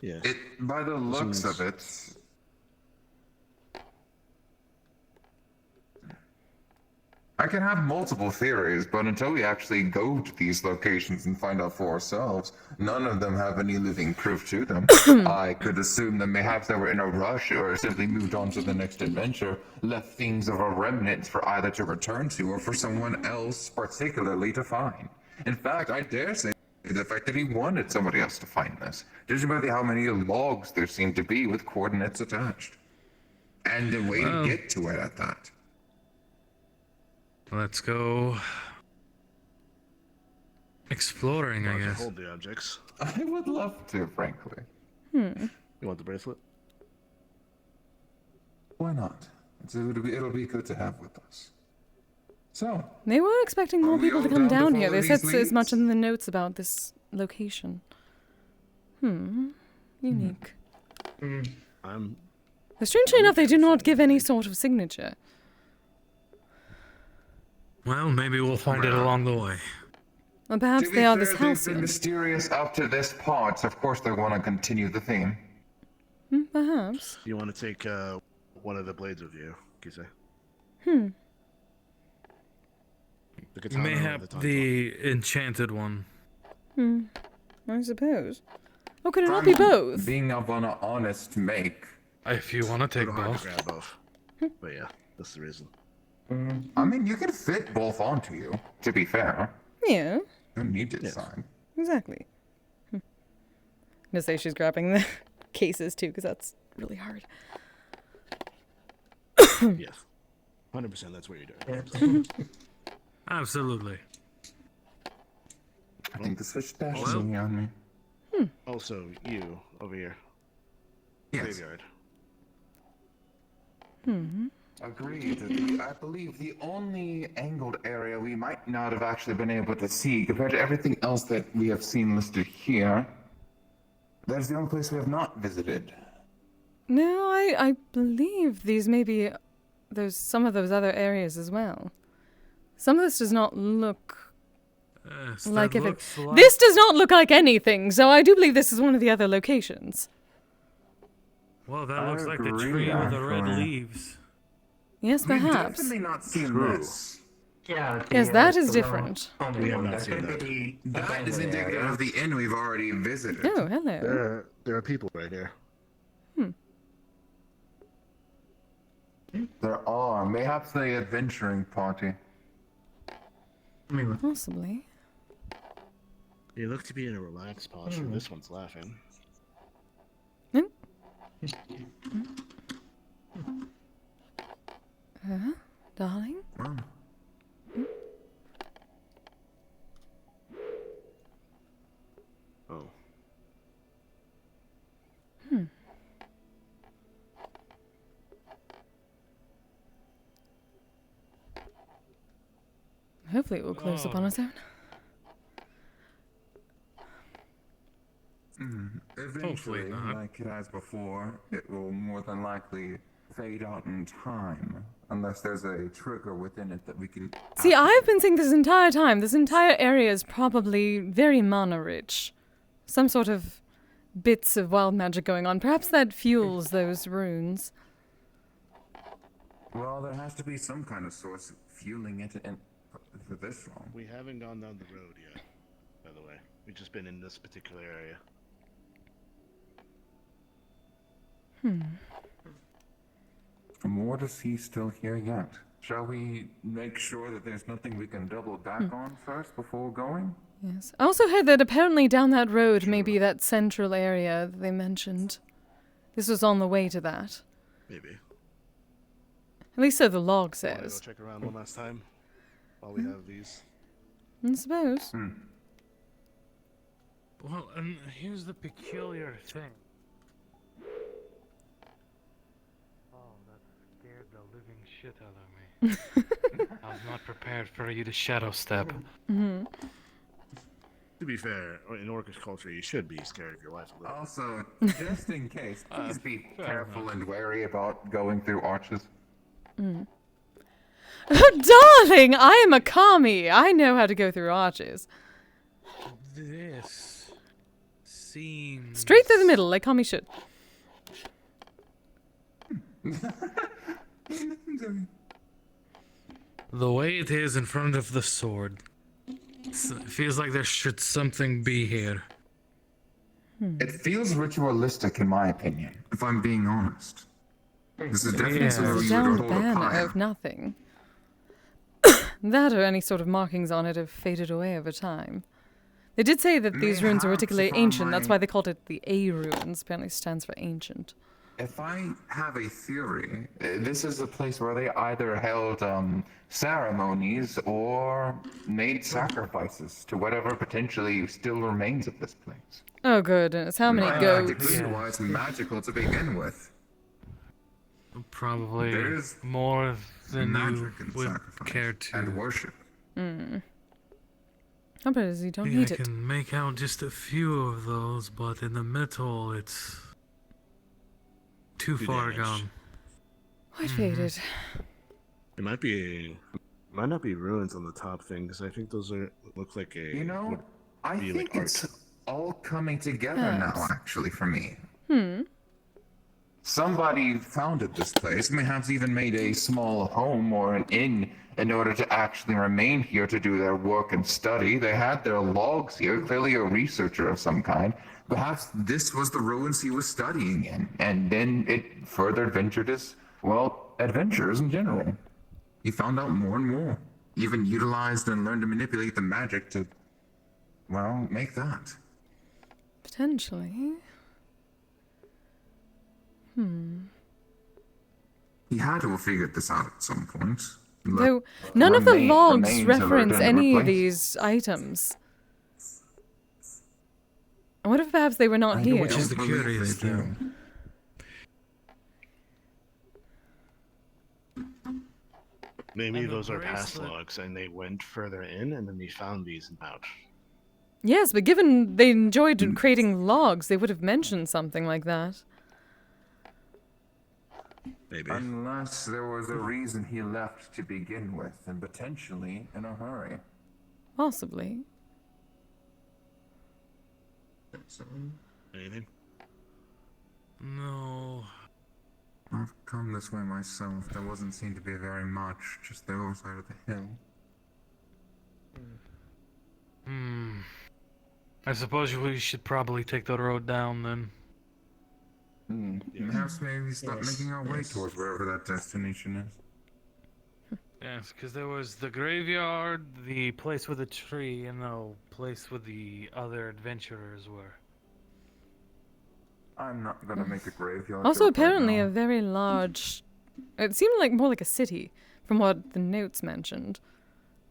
yeah. It, by the looks one's- of it, I can have multiple theories, but until we actually go to these locations and find out for ourselves, none of them have any living proof to them. I could assume that perhaps they were in a rush or simply moved on to the next adventure, left things of a remnant for either to return to or for someone else particularly to find. In fact, I dare say the fact that he wanted somebody else to find this, judging by how many logs there seem to be with coordinates attached. And the way to get to it at that. Let's go exploring, I Want to guess. hold the objects. I would love to, frankly. You want the bracelet? Why not? It'll be good to have with us. So, They were expecting more Are we people to all come down to down here. follow They said these as much leads? in the notes about this location. Unique. I'm. Strangely enough, they do not give any sort of signature. Well, maybe we'll find it along the way. Or perhaps to be they are fair, this they've been halcyon. mysterious up to this part, so of course they want to continue the theme. Perhaps. You want to take one of the blades with you, Kise? The You katana may or have tanto? the enchanted one. I suppose. Oh, could it not be both? Being of an honest make. If you want to take Hard to both. grab both. But yeah, that's the reason. I mean, you can fit both onto you, to be fair. Yeah, You don't need to Yes. decide. exactly. I'm gonna say she's grabbing the cases too, because that's really hard. Yes. 100% that's what you're doing. Absolutely. I think the switch dash is Well- only on me. Also, you, over here. Yes. Graveyard. Agreed. I believe the only angled area we might not have actually been able to see compared to everything else that we have seen listed here. That is the only place we have not visited. No, I believe these may be some of those other areas as well. Some of this does not look like if it. This does not look like anything, so I do believe this is one of the other locations. Well, that I looks like the agree, tree with the red actually. leaves. Yes, We've perhaps. definitely not seen True. this. Yeah. Yes, that is different. We have not seen that. That is indicative of the inn we've already visited. Oh, hello. There are people right here. There are. Mayhaps the adventuring party. Possibly. You look to be in a relaxed posture. This one's laughing. Darling? Wow. Oh. Hopefully it will close up on its own. Eventually, not. like it has before, it will more than likely fade out in time, unless there's a trigger within it that we can. See, I've been saying this entire time, this entire area is probably very mana-rich. Some sort of bits of wild magic going on. Perhaps that fuels those runes. Well, there has to be some kind of source fueling it in, for this long. We haven't gone down the road yet, by the way. We've just been in this particular area. More to see still here yet. Shall we make sure that there's nothing we can double back on first before going? Yes. I also heard that apparently down that road may be that central area that they mentioned. This was on the way to that. Maybe. At least so the log Want to go says. check around one last time? While we have these. I suppose. Well, and here's the peculiar thing. Oh, that scared the living shit out of me. I was not prepared for you to shadow step. To be fair, in Orcish culture, you should be scared of your life a little. Also, just in case, please be careful and wary about going through arches. Oh, darling! I am a kami! I know how to go through arches. This seems Straight through the middle, like kami should. The way it is in front of the sword, it feels like there should something be here. It feels ritualistic, in my opinion, if I'm being honest. This is definitely Yeah. somewhere It's a you would downed hold a banner pyre. of nothing. That or any sort of markings on it have faded away over time. They did say that these runes are Mayhaps particularly if I ancient. That's might- why they called it the A runes. Apparently stands for ancient. If I have a theory, this is a place where they either held ceremonies or made sacrifices to whatever potentially still remains of this place. Oh, goodness. How many I goats? can see why it's magical to begin with. Probably There's more than you Magic and would sacrifice care to. and worship. How about you don't I need it? can make out just a few of those, but in the middle, it's too Too far damaged. gone. Quite faded. It might not be ruins on the top thing because I think those look like a. You know, would I be think like it's art. all coming together now, Perhaps. actually, for me. Somebody founded this place, perhaps even made a small home or an inn in order to actually remain here to do their work and study. They had their logs here, clearly a researcher of some kind. Perhaps this was the ruins he was studying in, and then it further adventured his, well, adventures in general. He found out more and more, even utilized and learned to manipulate the magic to, well, make that. Potentially. He had to have figured this out at some point. Though none of the logs remains of reference it in any of replace- these items. I wonder if perhaps they were not I here. Which is the don't believe curious they do. thing. Maybe And the those are past bracelet. logs, and they went further in, and then they found these out. Yes, but given they enjoyed creating logs, they would have mentioned something like that. Maybe. Unless there was a reason he left to begin with, and potentially in a hurry. Possibly. Anything? No. I've come this way myself. There wasn't seen to be very much, just the other side of the hill. I suppose we should probably take the road down then. Perhaps maybe start making our way towards wherever that destination is. Yes, because there was the graveyard, the place with the tree, and the place with the other adventurers were. I'm not gonna make a graveyard. Also, joke right apparently, now. a very large. It seemed like more like a city, from what the notes mentioned.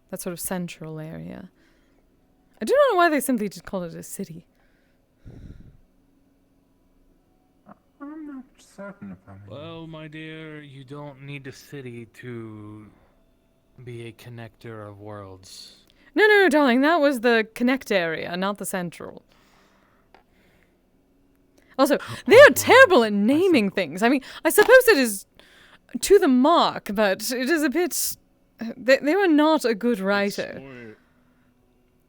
That sort of central area. I do not know why they simply just called it a city. I'm not certain if I'm. Well, my dear, you don't need a city to be a connector of worlds. No, no, darling, that was the connect area, not the central. Also, they are terrible at naming things. I mean, I suppose it is to the mark, but it is a bit. They were not a good writer.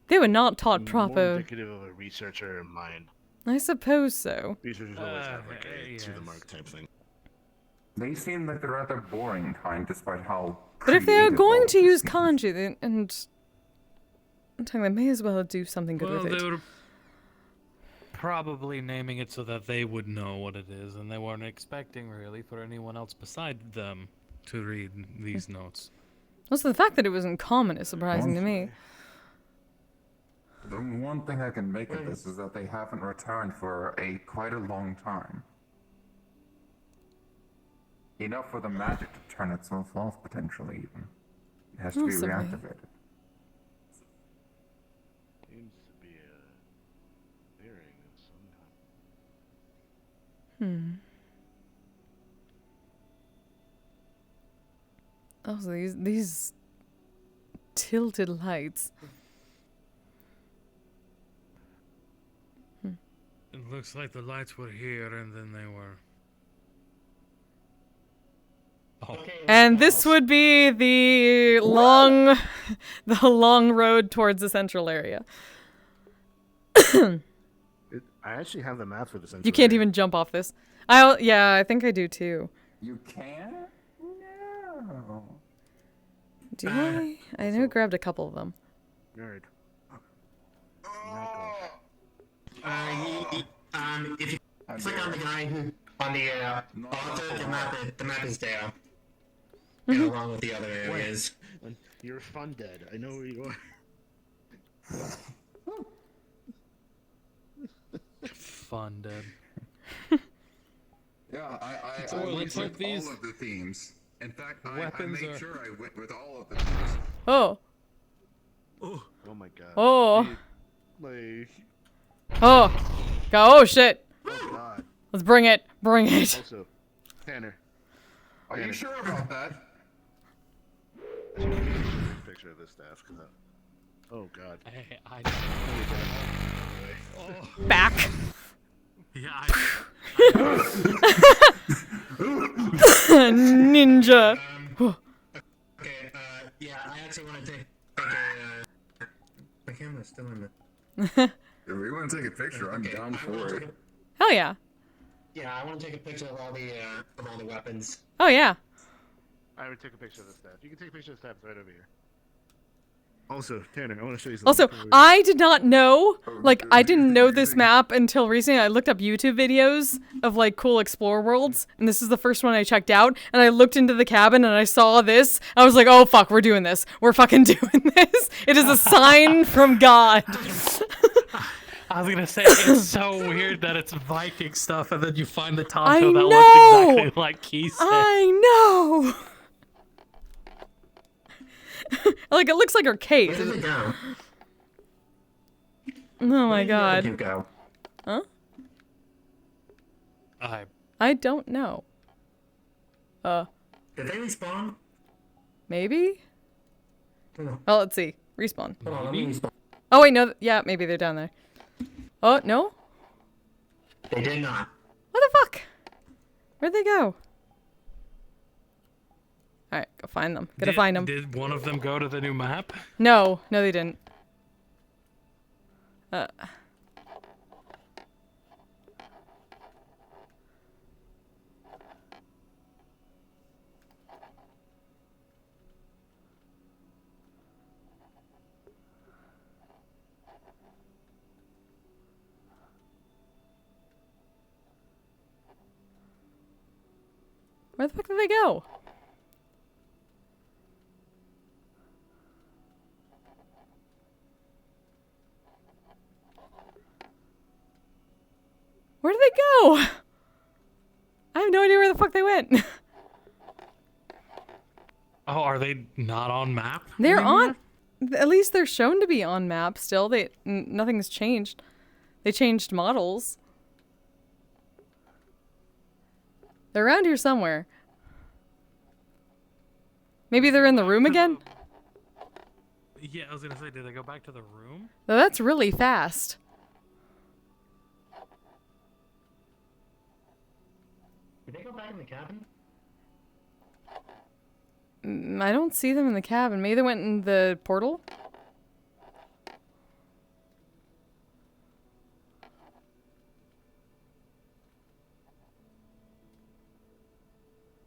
They were not taught More proper. indicative of a researcher mind. I suppose so. Researchers always have like a yes. to the mark type thing. They seem like the rather boring kind, despite how. But if they are creative going all to of use this kanji, and I'm telling them, they may as well do something good Well, with they it. were probably naming it so that they would know what it is, and they weren't expecting really for anyone else beside them to read these notes. Also, the fact that it was in common is surprising to me. The one thing I can make of this is that they haven't returned for quite a long time. Enough for the magic to turn itself off, potentially, even. It has to be Possibly. reactivated. Seems to be a clearing of some kind. Also, these tilted lights. It looks like the lights were here, and then they were. And this would be the long road towards the central area. I actually have the map for the central. You can't area. even jump off this. Yeah, I think I do too. You can? No. do I? I know I grabbed a couple of them. Nerd. If you click on the guy who on the author, the map is there. And along with the other areas. You're fun dead. I know where you are. Fun, Dad. Yeah, I So went let's with hope these all of the themes. In fact, I weapons made are- sure I went with all of the themes. Oh. Oh, Oh my god. Oh. Like, Oh. Oh shit. oh god. Let's bring it. Bring it. Also, Tanner. Are you sure about that? I should take a picture of this staff. Cause oh god. I Back. yeah, Ninja. Okay, yeah, I actually want to take a, my camera's still in the... If we want to take a picture, I'm Okay, down I for wanna it. take a- Hell yeah. Yeah, I want to take a picture of all the weapons. Oh yeah. I would take a picture of the staff. You can take a picture of the staff right over here. Also, Tanner, I want to show you something. Also, before we- I did not know, like, I didn't know this map until recently. I looked up YouTube videos of, like, cool explore worlds, and this is the first one I checked out, and I looked into the cabin and I saw this. I was like, oh, fuck, we're doing this. We're fucking doing this. It is a sign from God. I was gonna say it's so weird that it's Viking stuff, and then you find the Tonto I that know! looks exactly like Kise. I know. Like, it looks like her case. Where did it go? Oh my Where did god. you go? Huh? I I don't know. Did they respawn? Maybe? Hold on, Oh, let's see. Respawn. hold on, let me respawn. Oh, wait, no. Yeah, maybe they're down there. Oh, no? They did not. What the fuck? Where'd they go? Alright, go find them. Gotta find them. Did one of them go to the new map? No, no, they didn't. Where the fuck did they go? Where did they go? I have no idea where the fuck they went. Oh, are they not on map? They're anymore? on. At least they're shown to be on map still. Nothing's changed. They changed models. They're around here somewhere. Maybe they're in the room again? Yeah, I was gonna say, did they go back to the room? Oh, that's really fast. Did they go back in the cabin? I don't see them in the cabin. Maybe they went in the portal?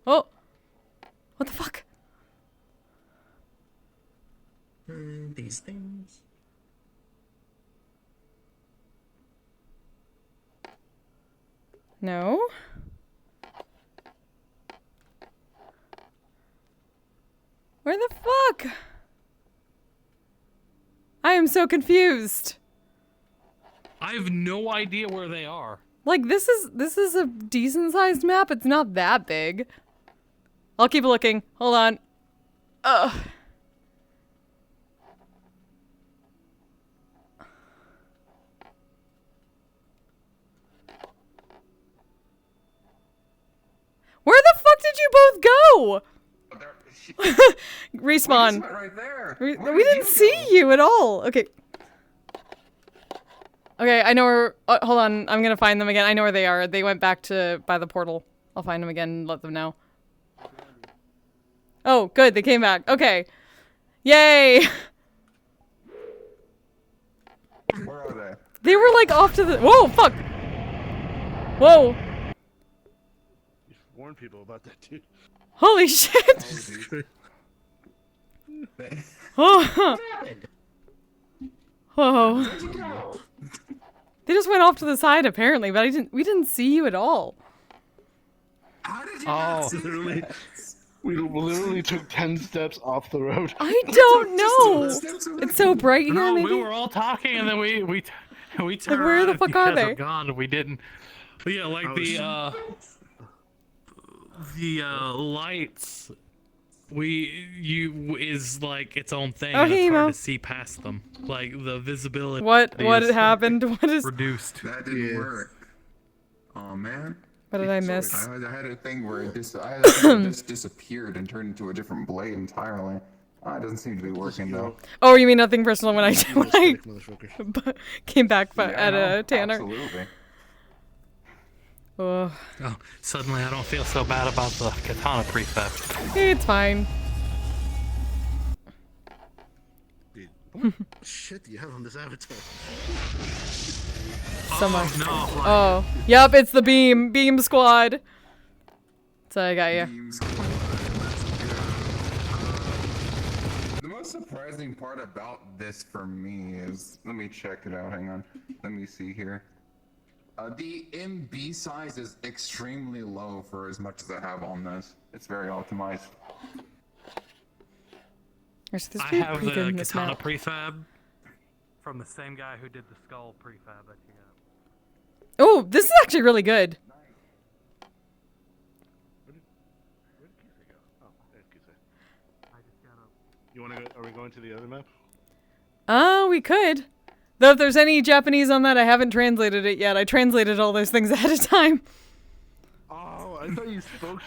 Oh! What the fuck? These things. No? Where the fuck? I am so confused. I have no idea where they are. Like, this is a decent sized map. It's not that big. I'll keep looking. Hold on. Ugh. Where the fuck did you both go? Respawn. Right there. We didn't see you at all. Okay. Okay, I know where. Hold on, I'm gonna find them again. I know where they are. They went back to by the portal. I'll find them again and let them know. Oh, good. They came back. Okay. Yay! Where are they? They were like off to the. Whoa! Fuck! Whoa! You should warn people about that, dude. Holy shit! Oh, What happened? oh. Where'd you go? They just went off to the side apparently, but we didn't see you at all. How did you Oh. not see Literally. that? We literally took 10 steps off the road. I don't know. Steps away. It's so bright here, No, maybe. we were all talking, and then we turned where around the and fuck you are guys they? were gone, and we didn't. But yeah, like the lights. Is like its own thing. Oh, and hey, it's hard Mo. to see past them. Like the visibility. What is happened? What is? reduced? That didn't Yeah. work. Oh man. What did I miss? I had a thing where it just disappeared and turned into a different blade entirely. It doesn't seem to be working though. Oh, you mean nothing personal when I Motherfucker. came back Yeah, at no, Tanner? Absolutely. Oh, Oh, suddenly I don't feel so bad about the katana prefab. it's fine. Dude, what shit do you have on this avatar? So much. Oh, no. Oh, yep, it's the beam squad. So I got you. Teams. The most surprising part about this for me is, let me check it out, hang on. Let me see here. The MB size is extremely low for as much as I have on this. It's very optimized. There's this I pretty have good the in this katana map. prefab from the same guy who did the skull prefab that you got. Oh, this is actually really good. Where did Kise go? Oh, there's Kise. You wanna go? Are we going to the other map? Oh, we could. Though if there's any Japanese on that, I haven't translated it yet. I translated all those things ahead of time. Oh, I thought you spoke.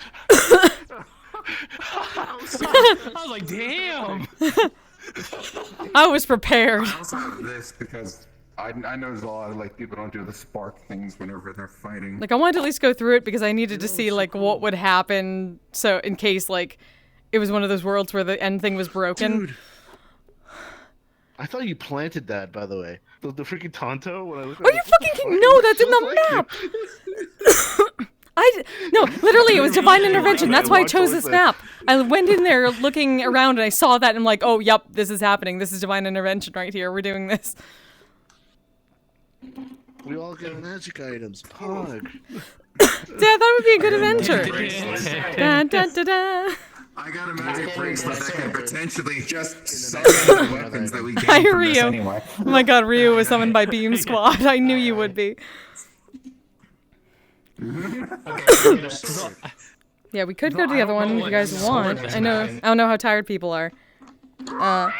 I was like, damn. I was prepared. I also have this because I noticed a lot of like people don't do the spark things whenever they're fighting. Like I wanted to at least go through it because I needed to see like what would happen. So in case like it was one of those worlds where the end thing was broken. Dude. I thought you planted that, by the way. The freaking Tonto. When I looked at Are you fucking kidding? No, that's in the map. No, literally, it was divine intervention. That's why I chose this map. I went in there looking around and I saw that and I'm like, oh, yep, this is happening. This is divine intervention right here. We're doing this. We all get magic items. Pog. Yeah, I thought it would be a good adventure. Da, da, da, da. I got a magic bracelet that can potentially just summon the weapons that we gain Hi, from this Ryu. anyway. Oh my god, Ryu was summoned by Beam Squad. I knew you would be. Yeah, we could go to the other one if you guys want. I don't know how tired people are. Oh,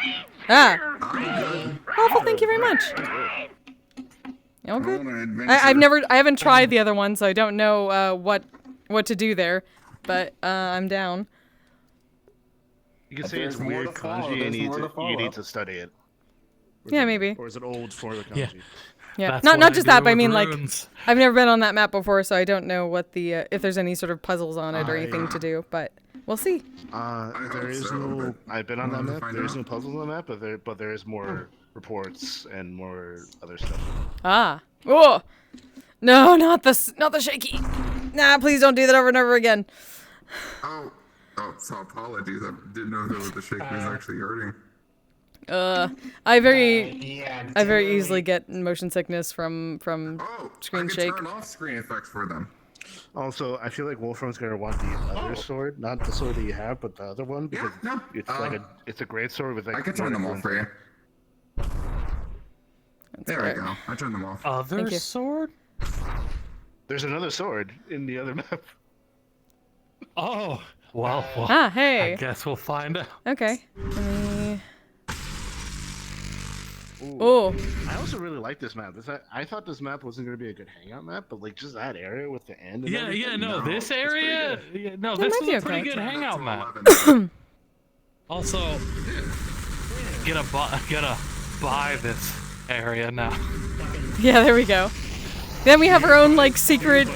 well, thank you very much. You all good? I haven't tried the other one, so I don't know what to do there, but I'm down. You can say There's it's more weird to follow, kanji. there's more to You follow. need to study it. Yeah, maybe. Or is it old for the kanji? Yeah. Yeah, That's not what just I that, do but I with mean like runes. I've never been on that map before, so I don't know what the if there's any sort of puzzles on it or anything to do. But we'll see. There is so, no. but I've been on that we'll map. find There is out. no puzzles on the map, but there is more reports and more other stuff. Ah. Oh. No, not the shaky. Nah, please don't do that over and over again. Oh, so apologies. I didn't know that the shake was actually hurting. I very Yeah, easily get motion sickness from Oh, screen I can shake. turn off screen effects for them. Also, I feel like Wolfram's gonna want the other sword, not the sword that you have, but the other one because no, it's a great sword with like. I can turn them off for you. There we fair. go. I turned them off. Other Thank you. sword? There's another sword in the other map. Oh, well, Ah, I hey. guess we'll find out. Okay. Let me... Ooh. Oh, I also really like this map. I thought this map wasn't gonna be a good hangout map, but like just that area with the end. And Yeah, everything, no, this pretty area, good. yeah, no, That this might is be a pretty okay. good hangout map. 11. Also, gotta buy this area now. yeah, there we go. Then we have our own like secret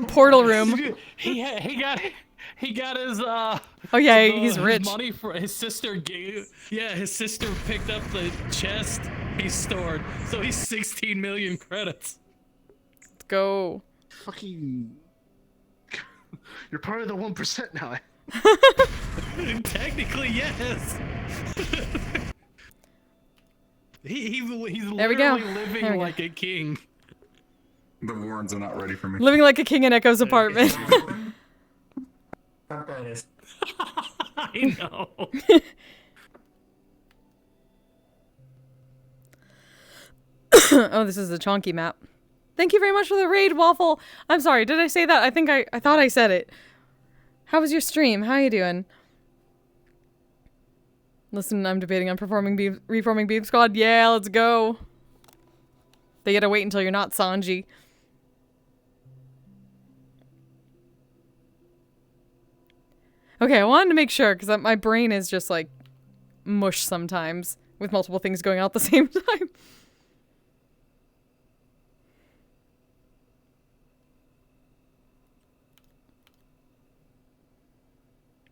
portal room. He got his Oh yeah, the- he's his rich. money for his sister gave. Yeah, his sister picked up the chest he stored, so he's 16 million credits. Let's go. Fucking. You're part of the 1% now. Technically, yes. He's There we go. literally living There we go. like a king. The Warrens are not ready for me. Living like a king in Echo's apartment. Fuck that is. I know. Oh, this is the chonky map. Thank you very much for the raid, Waffle. I'm sorry, did I say that? I thought I said it. How was your stream? How you doing? Listen, I'm debating on reforming Beam Squad. Yeah, let's go. They gotta wait until you're not Sanji. Okay, I wanted to make sure, because my brain is just like mush sometimes, with multiple things going on at the same time.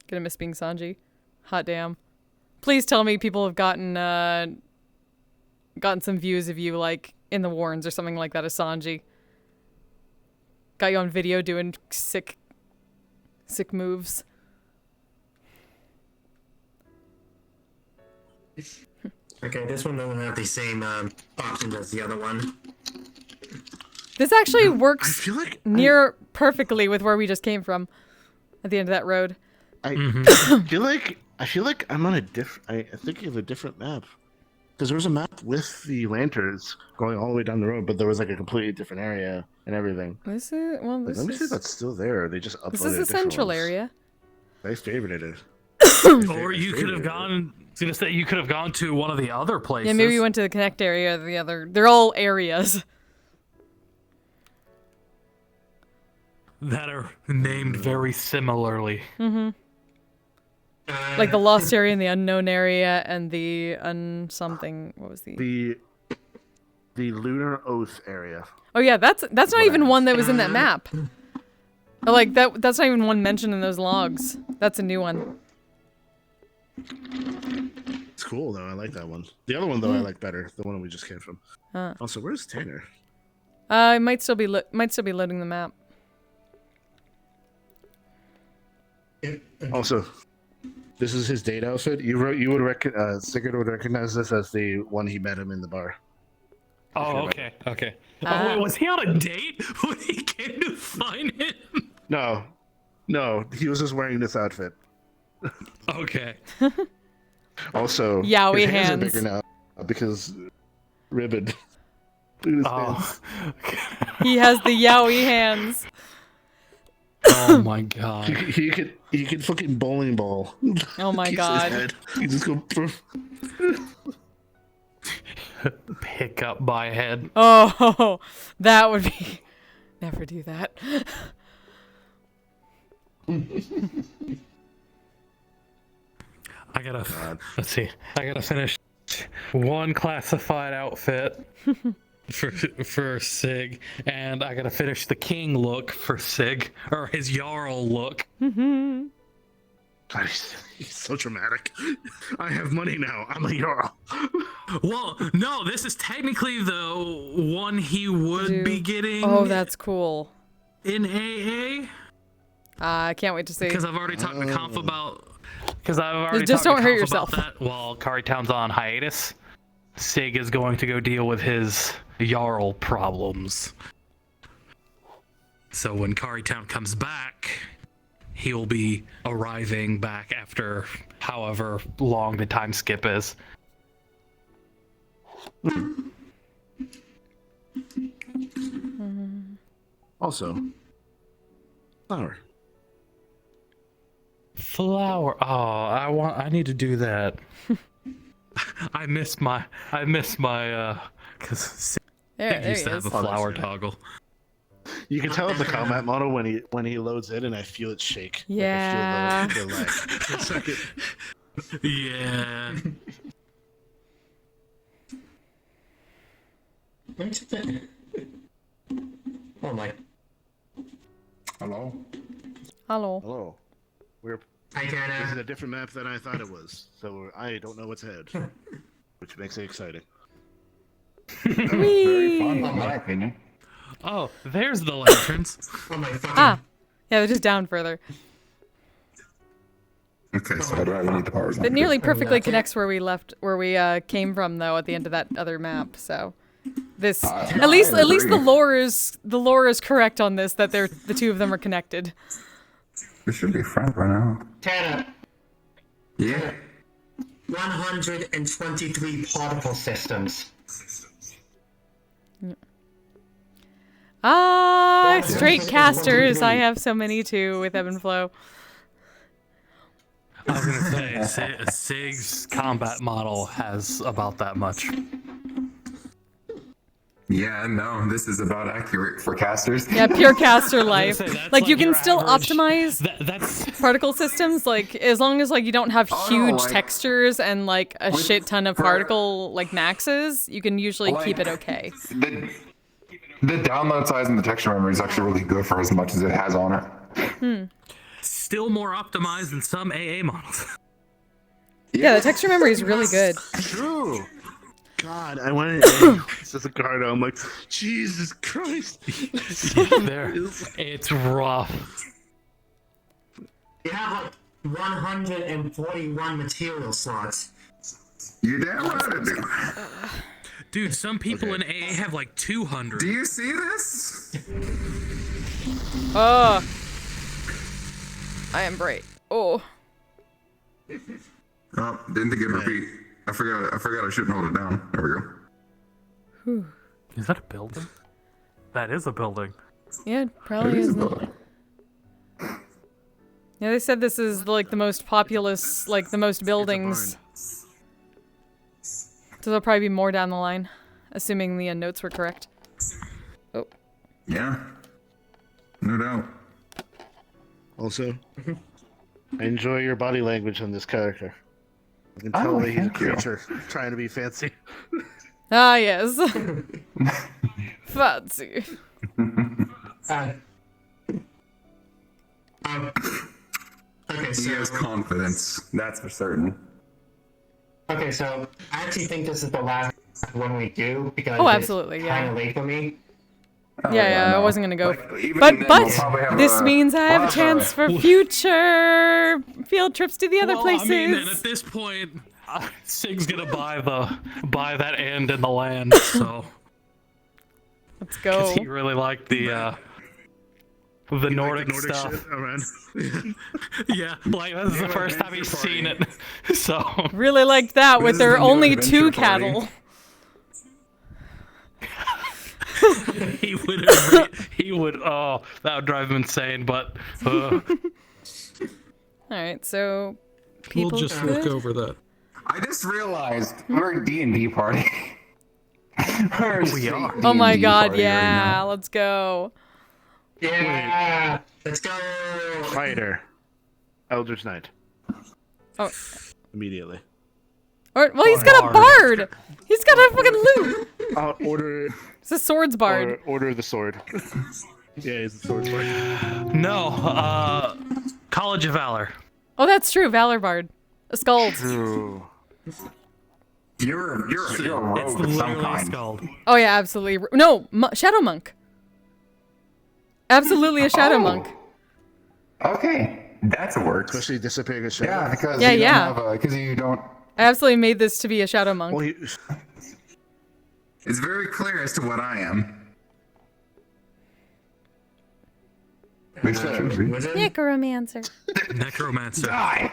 Gonna miss being Sanji. Hot damn. Please tell me people have gotten some views of you like in the Warrens or something like that as Sanji. Got you on video doing sick moves. Okay, this one doesn't have the same options as the other one. This actually works feel like near perfectly with where we just came from at the end of that road. I feel like I'm on a I think of a different map. Because there was a map with the lanterns going all the way down the road, but there was like a completely different area and everything. This is well. Like, This let me see if is that's still there. They just uploaded this is the different central ones. area. I favorited it. Or you could have gone. I was gonna say you could have gone to one of the other places. Yeah, maybe you went to the Connect area. Or the other. They're all areas. that are named very similarly. Like the lost area and the unknown area and the something. What was The Lunar Oath area. Oh yeah, that's not even one that was in that map. Or, like that's not even one mentioned in those logs. That's a new one. It's cool though. I like that one. The other one though, I like better. The one we just came from. Huh. Also, where's Tanner? It might still be loading the map. Also, this is his date outfit. Sigurd would recognize this as the one he met him in the bar. Oh, okay, okay. Oh, wait, was he on a date when he came to find him? No, he was just wearing this outfit. Okay. Also, Yowie his hands are hands. bigger now because Ribbon. His hands. He has the yowie hands. Oh my god. He could fucking bowling ball. Oh my Keeps his god. head. He just go. Pick up my head. Oh, that would be. Never do that. Let's see. I gotta finish one classified outfit for Sig, and I gotta finish the king look for Sig, or his Jarl look. God, he's so dramatic. I have money now. I'm a Jarl. Well, no, this is technically the one he would be getting. Oh, that's cool. in AA. I can't wait to see. Because I've already talked to Conf about. Because I've already Just talked don't to hurt Conf yourself. about that. While Town's on hiatus, Sig is going to go deal with his Jarl problems. So when Town comes back, he'll be arriving back after however long the time skip is. Also, flower. Flower. Oh, I need to do that. I miss my because There used he to have is. a flower toggle. You can tell in the combat model when he loads in, and I feel it shake. Yeah. Like I feel the lag. It's like Yeah. Let me check that. Oh my. Hello? Hello. Hello. Hi, This is Tana. a different map than I thought it was, so I don't know what's ahead, which makes it exciting. Very fun, in my opinion. Oh, there's the lanterns. Oh my fucking. Ah. Yeah, they're just down further. Okay, so how do I need the powers? That nearly perfectly connects where we came from, though, at the end of that other map. So, this at least the lore is correct on this, that the two of them are connected. We should be friends right now. Tanner, Yeah. 123 particle systems. Straight casters. I have so many too with ebb and flow. I was gonna say, Sig's combat model has about that much. Yeah, no, this is about accurate for casters. Yeah, pure caster life. Say, that's Like you can your still average- optimize That's particle systems, like as long as like you don't have Oh, no, huge like- textures and like a With- shit ton of for- particle like maxes, you can usually Like- keep it okay. The download size and the texture memory is actually really good for as much as it has on it. still more optimized than some AA models. Yeah, the texture memory is really good. True. God, I went in as a guard. I'm like, Jesus Christ. It's rough. You have like 141 material slots. You damn right I do. Dude, some people in Okay. AA have like 200. Do you see this? Oh, I am bright. Oh, Oh, didn't think it repeat. I forgot I shouldn't hold it down. There we go. Is that a building? That is a building. yeah, it probably is. Yeah, they said this is like the most populous, like the most buildings. So there'll probably be more down the line, assuming the notes were correct. Oh, Yeah. No doubt. Also, I enjoy your body language on this character. I can tell Oh, that he's a thank you. creature trying to be fancy. ah yes, fancy. Uh, okay, He so has confidence. That's for certain. okay, so I actually think this is the last one we do because Oh, absolutely, it's yeah. kind of late for me. Oh, Yeah, I no. wasn't gonna go. Like, even But then, we'll probably have this a- means I have a we'll chance for future field trips to the other Well, places. I mean, and at this point, Sig's gonna buy that end in the land, so Let's because go. he really liked the Nordic stuff. shit around. Yeah, like this is the first time he's seen it. So Really liked that with is their the new only adventure 2 party. cattle. he would. Oh, that would drive him insane. But All right, so people we'll just good? look over that. I just realized we're a D&D party. We're a straight Oh my D&D god, party right yeah, now. let's go. Yeah, let's go. Fighter. Eldritch Knight. Oh, Immediately. or, well, he's got a bard. He's got a fucking loot. Order It's a swords bard. order the sword. Yeah, he's the sword bard. No, College of Valor. Oh, that's true, valor bard, a skald. True. You're a rogue It's of some literally a kind. scald. Oh yeah, absolutely. No, shadow monk. Absolutely a shadow Oh. monk. Okay, that's a work. Especially dissipating a shadow. Yeah, because Yeah, you yeah. don't have because you don't. I absolutely made this to be a shadow monk. Well, It's very clear as to what I am. Which should be. Wizard? Necromancer. Necromancer. Die.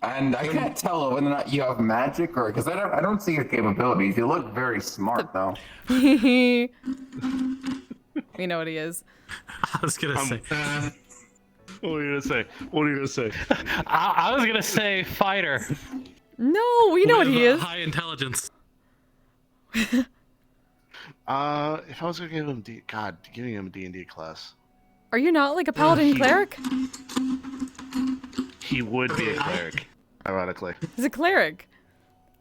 And I can't tell whether or not you have magic or because I don't see your capabilities. You look very smart though. We know what he is. I was gonna say. what are you gonna say? What are you gonna say? I was gonna say fighter. No, we know what with, he is. High intelligence. If I was gonna give him giving him a D&D class, Are you not like a paladin cleric? he would be a cleric. Ironically. He's a cleric.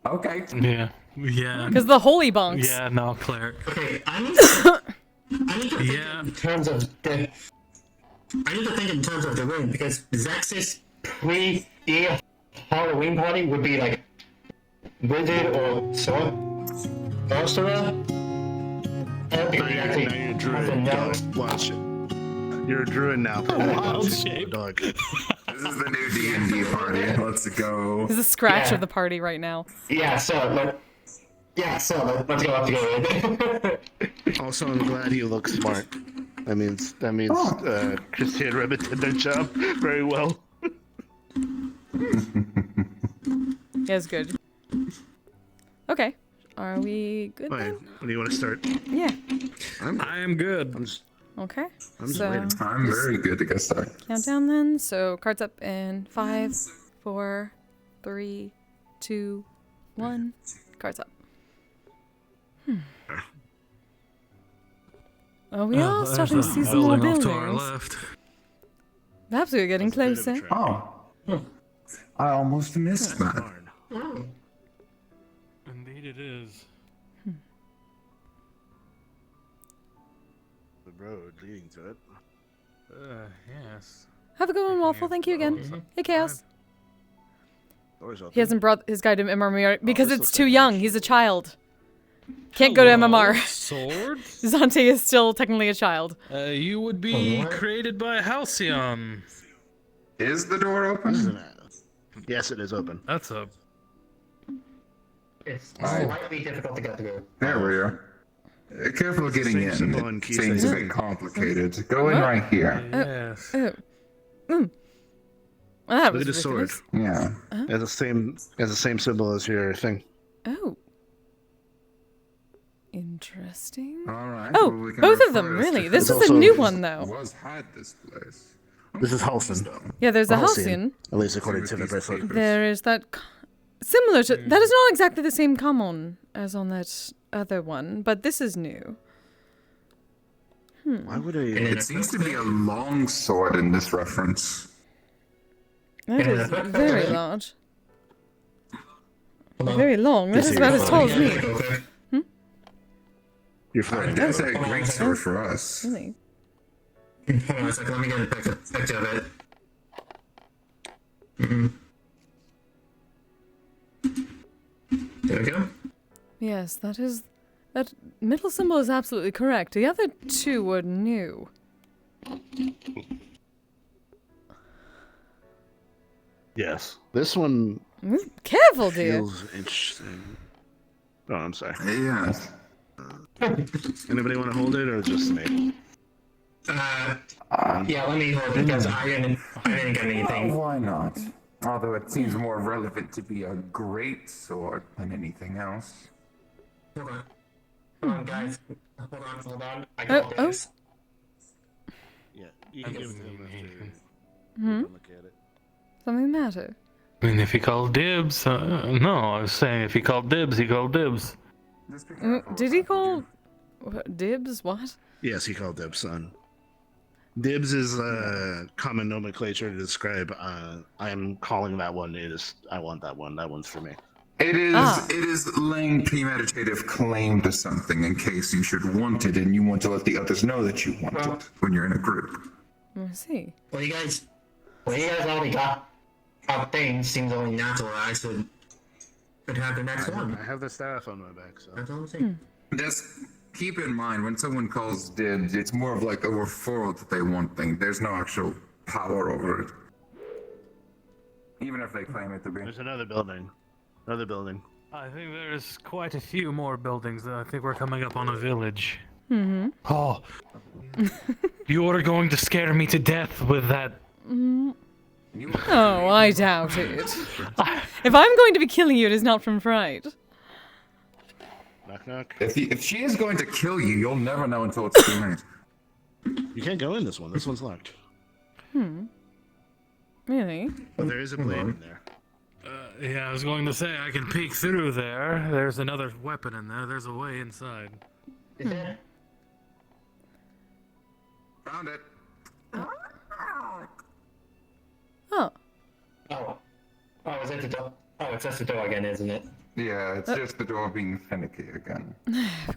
Okay. Yeah. Yeah. Because the holy bunks. Yeah. No, cleric. Okay, I need to think Yeah. in terms of the. I need to think in terms of the room because Zex's pre-year Halloween party would be like wizard or sorcerer. hope you Now actually you're a have to druid. know. Watch it. You're a druid now. Wild Watch it, shape. dog. This is the new D&D party. Let's go. He's the scratch Yeah. of the party right now. Let's go up together. Also, I'm glad he looks smart. That means Christy and Ribbit did their job very well. Yeah, it's good. Okay. Are we good Wait, then? when do you want to start? Yeah. I am good. I'm just Okay. just So waiting. I'm very good to get started. countdown then. So cards up in 5, 4, 3, 2, 1. Cards up. Oh, we are starting to see some more Building off to our buildings. left. Perhaps we're getting That's a bit of a closer. trek. Oh. I almost missed that. Darn. Indeed, it is. The road leading to it. Yes. Have a good one, Waffle. Thank you again. Hey, Chaos. Doors open. He hasn't brought his guy to MMR because this it's looks too like young. an He's a child. Can't go to MMR. Sword? Zante is still technically a child. You would be What? created by Halcyon. Is the door This is open? an Yes, it is open. That's a. It's slightly difficult to get through. There we are. Careful getting Same in. symbol in It Kise. seems a bit complicated. Go in What? right here. Yes. Oh. Well, that Look was at the sword. ridiculous. Yeah. It has the same symbol as your thing. Oh. Interesting. All right. Oh, well, we can both of refer them, this really. to This It's is a also- new one, though. Was had this place. This is Halcyon. Yeah, there's a Halcyon. Halcyon. At least according With to the these bracelet. papers. There is that. Similar to. That is not exactly the same common as on that other one, but this is new. Why would a It seems to be a long sword in this reference. That Yeah. is very large. Hold on. Very long. That is about as tall as me. you're I floating? dare say a great sword for us. Really? Hold on a second, let me get a picture of it. There we go. Yes, that is. That middle symbol is absolutely correct. The other two were new. Yes. This one Careful, dear. feels interesting. Oh, I'm sorry. Yes. Anybody want to hold it or just me? Yeah, let me hold it because I didn't get anything. Why not? Although it seems more relevant to be a great sword than anything else. Hold on. Hold on, guys. Hold on. I got Oh. this. Yeah. You can give it to him after you Hmm? look at it. Something the matter? I mean, if he called dibs, no, I was saying if he called dibs, he called dibs. Just be careful Did with he that, call dibs? What? Yes, he called dibs, son. Dibs is common nomenclature to describe. I am calling that one. I want that one. That one's for me. It is Ah. it is laying premeditative claim to something in case you should want it and you want to let the others know that you want it when you're in a group. I see. Well, you guys already got things. Seems only natural. I should have the next one. I have the staff on my back, so. That's all I'm saying. Just keep in mind when someone calls dibs, it's more of like a referral that they want thing. There's no actual power over it. Even if they claim it to be. There's another building. Another building. I think there's quite a few more buildings. I think we're coming up on a village. Mm-hmm. Oh, you are going to scare me to death with that. Oh, I doubt it. If I'm going to be killing you, it is not from fright. Knock knock. If she is going to kill you, you'll never know until it's too late. You can't go in this one. This one's locked. Really? But there is a blade in there. Yeah, I was going to say I can peek through there. There's another weapon in there. There's a way inside. Found it. Oh. Oh, is it the door? Oh, it's just the door again, isn't it? Yeah, it's just the door being finicky again.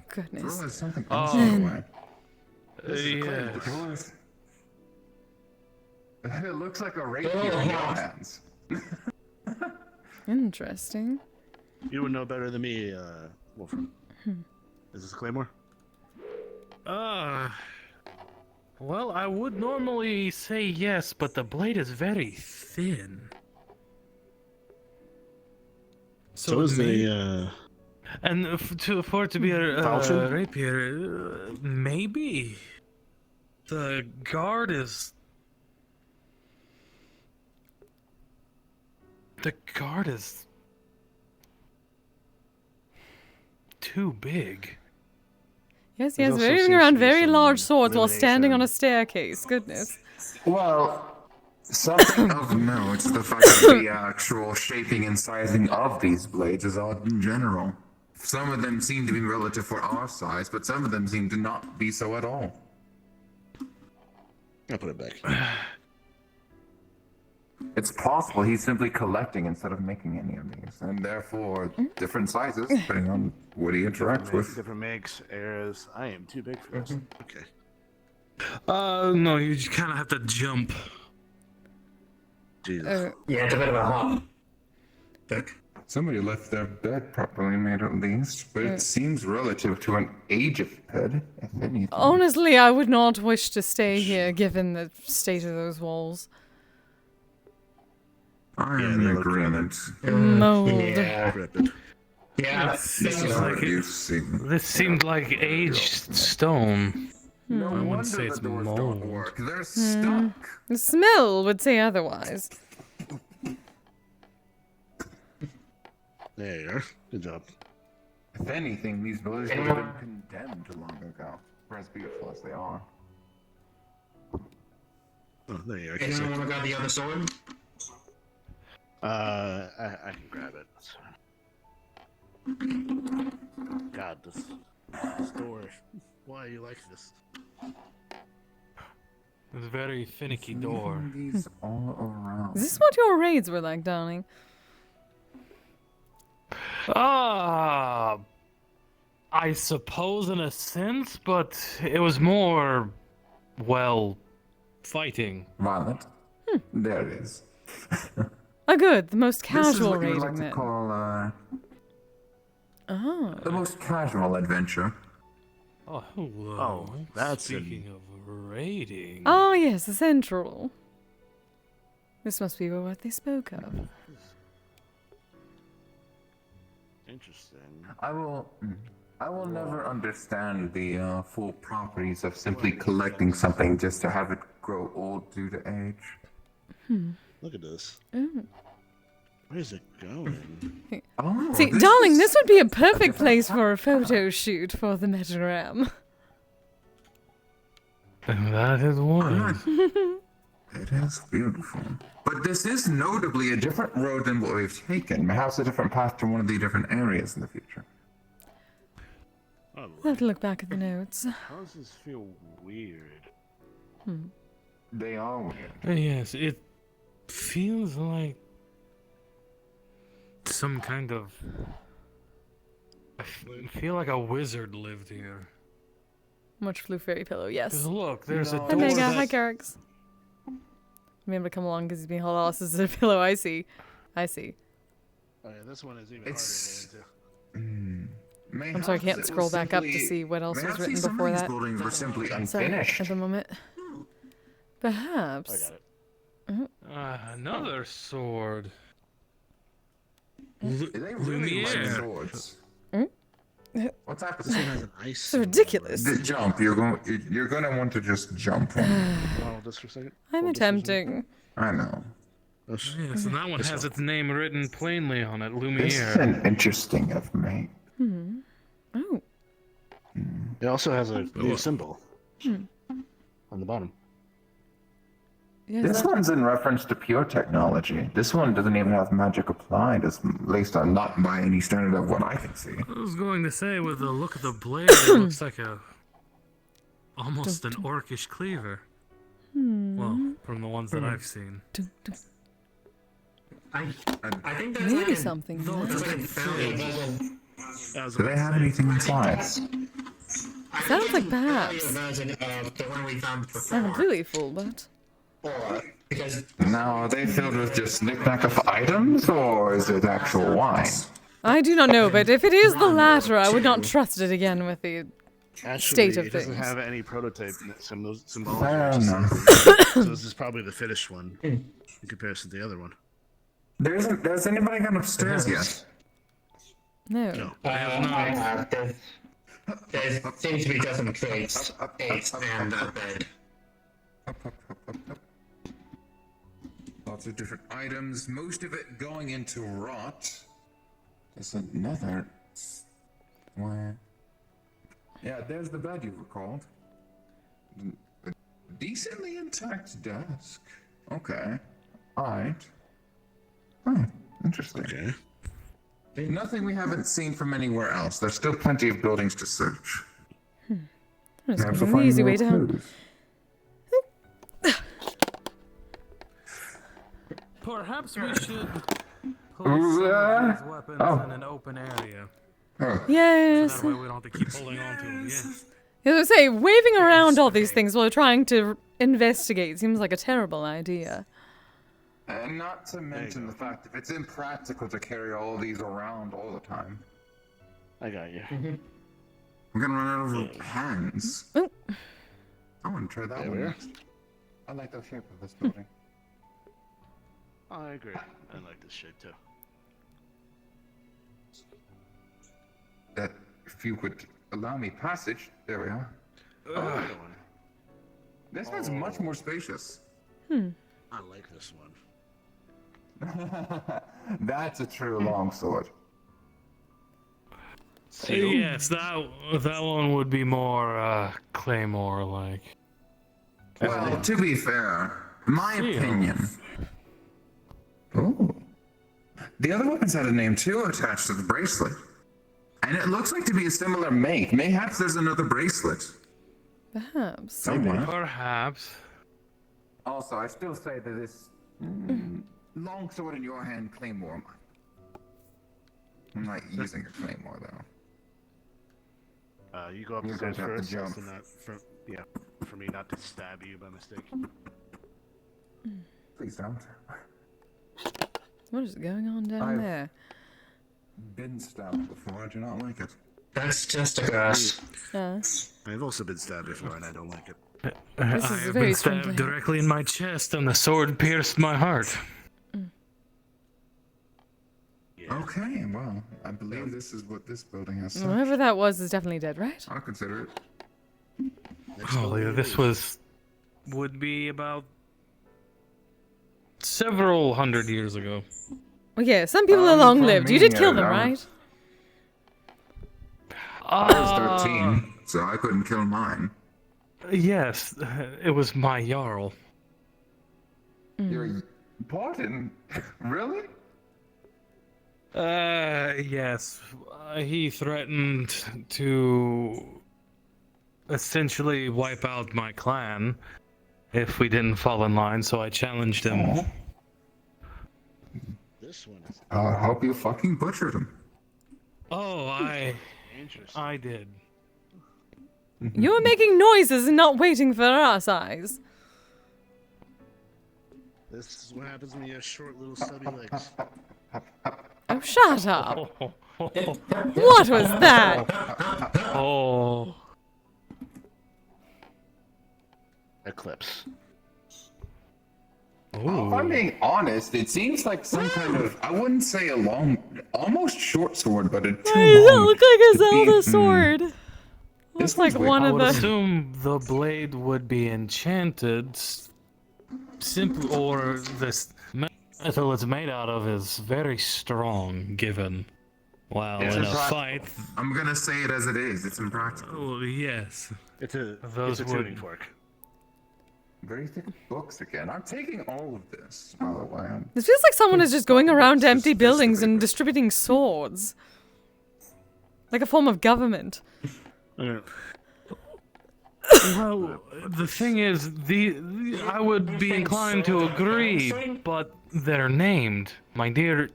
Goodness. There's something Oh. else in the way. Yeah. It looks like a rapier in your hands. Well, I would normally say yes, but the blade is very thin. So is the And for it to be a Falchion? rapier, maybe. The guard is... The guard is... too big. Yes, There yes, also waving seems around to be very some large swords while standing on a limitation. staircase. Goodness. Well, something of note is the fact that the actual shaping and sizing of these blades is odd in general. Some of them seem to be relative for our size, but some of them seem to not be so at all. I'll put it back. It's possible he's simply collecting instead of making any of these, and therefore different sizes depending on what he interacts with. Different makes, eras. I am too big for this. Okay. No, you just kind of have to jump. Jesus. Yeah, it's a bit of a hop. Look. Somebody left their bed properly made at least, but it seems relative to an aged bed, if anything. Honestly, I would not wish to stay here given the state of those walls. I Yeah, am in they look agreement. Mold. Yeah. Decrepit. Yeah. Seems This is like what you see. This seemed like aged stone. No I wouldn't wonder say it's the doors mold. don't work. They're stuck. The smell would say otherwise. There you are. Good job. If anything, these buildings would have been condemned long ago, for as beautiful as they are. Oh, there you are. Anyone Kise. want to grab the other sword? I can grab it. That's fine. God, this door. Why are you like this? It's a very finicky door. These all around. Is this what your raids were like, darling? I suppose in a sense, but it was more, well, fighting. Violent. There it is. Oh, good. The most This is casual what you would raiding like to then. call Oh. the most casual adventure. Oh, hello. Oh, that's Speaking of raiding. Oh, yes, the central. This must be what they spoke of. Interesting. I will never understand the full properties of simply collecting something just to have it grow old due to age. Look at this. Oh. Where's it going? Oh, See, darling, this would be a perfect place for a photo shoot for the Metagram. That is one. It is beautiful. But this is notably a different road than what we've taken. Perhaps a different path to one of the different areas in the future. Oh, I'll have to look back at the notes. how does this feel weird? They are weird. Yes, it feels like some kind of... I feel like a wizard lived here. Much Blue Fairy Pillow, 'Cause yes. look, there's a No. door Hi, Mega. that... Hi, Garrix. I'm able to come along because he's being held lost as a pillow. I see. I see. Oh yeah, this one is even It's- harder to get into. I'm sorry, I can't scroll back up to see what else was written before These that. buildings were simply Sorry, unfinished. at the moment. I Perhaps. got it. Another sword. They really like Lumiere. swords. What's This happening? one has an ice. It's symbol. ridiculous. The jump. You're going to want to just jump. Hold this for a second. I'm Hold this for a second. attempting. I know. Yes. Yes, and that one has its name written plainly on it, This is Lumiere. an interesting of me. Oh. It also has a new symbol on the bottom. Yes, This that- one's in reference to pure technology. This one doesn't even have magic applied, at least not by any standard of what I can see. I was going to say, with the look of the blade, it looks like almost an orcish cleaver. Well, from the ones that I've seen. dun, dun. I think that's Maybe like something. That's Huh? like a failure version. Do they have anything inside? Sounds like perhaps. Version of the one we found Not before. completely full, but Or because Now, are they filled with just knick-knack of items, or is it actual wine? I do not know. But if it is the latter, I would not trust it again with the Actually, state of it doesn't things. have any prototype symbols. Fair enough. So this is probably the finished one in comparison to the other one. Has anybody gone upstairs yet? No. No. I have not. I have. There seems to be just some crates, and a bed. Lots of different items, most of it going into rot. There's another. Where? Yeah, there's the bed you recalled. A decently intact desk. Okay. Alright. Oh, interesting. Okay. Nothing we haven't seen from anywhere else. There's still plenty of buildings to search. Let's Perhaps go we'll an find easy more way down. clues. Perhaps we should place Ooh, some of these weapons oh. in an open area. Oh, Yes. That way we don't have to keep holding on to them. Yes. As I say, waving around all these things while trying to investigate seems like a terrible idea. and not to mention the fact that it's impractical to carry all these around all the time. I got you. We're gonna run out of hands. Oh. I want to try that There one we are. next. I like the shape of this building. I agree. I like this shape too. That if you would allow me passage, there we are. Another one. This one's much more spacious. I like this one. That's a true longsword. Yes, that one would be more claymore-like. Well, to be fair, my Seal. opinion. Oh. The other weapons had a name too attached to the bracelet. And it looks like to be a similar make. Mayhaps there's another bracelet. Perhaps. Somewhere. Perhaps. Also, I still say that this longsword in your hand, claymore mine. I'm not using a claymore though. You go You're upstairs going to have to first, jump. so not for me not to stab you by mistake. Please don't. What is going on down I've- there? Been stabbed before, I do not like it. That's just a curse. I've also been stabbed before, and I don't like it. This I is have very been strange stabbed to hear. directly in my chest, and the sword pierced my heart. Yeah. Okay, well, I believe this is what this building has. Such. Whoever that was is definitely dead, right? I'll consider it. Next Oh, building yeah, this is- would be about several hundred years ago. Well, yeah, some people are long lived. You did kill them, right? I was 13, so I couldn't kill mine. Yes, it was my Jarl. Your pardon? Really? Yes. He threatened to essentially wipe out my clan if we didn't fall in line, so I challenged him. This one is I hope you fucking butchered him. Oh, interesting. I did. You were making noises and not waiting for our size. This is what happens when you have short, little, stubby legs. Oh, shut up. What was that? Oh. Eclipse. If I'm being honest, it seems like some kind of, I wouldn't say a long, almost short sword, but a too Why does that long look like a to Zelda be- sword? This Looks like one's one I of would the... assume the blade would be enchanted, simple, or this metal it's made out of is very strong, given. Well, It's in a impractical. fight, I'm gonna say it as it is. It's impractical. oh, yes. It's a Those it's a tuning would- fork. Very thick books again. I'm taking all of this, by the way. This feels like someone is just going around It's empty just buildings the and paper. distributing swords. Like a form of government. Well, the thing is, I would be inclined to agree, but they're named, my dear.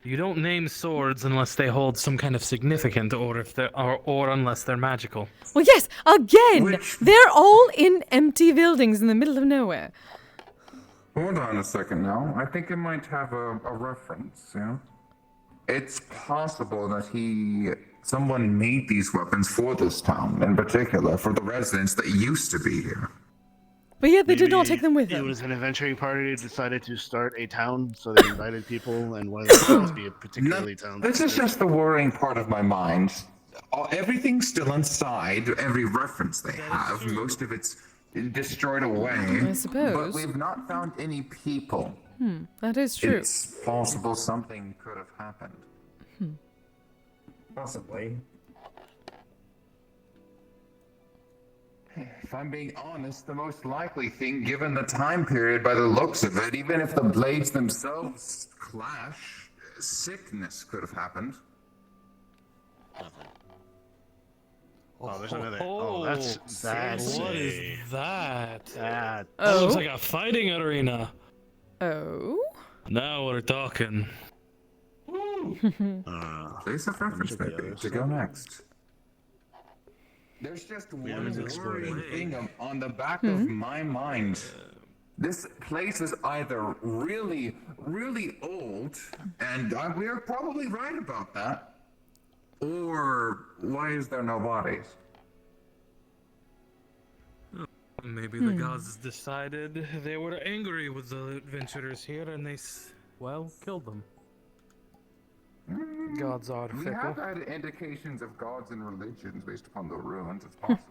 You don't name swords unless they hold some kind of significant, or if they're, or unless they're magical. Well, yes, again! Which- They're all in empty buildings in the middle of nowhere. Hold on a second now. I think it might have a reference, yeah? it's possible that someone made these weapons for this town, in particular, for the residents that used to be here. But yet they did not Maybe take them with It them. was an adventuring party that decided to start a town, so they invited people, and one of them must be a particularly talented. This is just the worrying part of my mind. Everything's still inside every reference they have. Most of it's destroyed away. I suppose. But we've not found any people. That is true. It's possible something could have happened. Possibly. If I'm being honest, the most likely thing, given the time period by the looks of it, even if the blades themselves clash, sickness could have happened. Oh, there's another. Oh, that's What is a- that? that. That looks Oh. like a fighting arena. Oh. Now we're talking. Place of reference, check the maybe, other to go next. There's just one haven't explored worrying it. thing on the back of my mind. This place is either really, really old, and we're probably right about that, or why is there no bodies? Maybe the gods decided they were angry with the adventurers here and they, killed them. Gods are We fickle. have had indications of gods and religions based upon the ruins, it's possible.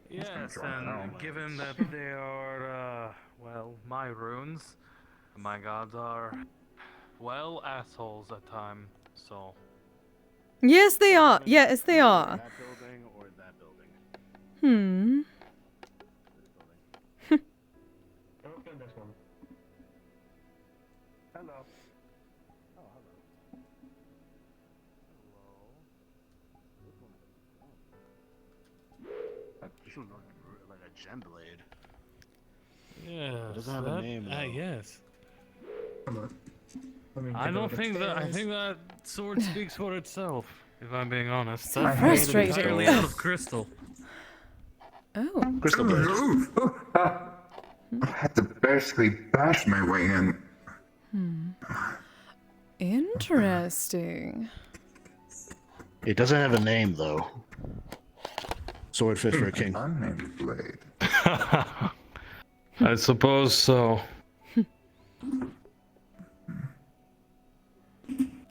Yes, try it out. and given that they are, my runes, my gods are, assholes at times, so. Yes, they are. Yes, they are. That building or that building? Open this one. Hello. Oh, hello. This one looks like a gem blade. Yeah. doesn't have a name, though. Yes. Come on. Let me I take a don't look at think that. I this. think that sword speaks for itself. If I'm being honest, So That's frustrating. entirely out of crystal. Oh. Crystal blade. I had to basically bash my way in. Interesting. It doesn't have a name though. Sword fit for a king. Unnamed blade. I suppose so.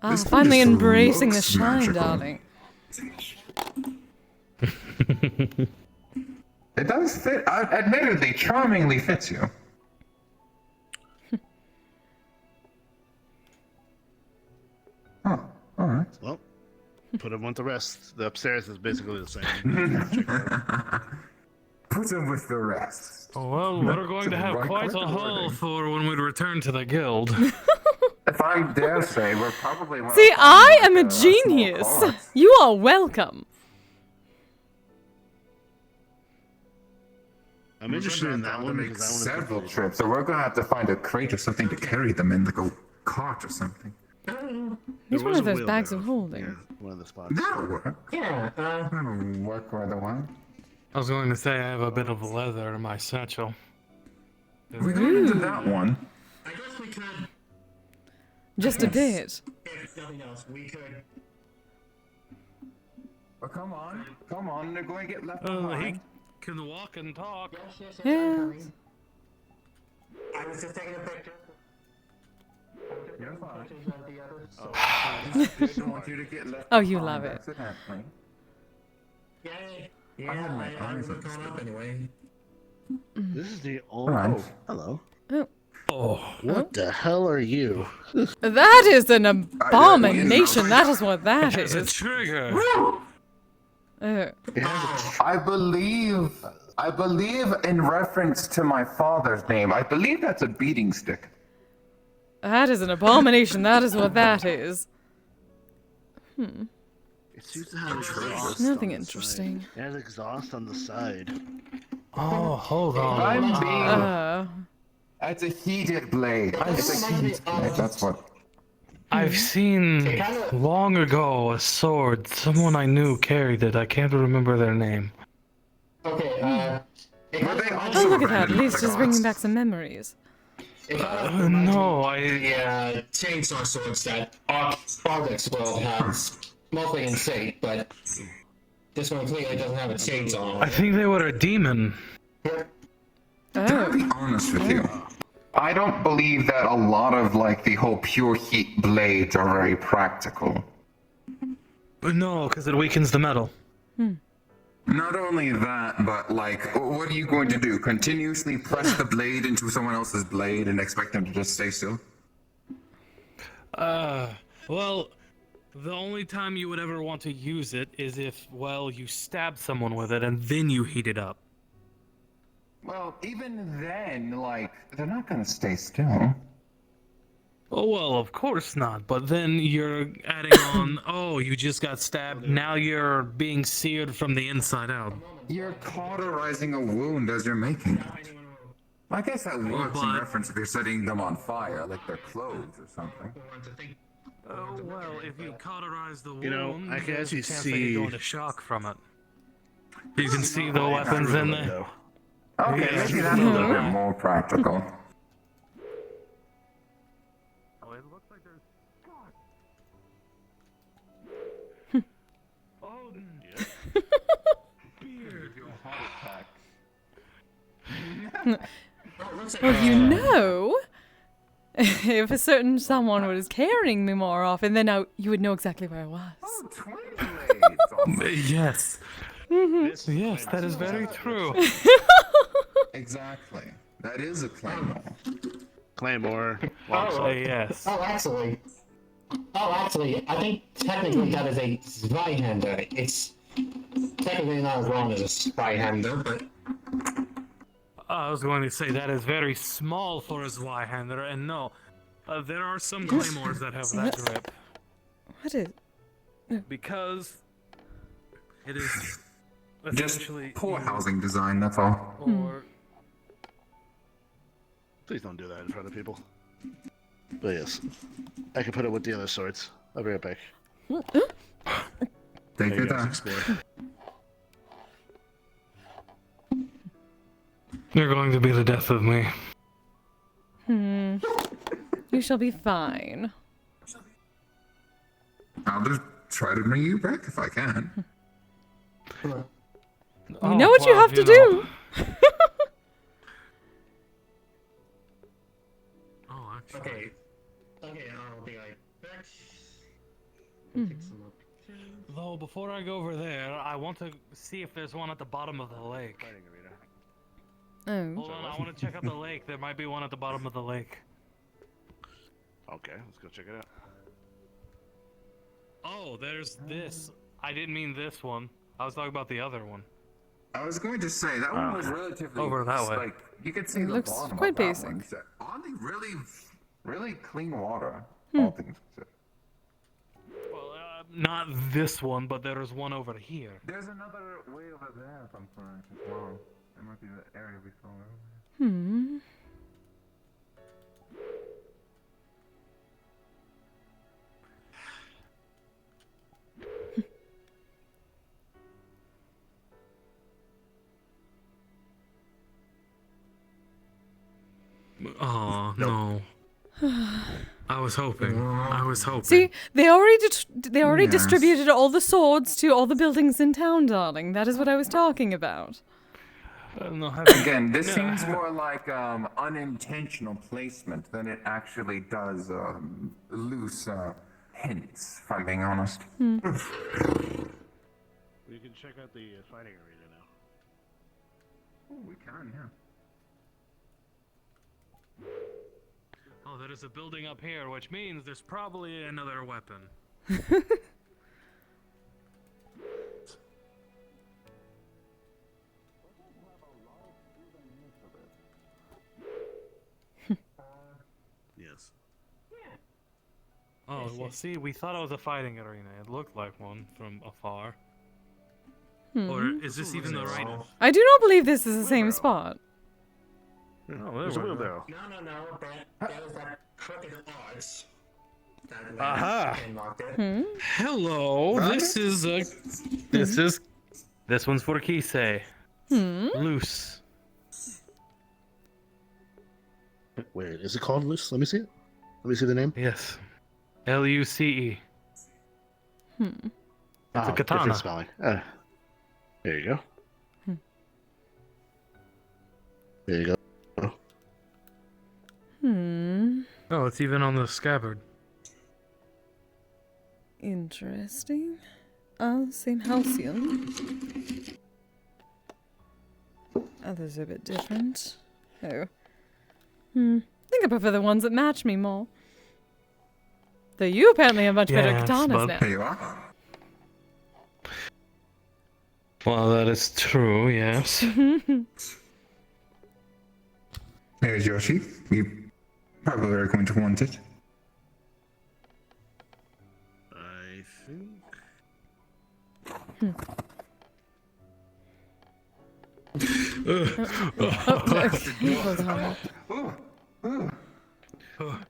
Ah, This finally place embracing the looks shine, magical. darling. It does fit. Admittedly, charmingly fits you. Oh, all right. Well, put him on to rest. The upstairs is basically the same. Put him with the rest. Oh, well, we're going to have Right quite a correct haul wording. for when we return to the guild. If I dare say, we're probably one of See, the I am a like, small genius. cards. You are welcome. I'm We're interested in gonna that have to one make because I want several to. trips, so we're gonna have to find a crate or something to carry them in, like a cart or something. He's one of those bags of holding. Yeah, one of the spots. That'll work. Yeah, That'll work rather well. I was going to say I have a bit of leather in my satchel. We got into that one. I guess we could, Just a bit. if nothing else, we could. Oh, come on, they're going to get left He behind. can walk and talk. Yes, Yeah. I'm coming. I was just taking a picture. You're fine. Pictures of the others, so- I don't want you to get left Oh, you behind love it. accidentally. Yay. I Yeah, had my I eyes was on caught this up thing. anyway. This is the Alright. Oh, hello. Oh, What the hell are you? That is an abomination. That is what that it's a is. trigger. I believe in reference to my father's name, I believe that's a beating stick. That is an abomination. That is what that is. It seems to have exhaust. Nothing on the side. interesting. It has exhaust on the side. Oh, hold on. I'm being. Uh, It's a heated blade. It's a heated blade. That's what. I've seen long ago a sword. Someone I knew carried it. I can't remember their name. Okay, Were they oh, also look at that. At abandoned least by it's bringing gods? back some memories. If I No, the chainsaw swords that Arctic's world has, mostly in shape, but this one clearly doesn't have a chainsaw. I think they were a demon. To Oh. be honest with you, I don't believe that a lot of like the whole pure heat blades are very practical. No, because it weakens the metal. Not only that, but like, what are you going to do? Continuously press the blade into someone else's blade and expect them to just stay still? Well, the only time you would ever want to use it is if, well, you stab someone with it and then you heat it up. Well, even then, like, they're not gonna stay still. Oh, well, of course not, but then you're adding on, oh, you just got stabbed, now you're being seared from the inside out. You're cauterizing a wound as you're making it. I guess that works in but- reference if you're setting them on fire, like their clothes or something. Oh, well, if you cauterize the wound, You know, I can there's a actually chance that you go see- into shock from it. You can see the weapons in there. Though. Okay, Yeah. maybe that's a little bit more practical. Oh, it looks like there's... Oh, beard. Well, you know, if a certain someone was carrying me more often, then you would know exactly where I was. Oh, twin blades! Yes. This Yes, that is very true. Exactly. That is a claymore. Claymore. Yes. Actually, I think technically that is a Zweihander. It's technically not as long as a Zweihander, but I was going to say that is very small for a Zweihander, and no, there are some claymores that have that grip What is? because it is Just essentially poor housing design, that's all. or Please don't do that in front of people. But yes, I can put it with the other swords. I'll be right back. Take You your guys time. explore. you're going to be the death of me. You shall be fine. I'll just try to bring you back if I can. You know what you have to do. Oh, actually. okay, I'll be like back. Though before I go over there, I want to see if there's one at the bottom of the lake. Fighting arena. Oh. Hold on, I want to check out the lake. There might be one at the bottom of the lake. Okay, let's go check it out. Oh, there's this. I didn't mean this one. I was talking about the other one. I was going to say, that one was relatively... Over that way. Like, you could see It the looks bottom quite of that basic. one. So, oddly, really clean water, all things considered. Well, not this one, but there is one over here. There's another way over there, if I'm correct, as well. That might be the area we saw earlier. Oh, no. I was hoping. I was hoping. See, they already Yes. distributed all the swords to all the buildings in town, darling. That is what I was talking about. No, Again, this seems more like unintentional placement than it actually does loose hints, if I'm being honest. We can check out the fighting arena now. Oh, we can, yeah. Oh, there is a building up here, which means there's probably another weapon. Yes. Oh, well, see, we thought it was a fighting arena. It looked like one from afar. Or is this even the right? I do not believe this is the same spot. Oh, There's a wheelbarrow. No, that was that crooked arch. That Aha. marked it. Hello, this is this one's for Kise. Loose. Wait, is it called Luce? Let me see it. Let me see the name. Yes. Luce. It's a katana. Different spelling. There you go. There you go. Oh, it's even on the scabbard. Interesting. Same halcyon. Others are a bit different. Oh. I think I prefer the ones that match me more. Though you apparently have much better Yes, katanas but- now. Here you are. Well, that is true, yes. Here's Yoshi. You probably are going to want it. I think. Hold on.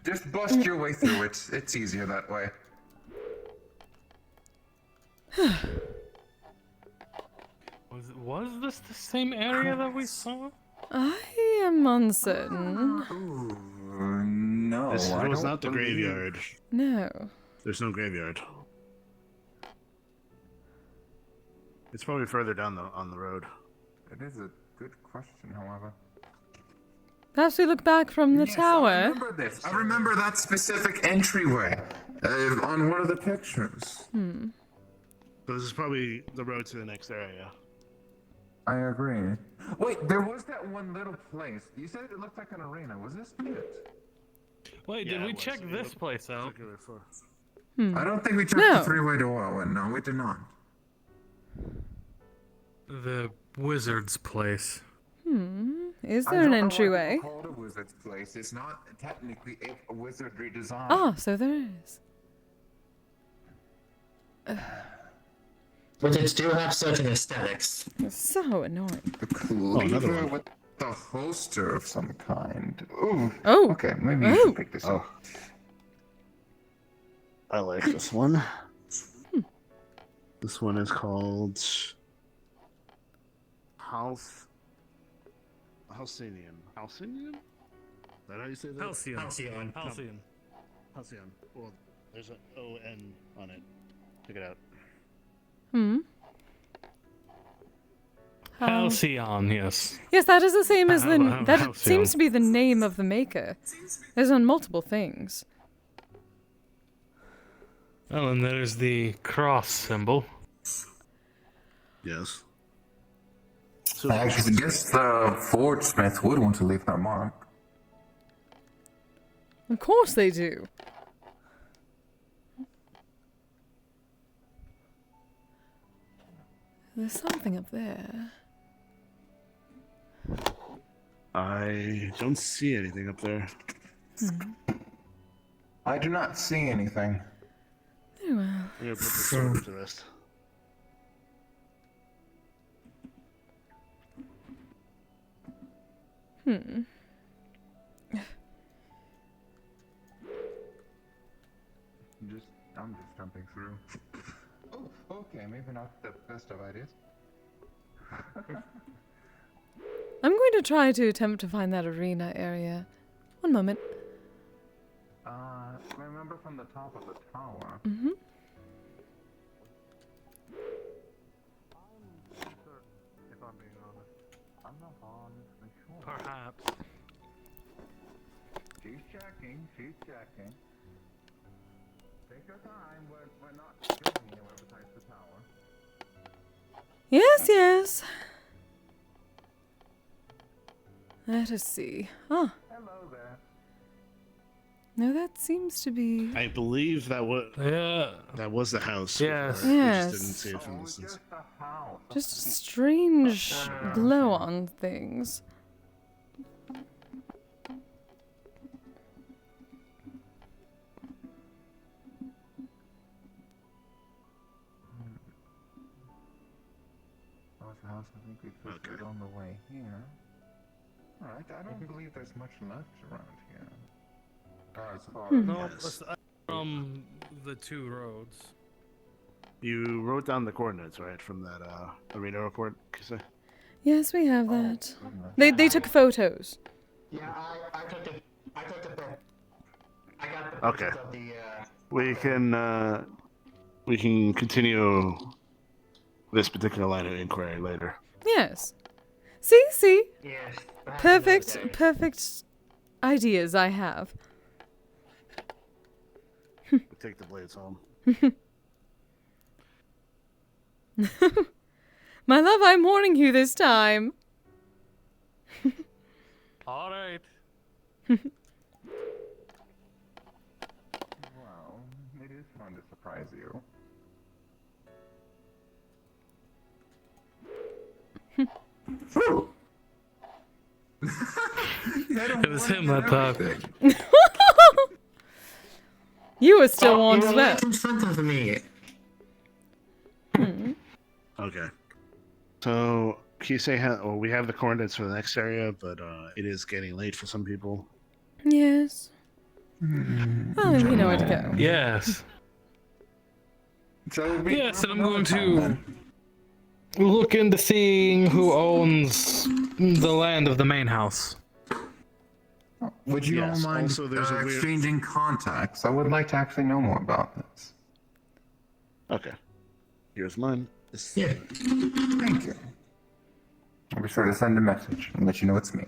Just bust your way through it. It's easier that way. Was this the same area that we saw? I am uncertain. Ooh, no. This I was don't not the believe- graveyard. No. There's no graveyard. It's probably further down on the road. It is a good question, however. Perhaps we look back from the Yes, I tower. remember this. I remember that specific entryway on one of the pictures. So this is probably the road to the next area. I agree. Wait, there was that one little place. You said it looked like an arena. Was this it? Wait, Yeah, did we it was. check It this looked place out? Circular for- I don't think we checked No. the three-way door. No, we did not. The wizard's place. Is I there an don't know why entryway? people call it a wizard's place. It's not technically a wizardry design. Ah, so there is. Wizards do have certain aesthetics. It's so annoying. The another cleaver one. with the holster of some kind. Ooh. Oh. Okay, maybe you Oh. should pick this up. I like this one. This one is called Halcyonian. Halcyonian? Is that how you say that? Halcyon. Halcyon. Halcyon. Halcyon. Well, there's an O-N on it. Check it out. Halcyon, yes. Yes, that is the same as the. That Halcyon. seems to be the name of the maker. There's on multiple things. Well, and there's the cross symbol. Yes. So I actually guess the forge smith would want to leave that mark. Of course they do. There's something up there. I don't see anything up there. I do not see anything. Very well. I'm gonna put the sword to rest. I'm just jumping through. Oh, okay, maybe not the best of ideas. I'm going to try to attempt to find that arena area. One moment. Remember from the top of the tower. If I'm being honest, I'm not honestly sure. Perhaps. She's checking. Take your time. We're not going anywhere besides the tower. Yes, yes. Let us see. Ah, Hello there. no, that seems to be. I believe that was Yeah. the house. Yes. before. We Yes. just didn't see it from Oh, distance. just a house. Just a strange glow on things. That was the house I think we visited on the way here. Alright, I don't believe there's much left around here. As far as No, Yes. aside from the two roads. You wrote down the coordinates, right, from that arena report, Kise? Yes, we have that. goodness. They took photos. Yeah, I took the pic. I got the Okay. pictures of the We can continue this particular line of inquiry later. Yes. See? yes. perhaps another day. Perfect ideas I have. We take the blades home. My love, I'm warning you this time. All right. Well, it is fun to surprise you. It was him that talked. You were still You warned were as well. right in front of me. Okay. So Kise we have the coordinates for the next area, but it is getting late for some people. Yes. Well, then we know where to go. Yes. So Yes, and I'm going to look into seeing who owns the land of the main house. Would you Yes, all mind also there's a weird- exchanging contacts? I would like to actually know more about this. Okay. Here's mine. Yeah. Thank you. I'll be sure to send a message and let you know it's me.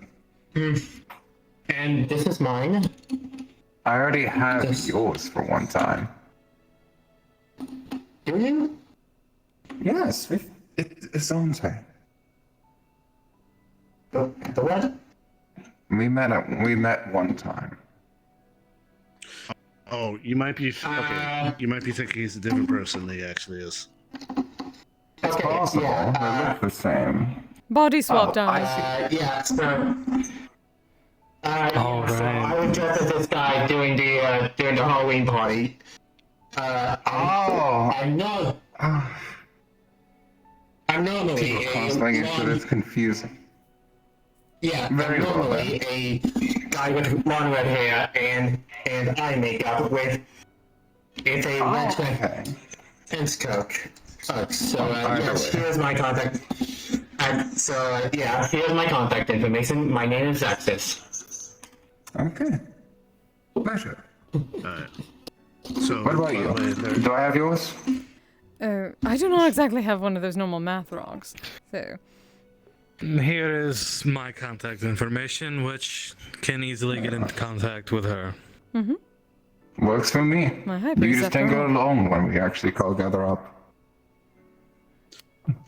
And this is mine. I already have Yes. yours for one time. Do you? Yes, it's on way. The what? We met one time. Oh, you might be okay. You might be thinking he's a different person than he actually is. It's possible. They look the same. Body swapped I eyes. see. Yeah, so. All So right. I was dressed as this guy during the Halloween party. Oh, I'm not. I'm normally people a cosplaying each other is confusing. yeah, Very I'm well normally a guy with long red hair and eye makeup with it's a red Okay. fence coat. So Either yes, way. here's my contact. Here's my contact information. My name is Axis. Okay. Pleasure. Alright. So What about by the you? way, there- Do I have yours? I do not exactly have one of those normal math rocks. So, Here is my contact information, which can easily get into contact with her. Works for me. my You hyper can is just after tangle all. alone when we actually call gather up.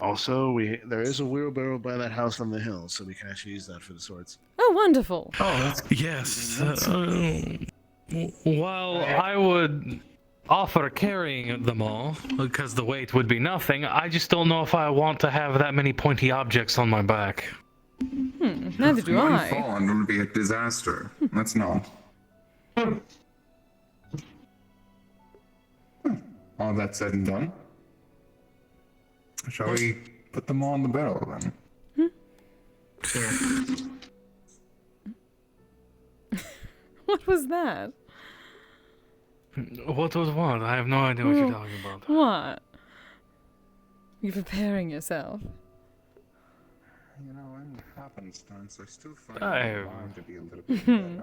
Also, there is a wheelbarrow by that house on the hill, so we can actually use that for the swords. Oh, wonderful. Oh, that's Yes. While I would offer carrying them all, because the weight would be nothing, I just don't know if I want to have that many pointy objects on my back. Neither do one I. fall and it'll be a disaster. Let's not. All that said and done. Shall we put them all in the barrel then? What was that? What was what? I have no idea what you're talking about. What? You preparing yourself? You know, in happenstance, I still find I- mine to be a little bit better.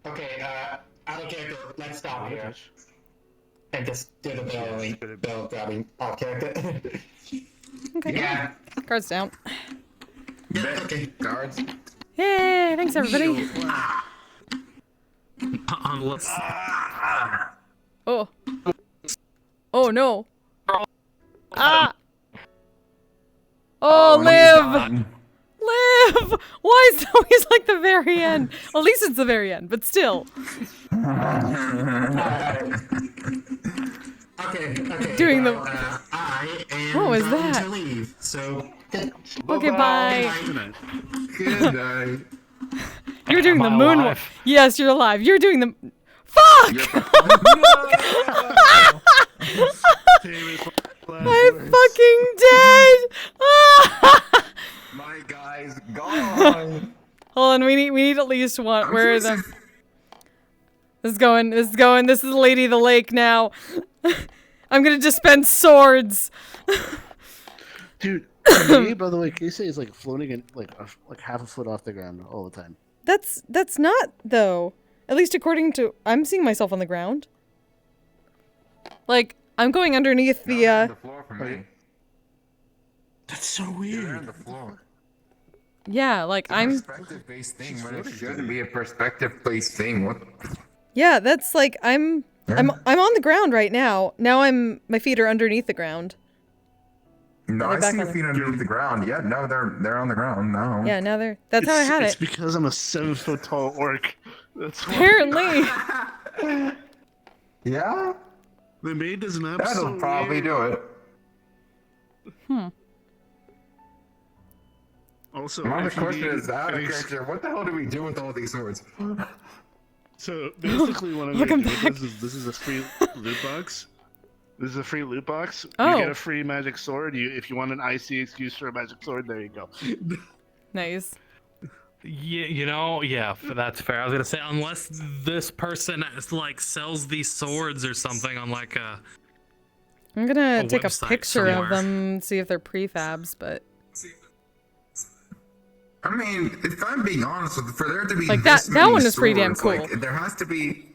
Okay. Out of character. Let's stop here and just do the bell grabbing off character. Okay. Yeah. Cards down. Okay. Guards. Yay! Thanks, everybody. Unless Oh. Oh no. Ah. Oh, live. Live. Why is it always like the very end? Well, at least it's the very end, but still. Okay. Doing the- I am What was going that? to leave. So. Okay, bye. Good night. You're doing the Am I moonwalk. alive? Yes, you're alive. You're doing the. Fuck! I'm fucking dead. My guy's gone. Hold on, we need at least one. Where are them? This is going. This is going. This is Lady of the Lake now. I'm gonna dispense swords. Dude, To me, by the way, Kise is like floating in like half a foot off the ground all the time. That's not though. At least according to I'm seeing myself on the ground. Like I'm going underneath They're on the the floor for me. That's so They're on weird. the floor. yeah, like It's a I'm perspective-based thing, but it shouldn't be a perspective-based thing. What? yeah, that's like I'm on the ground right now. Now my feet are underneath the ground. No, They're I back see on your the- feet underneath the ground. Yeah, no, they're on the ground now. Yeah, now that's how I had It's it. because I'm a 7-foot tall orc. That's why. Apparently. Yeah, They made this map that'll so probably weird. do it. Also, Now the if you question need is, out of fixed- character, what the hell do we do with all these swords? So basically, what I'm Look, going to I'm do back. with this is a free loot box. This is a free loot box. Oh. You get a free magic sword. If you want an icy excuse for a magic sword, there you go. Nice. Yeah, yeah, that's fair. I was gonna say, unless this person like sells these swords or something on like a. I'm gonna A take a website picture of somewhere. them, see if they're prefabs, but I mean, if I'm being honest with for there to be Like, this that many one is pretty damn swords, cool. like, there has to be.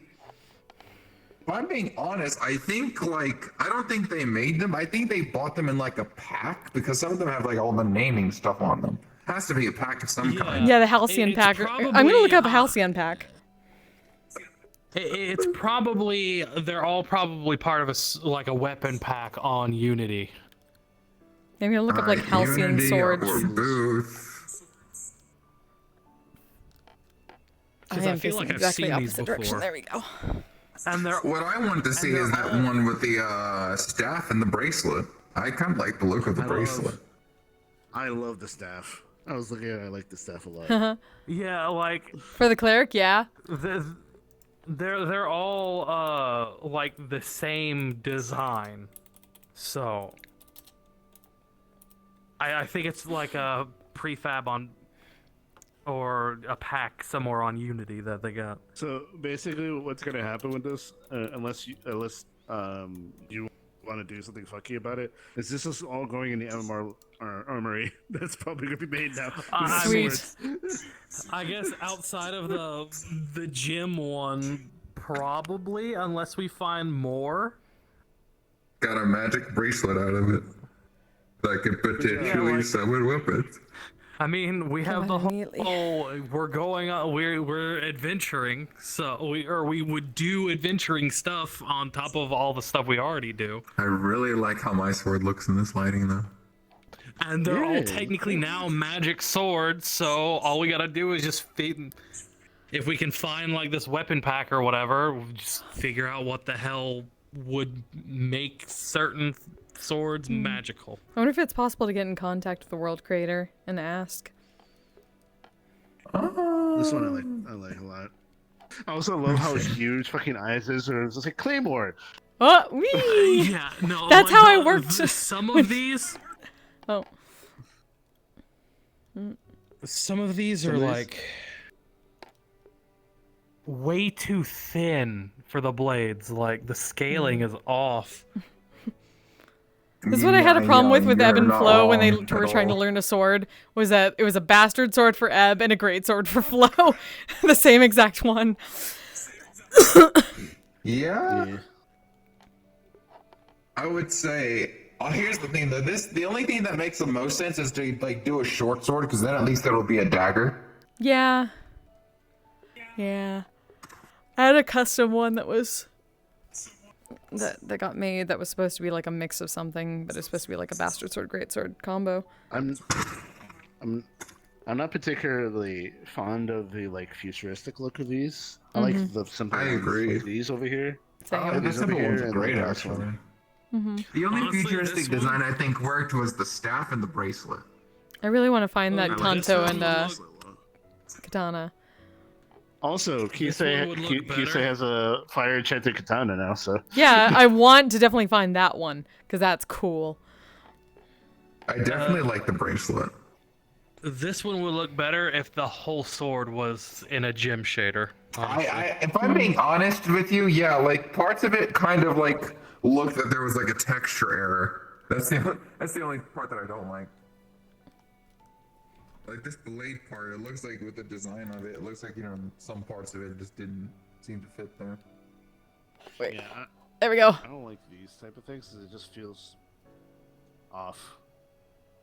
If I'm being honest, I think I don't think they made them. I think they bought them in like a pack because some of them have like all the naming stuff on them. Has to be a pack of some Yeah. kind. yeah, the Halcyon It's pack. I'm gonna probably, look up a Halcyon pack. It's probably they're all probably part of like a weapon pack on Unity. Maybe I'll look up like Halcyon Unity swords. or Booth. I 'Cause I am feel facing like I've exactly seen these opposite direction. before. There we go. And they're What I want to see is that one with the staff and the bracelet. I kind of like the look of the bracelet. I love the staff. I was looking at it. I like the staff a lot. yeah, like For the cleric, yeah. they're all like the same design. So I think it's like a prefab on or a pack somewhere on Unity that they got. So basically, what's gonna happen with this, unless you want to do something fucky about it, is this is all going in the MMR armory that's probably gonna be made now. with Sweet. swords. I guess outside of the gym one, probably, unless we find more. Got a magic bracelet out of it that could potentially summon weapons. I mean, we have the on immediately. whole. We're going on. We're adventuring, so we would do adventuring stuff on top of all the stuff we already do, I really like how my sword looks in this lighting, though. and they're all Yeah. technically now magic swords. So all we gotta do is just if we can find like this weapon pack or whatever, we'll just figure out what the hell would make certain swords magical. I wonder if it's possible to get in contact with the world creator and ask. This one I like a lot. I also love how huge fucking eyes is. Or it's just like Claymore. Oh, wee! Yeah, no. That's like, how I worked. Some of these. Oh, Some of these are of these- like way too thin for the blades. Like the scaling is off. this is what I had a problem with Ebb and You're not Flow when they wrong were at trying to all. learn a sword. Was that it was a bastard sword for Ebb and a great sword for Flow, the same exact one. Yeah, I would say. Oh, here's the thing, though. The only thing that makes the most sense is to like do a short sword, because then at least it'll be a dagger. Yeah. Yeah. I had a custom one that was that got made that was supposed to be like a mix of something, but it's supposed to be like a bastard sword, great sword combo. I'm not particularly fond of the like futuristic look of these. I like the simple I ones, agree. like these over here. Same. Oh, the these over simple here one's and great, like this actually. one. The only Honestly, futuristic this one- design I think worked was the staff and the bracelet. I really want to find that I like Tanto this and one. Katana. Also, one would look Kise better. has a fire enchanted katana now, so Yeah, I want to definitely find that one because that's cool. I definitely like the bracelet. This one would look better if the whole sword was in a gem shader. honestly. If I'm being honest with you, yeah, like parts of it kind of like looked that there was like a texture error. That's the only part that I don't like. Like this blade part, it looks like with the design of it, it looks like, you know, some parts of it just didn't seem to fit there. Wait. Yeah, There we go. I don't like these type of things 'cause it just feels off.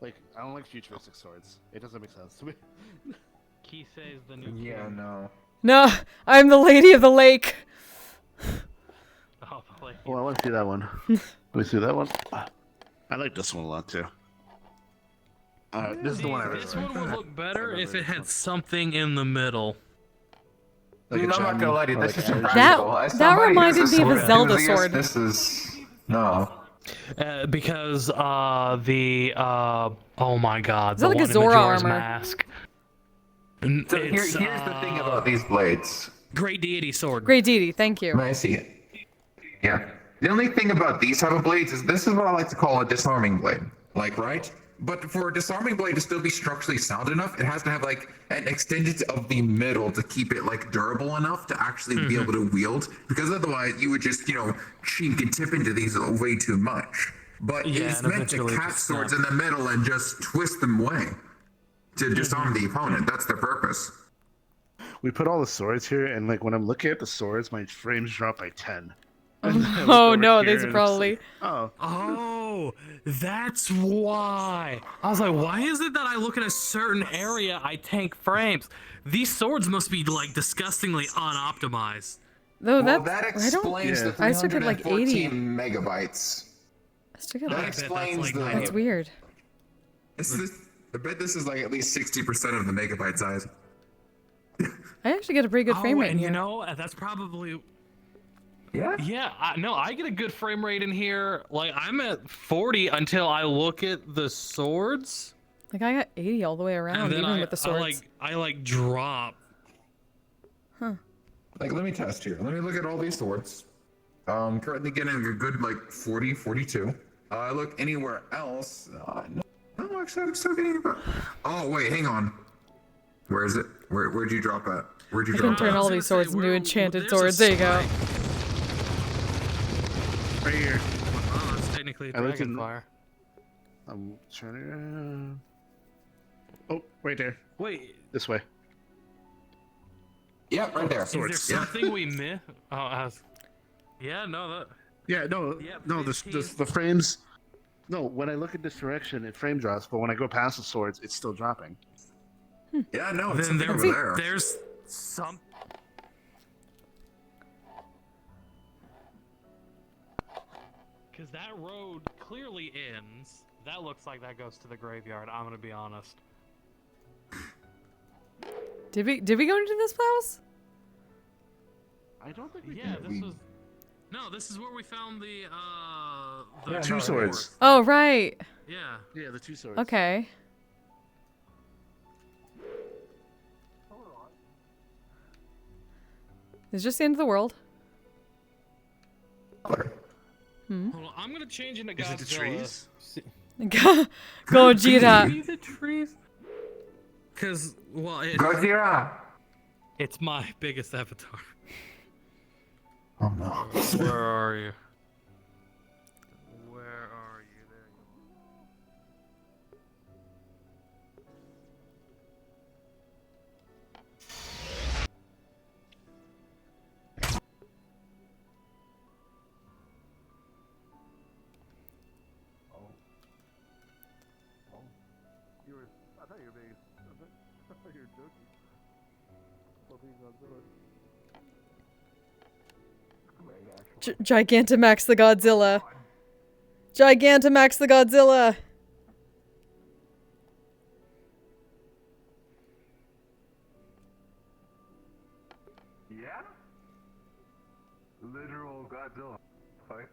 Like, I don't like futuristic swords. It doesn't make sense to me. Kise is the new Yeah, king. no. No, I'm the lady of the lake. Oh, like, Well, I want to see that one. Let me see that one. I like this one a lot too. This is the one I really this like. one would look better I if remember it this had one. something in the middle. Like a I'm not gem gonna lie to you, or that's like just edge. impractical. As somebody who's reminded me of a sword Zelda enthusiast, sword. This is no. Because oh my god, Is that the like a one in Zora Majora's armor? Mask. So here's the thing about these blades. Great Deity Sword. Great deity, thank you. I see it. Yeah. The only thing about these type of blades is this is what I like to call a disarming blade. Like, right? But for a disarming blade to still be structurally sound enough, it has to have like an extended of the middle to keep it like durable enough to actually be able to wield. Because otherwise you would just, you know, chink and tip into these way too much. But Yeah, it's and meant to eventually catch just swords snap. in the middle and just twist them away. To disarm the opponent. That's the purpose. We put all the swords here, and like when I'm looking at the swords, my frames drop by 10. Oh no, these are probably. Oh, Oh, that's why. I was like, why is it that I look at a certain area, I tank frames? These swords must be like disgustingly unoptimized. No, Well, that's. that I don't. explains the I still get like 80. 314 megabytes. I still get That I like. bet that's explains like the. 90. That's weird. I bet this is like at least 60% of the megabyte size. I actually get a pretty good frame rate in and here. you know, that's probably Yeah. yeah. I get a good frame rate in here. Like I'm at 40 until I look at the swords, Like I got 80 all the way around, and then even with the swords. I drop. Like, let me test here. Let me look at all these swords. Currently getting a good like 40, 42. Look anywhere else. No, actually, I'm still getting about. Oh wait, hang on. Where is it? Where'd you drop at? Where'd you You can drop turn at? all was these gonna swords say, into where- enchanted there's a swords. There you go. spike. right here. Oh, that's technically a I looked in- dragonfire. I'm trying to. Oh, right there. Wait, This way. Yeah, right there. is there Yeah. something we missed? Oh, yeah, no, that. Yeah, no, Yeah, no. 15. The frames. No, when I look in this direction, it frame drops, but when I go past the swords, it's still dropping. Yeah, no, it's Then something over there. there's some. Because that road clearly ends. That looks like that goes to the graveyard. I'm gonna be honest. Did we go into this house? I don't think we Yeah, did. this was. No, this is where we found the Yeah, Two no, swords. Oh right. Yeah. Yeah, the two swords. Okay. It's just the end of the world. Hold on, I'm gonna change into Is Godzilla. it the trees? Gojira. See the trees? Cause Godzilla. it's my biggest avatar. Oh no. Where are you? Where are you? There you I thought you were being. I thought you were joking. Well, being Godzilla. Gigantamax the Godzilla. Gigantamax the Godzilla. Yeah? Literal Godzilla. Fight.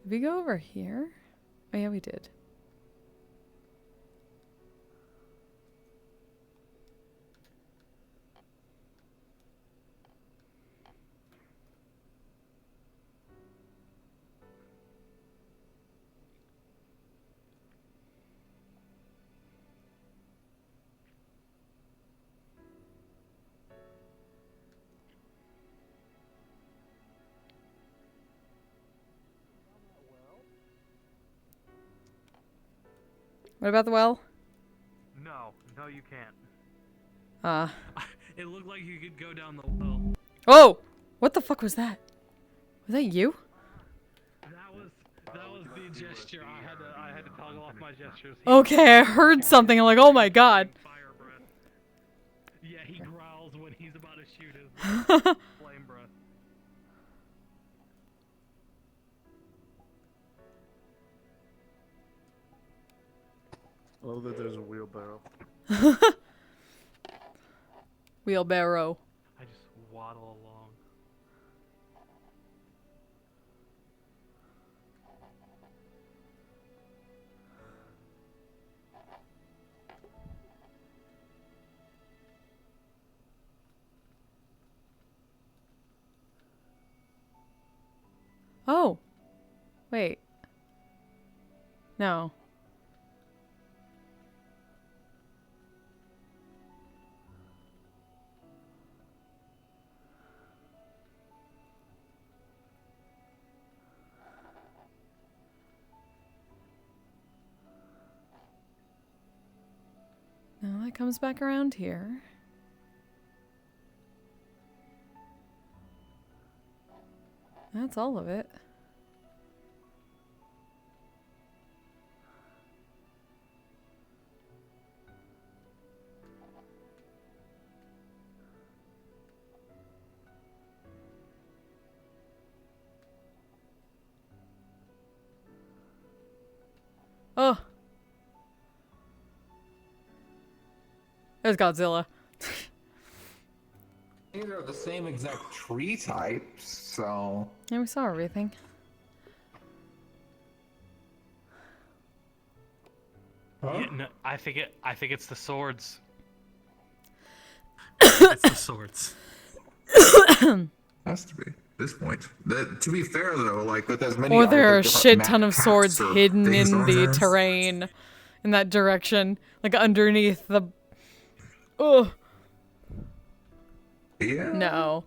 Did we go over here? Oh yeah, we did. What about the well? No, you can't. Uh. It looked like you could go down the well. Oh! What the fuck was that? Was that you? That was the gesture. I had to toggle off my gestures. Okay, I heard something. I'm like, oh my god. Fire breath. Yeah, he growls when he's about to shoot his flame breath. I love that there's a wheelbarrow. Wheelbarrow. I just waddle along. Oh. Wait. No. No, that comes back around here. That's all of it. Oh. There's Godzilla. These are the same exact tree types, so. Yeah, we saw everything. Huh? Yeah, no, I think it's the swords. It's the swords. Has to be. At this point. To be fair though, like with as many Or there are other a different shit map ton of packs swords or hidden things in on the there. terrain. In that direction. Like underneath the... Ugh. Yeah. No.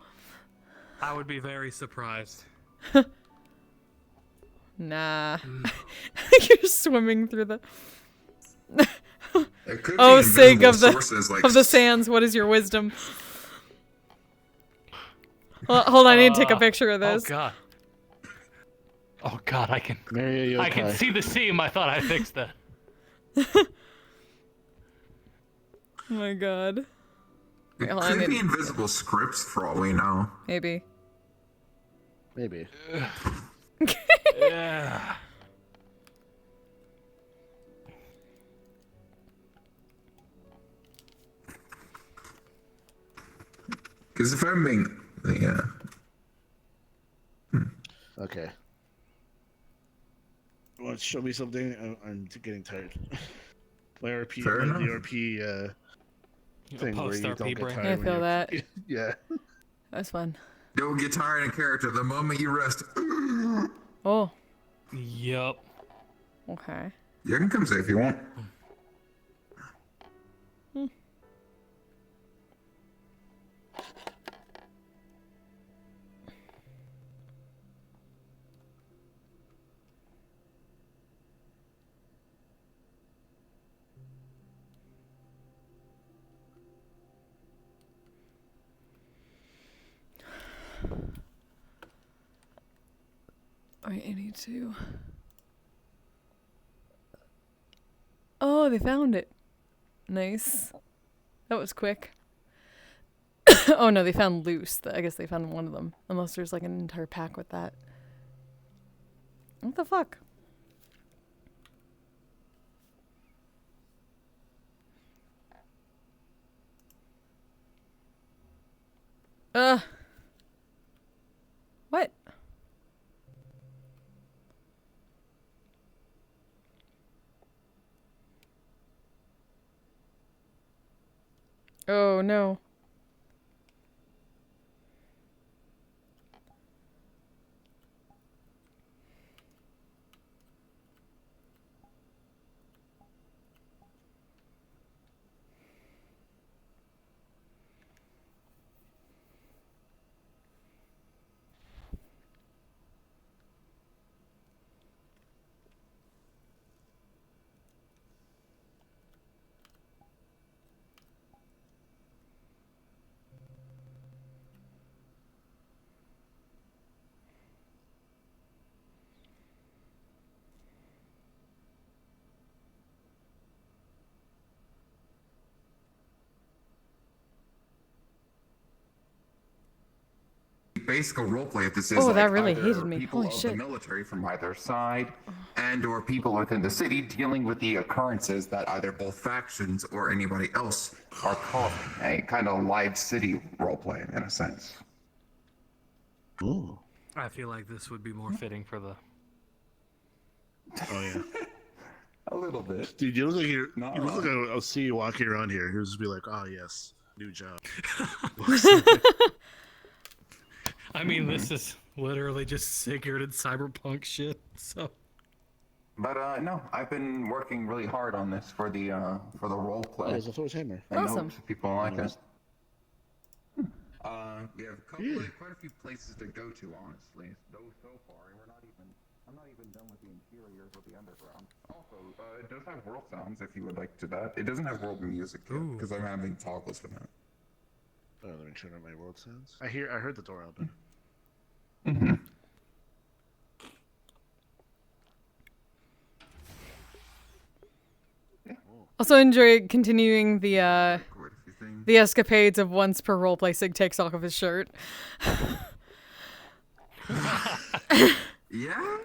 I would be very surprised. Nah. You're swimming through the... It could Oh, be sake invisible of the sources, like of the sands, what is your wisdom? Hold on, I need to take a picture of this. Oh god, I can Marry a I can yokai. see the seam. I thought I fixed that. Oh my god. It Wait, hold on, I could be need... invisible scripts for all we know. Maybe. Maybe. Yeah. Because if I'm being, yeah. Okay. You want to show me something? I'm getting tired. My RP, Fair the enough. RP thing where Post you RP don't get brain. tired. I when feel you're- that. Yeah. That's fun. You'll get tired in character the moment you rest. Oh, Yup. okay. You can come say if you want. Alright, I need to... Oh, they found it. Nice. That was quick. Oh no, they found loose. I guess they found one of them. Unless there's like an entire pack with that. What the fuck? What? Oh no. basic roleplay if this is Oh, like that really either hated me. people Holy of shit. the military from either side and or people within the city dealing with the occurrences that either both factions or anybody else are causing. A kind of live city roleplay in a sense. Ooh. I feel like this would be more fitting for the. Oh yeah. A little bit. Dude, you look like you're. Not You look like wrong. I'll see you walking around here. He'll just be like, "Oh yes, new job." I mean, this is literally just Sigurd and cyberpunk shit. So. But no, I've been working really hard on this for the role Oh, play. it's a Thor's hammer. And Awesome. hopes people like it. Nice. We have quite a few places to go to, honestly. Though so far, I'm not even done with the interiors of the underground. Also, it does have world sounds if you would like to that. It doesn't have world music yet Ooh. because I'm having toggles for that. Oh, let me turn on my world sounds. I heard the door open. Mm-hmm. Also enjoy continuing the Quite a few things. the escapades of once per roleplay Sig takes off of his shirt. Yeah.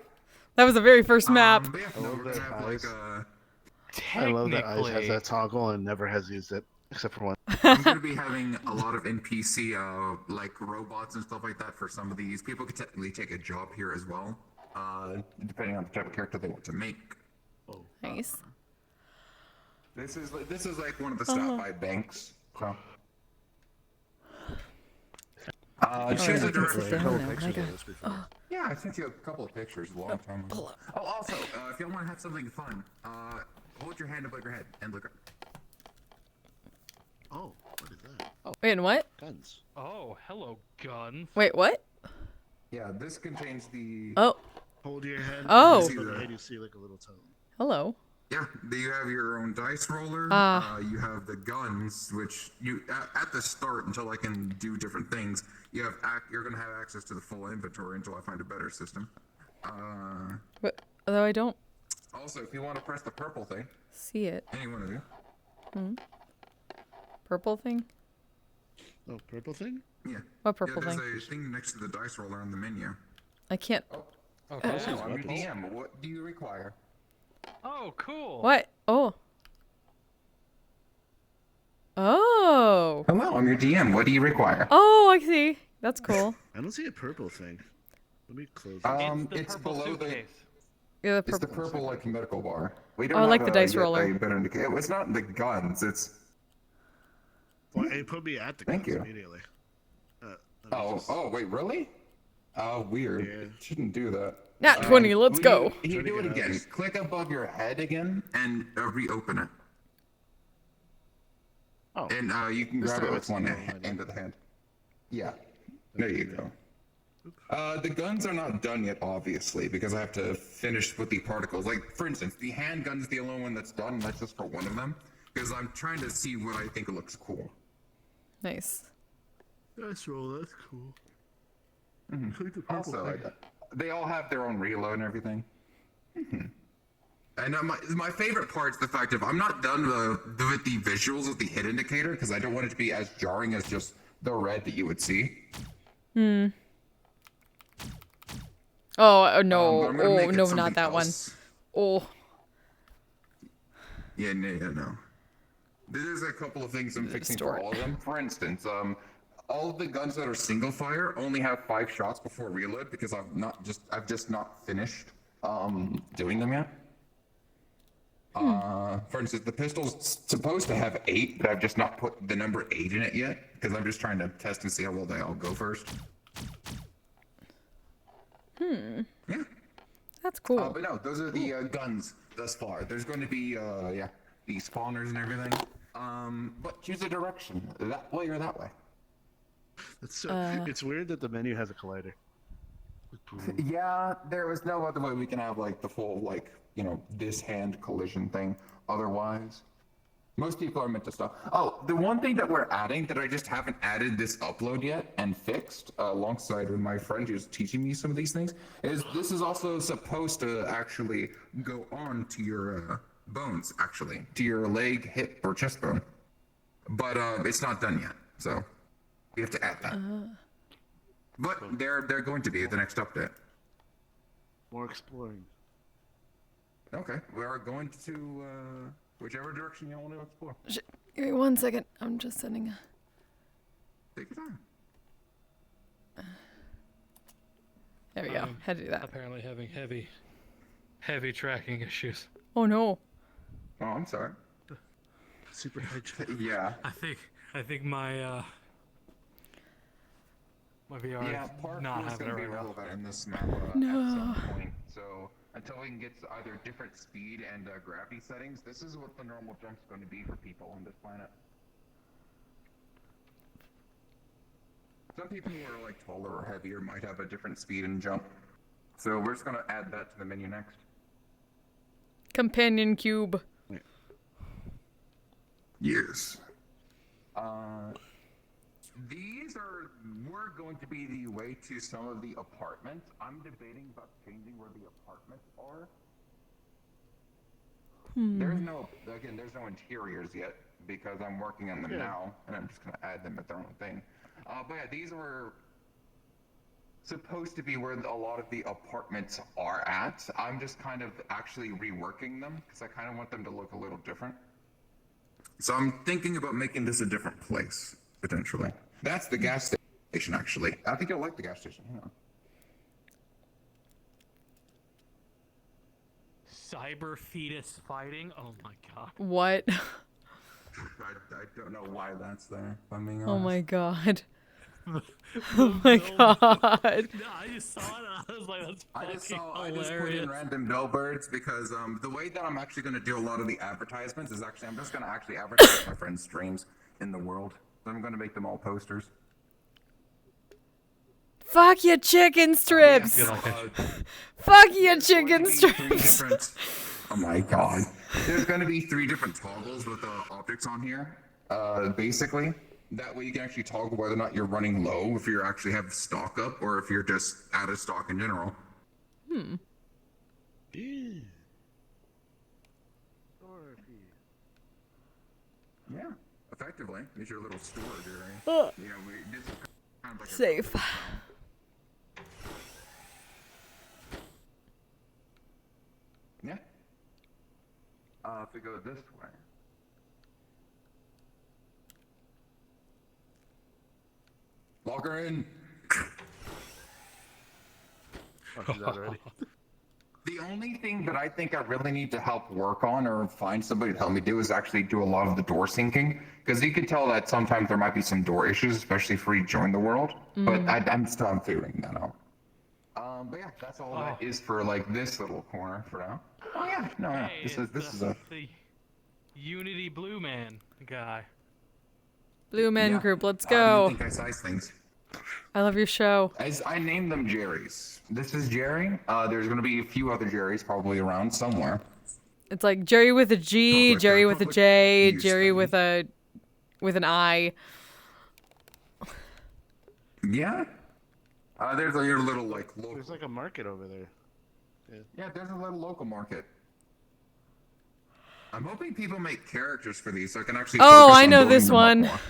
That was the very first map. But yeah, I no, love we're gonna that have like I love that Ice has that toggle and never has used it except for one. I'm gonna be having a lot of NPC like robots and stuff like that for some of these. People could technically take a job here as well, depending on the type of character they want to make. Nice. This is like one of the stop by banks. So. Choose I a can sit direction. down now. My God. Yeah, I sent you a couple of pictures a long time ago. Oh, also, if you want to have something fun, hold your hand above your head and look up. Oh, what is that? Oh, Wait, and what? guns. Oh, hello, guns. Wait, what? Yeah, this contains the. Oh, Hold your head. Oh. You see the head, you see like a little toe. hello. Yeah, you have your own dice roller. You have the guns, which you at the start until I can do different things. You're gonna have access to the full inventory until I find a better system. But, although I don't Also, if you want to press the purple thing, see it. any one of you. Purple thing? Oh, purple thing? Yeah. What purple yeah, thing? there's a thing next to the dice roller on the menu. I can't. Okay. Oh, I'm your DM. What do you require? Oh, cool. What? Oh. Oh. Hello, I'm your DM. What do you require? Oh, I see. That's cool. I don't see a purple thing. Let me close it. It's purple below suitcase. Yeah, the It's the purple. purple like medical bar. We Oh, I like the dice yet roller. a better indicator. It's not the guns. It's Well, it put me at the Thank guns you. immediately. Let me just- wait, really? Oh, weird. Yeah. Shouldn't do that. Nat 20, let's go. You do it Trying to get again. eyes. Click above your head again and reopen it. Oh, And you can This grab time it with it's one not on end of the hand. Yeah. There you go. The guns are not done yet, obviously, because I have to finish with the particles. Like, for instance, the handgun is the only one that's done. That's just for one of them, because I'm trying to see what I think looks cool. Nice. dice roll. That's cool. Mm-hmm. Click the purple Also, thing. they all have their own reload and everything. And my favorite part is the fact of I'm not done with the visuals of the hit indicator because I don't want it to be as jarring as just the red that you would see. Oh, no. But I'm gonna make Oh, it no, something not that one. else. Oh. Yeah, no. There's a couple of things I'm fixing for Distort. all of them. For instance, all of the guns that are single fire only have 5 shots before reload because I've just not finished doing them yet. For instance, the pistol's supposed to have 8, but I've just not put the number 8 in it yet because I'm just trying to test and see how well they all go first. Yeah. That's cool. But no, those are the guns thus far. There's going to be the spawners and everything. But choose a direction, that way or that way. It's so, it's weird that the menu has a collider. Yeah, there was no other way we can have like the full this hand collision thing. Otherwise, most people are meant to stop. Oh, the one thing that we're adding that I just haven't added this upload yet and fixed alongside with my friend who's teaching me some of these things is this is also supposed to actually go on to your bones, actually, to your leg, hip, or chest bone. But it's not done yet, so we have to add that. But they're going to be the next update. More exploring. Okay, we are going to whichever direction you want to explore. Give me 1 second. I'm just sending a... Take your time. There we go. Had to do that. Apparently having heavy tracking issues. Oh no. Oh, I'm sorry. Super high check. Yeah. I think my VR Yeah, is parkour not is having going it to be right now. relevant in this map at some point. So until we can get to either different speed and gravity settings, this is what the normal jump's going to be for people on this planet. Some people who are like taller or heavier might have a different speed and jump. So we're just going to add that to the menu next. Companion cube. Yes. Were going to be the way to some of the apartments. I'm debating about changing where the apartments are. There's no interiors yet because I'm working on them now, and I'm just gonna add them at their own thing. But yeah, these were supposed to be where a lot of the apartments are at. I'm just kind of actually reworking them because I kind of want them to look a little different. So I'm thinking about making this a different place, potentially. That's the gas station, actually. I think you'll like the gas station. Hang on. Cyber fetus fighting? Oh my god. What? I don't know why that's there, if I'm being honest. Oh my god. Oh my god. No, I just saw it and I was like, that's I fucking just put hilarious. in random billboards because the way that I'm actually going to do a lot of the advertisements is actually I'm just going to actually advertise my friends' streams in the world. So I'm going to make them all posters. Fuck your chicken strips. I feel like Fuck your chicken strips. Oh my god. There's going to be 3 different toggles with objects on here. Basically. That way you can actually toggle whether or not you're running low, if you actually have stock up, or if you're just out of stock in general. Yeah, effectively. It's your little storage area. This is kind of like Safe. Yeah. If we go this way. Log her in. The only thing that I think I really need to help work on or find somebody to help me do is actually do a lot of the door syncing. Because you can tell that sometimes there might be some door issues, especially if we join the world. But I'm still figuring that out. But yeah, that's all that is for like this little corner for now. Oh yeah, no, Hey, this is the Unity Blue Man guy. Blue Men yeah. Group, let's How do go. you think I size things? I love your show. I named them Jerry's. This is Jerry. There's going to be a few other Jerry's probably around somewhere. It's like Jerry with a G, Public, Jerry with a public J, use Jerry thing. with an I. Yeah. There's your little like local. There's like a market over there. Yeah, there's a little local market. I'm hoping people make characters for these so I can actually. Oh, focus I on know building this them up one. more.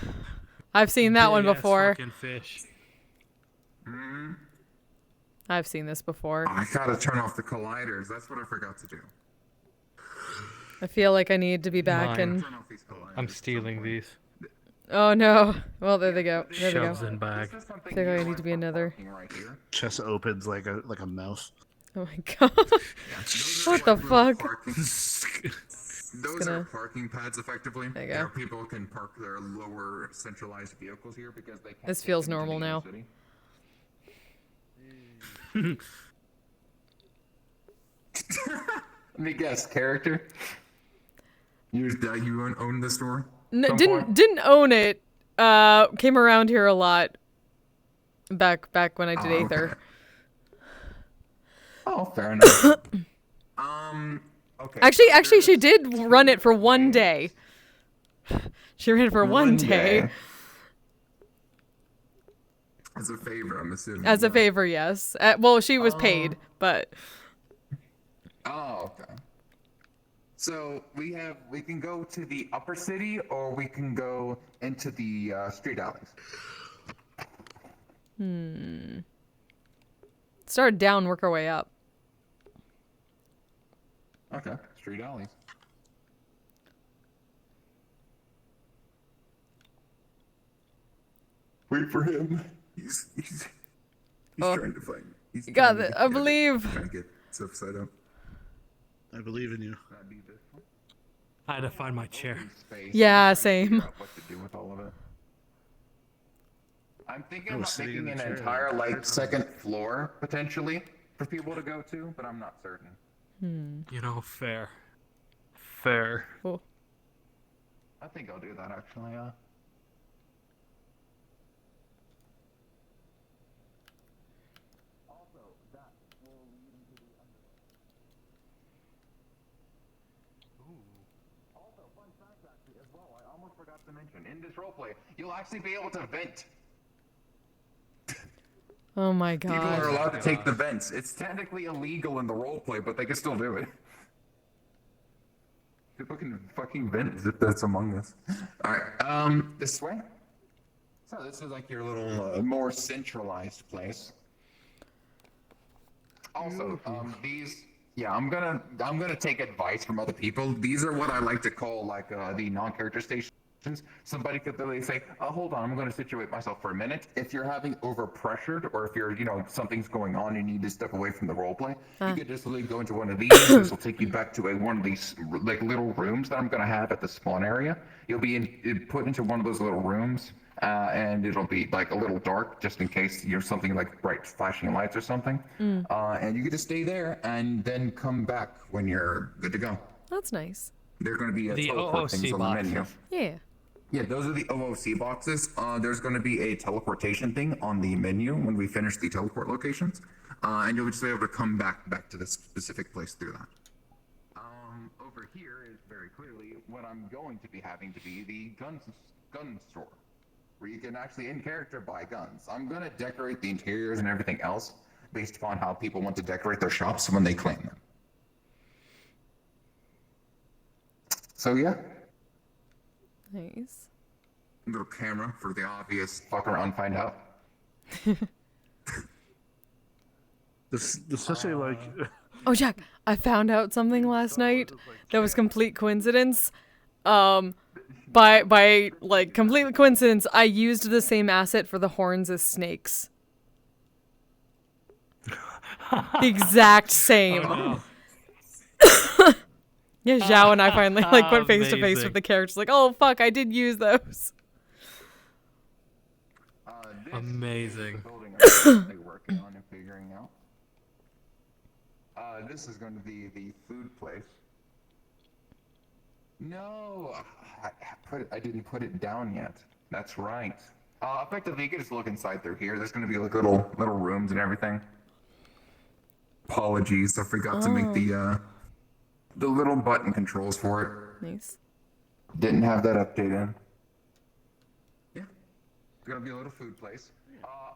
I've seen that one Big-ass before. fucking fish. I've seen this before. I gotta turn off the colliders. That's what I forgot to do. I feel like I need to be back Mine. and... Turn off these colliders I'm at some stealing point. these. Oh no. Well, there they go. There they Shoves go. in bag. This is something I think I you need to be want for another. parking right here. Chest opens like a mouth. Oh my god. Those are What the little fuck? parking- Those gonna- are parking pads, effectively. There you go. Where people can park their lower centralized vehicles here because they can't. This get feels into normal the now. city. Let me guess, character. You own the store? No, Some didn't point? didn't own it. Came around here a lot. Back when I did Oh, Aether. okay. Oh, fair enough. Okay. Actually, she did run it for one day. She ran it for one day. As a favor, I'm assuming. As a favor, yes. Well, she was paid, but Oh, okay. So we can go to the upper city, or we can go into the street alleys. Start down, work our way up. Okay, street alleys. Wait for him. He's Oh. trying to find. He's You got trying it. to I get believe. Trying to get stuff set up. I believe in you. That'd be this one. I had to find my chair. Space. Yeah, I'm trying to figure same. out what to do with all of it. I'm thinking I was about sitting in making the an chair. entire like second floor potentially for people to go to, but I'm not certain. You know, fair. Fair. Cool. I think I'll do that actually. Also, that will lead into the Also, fun fact actually as well, I almost forgot to mention, in this roleplay, you'll actually be able to vent. Oh my People are god. allowed to take the vents. It's technically illegal in the roleplay, but they can still do it. People can fucking vent if that's among us. Alright, this way? So this is like your little, more centralized place. Also, these... Yeah, I'm gonna take advice from other people. These are what I like to call, like, the non-character stations. Somebody could literally say, oh, hold on, I'm going to situate myself for a minute. If you're having overpressured, or if you're, something's going on and you need to step away from the roleplay, you could just literally go into one of these. This will take you back to one of these, like, little rooms that I'm going to have at the spawn area. You'll be put into one of those little rooms, and it'll be, like, a little dark, just in case you're something like bright flashing lights or something. And you get to stay there, and then come back when you're good to go. That's nice. There's going to be The teleport things OOC on the menu. boxes. Yeah. Yeah, those are the OOC boxes. There's going to be a teleportation thing on the menu when we finish the teleport locations, and you'll just be able to come back to this specific place through that. Over here is very clearly what I'm going to be having to be the gun store, where you can actually in character buy guns. I'm going to decorate the interiors and everything else based upon how people want to decorate their shops when they claim them. So yeah. Nice. Little camera for the obvious fuck around, find out. Especially like Oh, Jack, I found out something last night that was complete coincidence. By like complete coincidence, I used the same asset for the horns as snakes. The exact same. Oh, Yeah, Zhao and I finally like went face to face Amazing. with the characters. Like, oh fuck, I did use those. This Amazing. is the building I'm currently working on and figuring out. This is going to be the food place. No, I didn't put it down yet. That's right. Effectively, you can just look inside through here. There's going to be like little rooms and everything. Apologies, I forgot to make the little button controls for it. Nice. Didn't have that update in. Yeah. It's gonna be a little food place.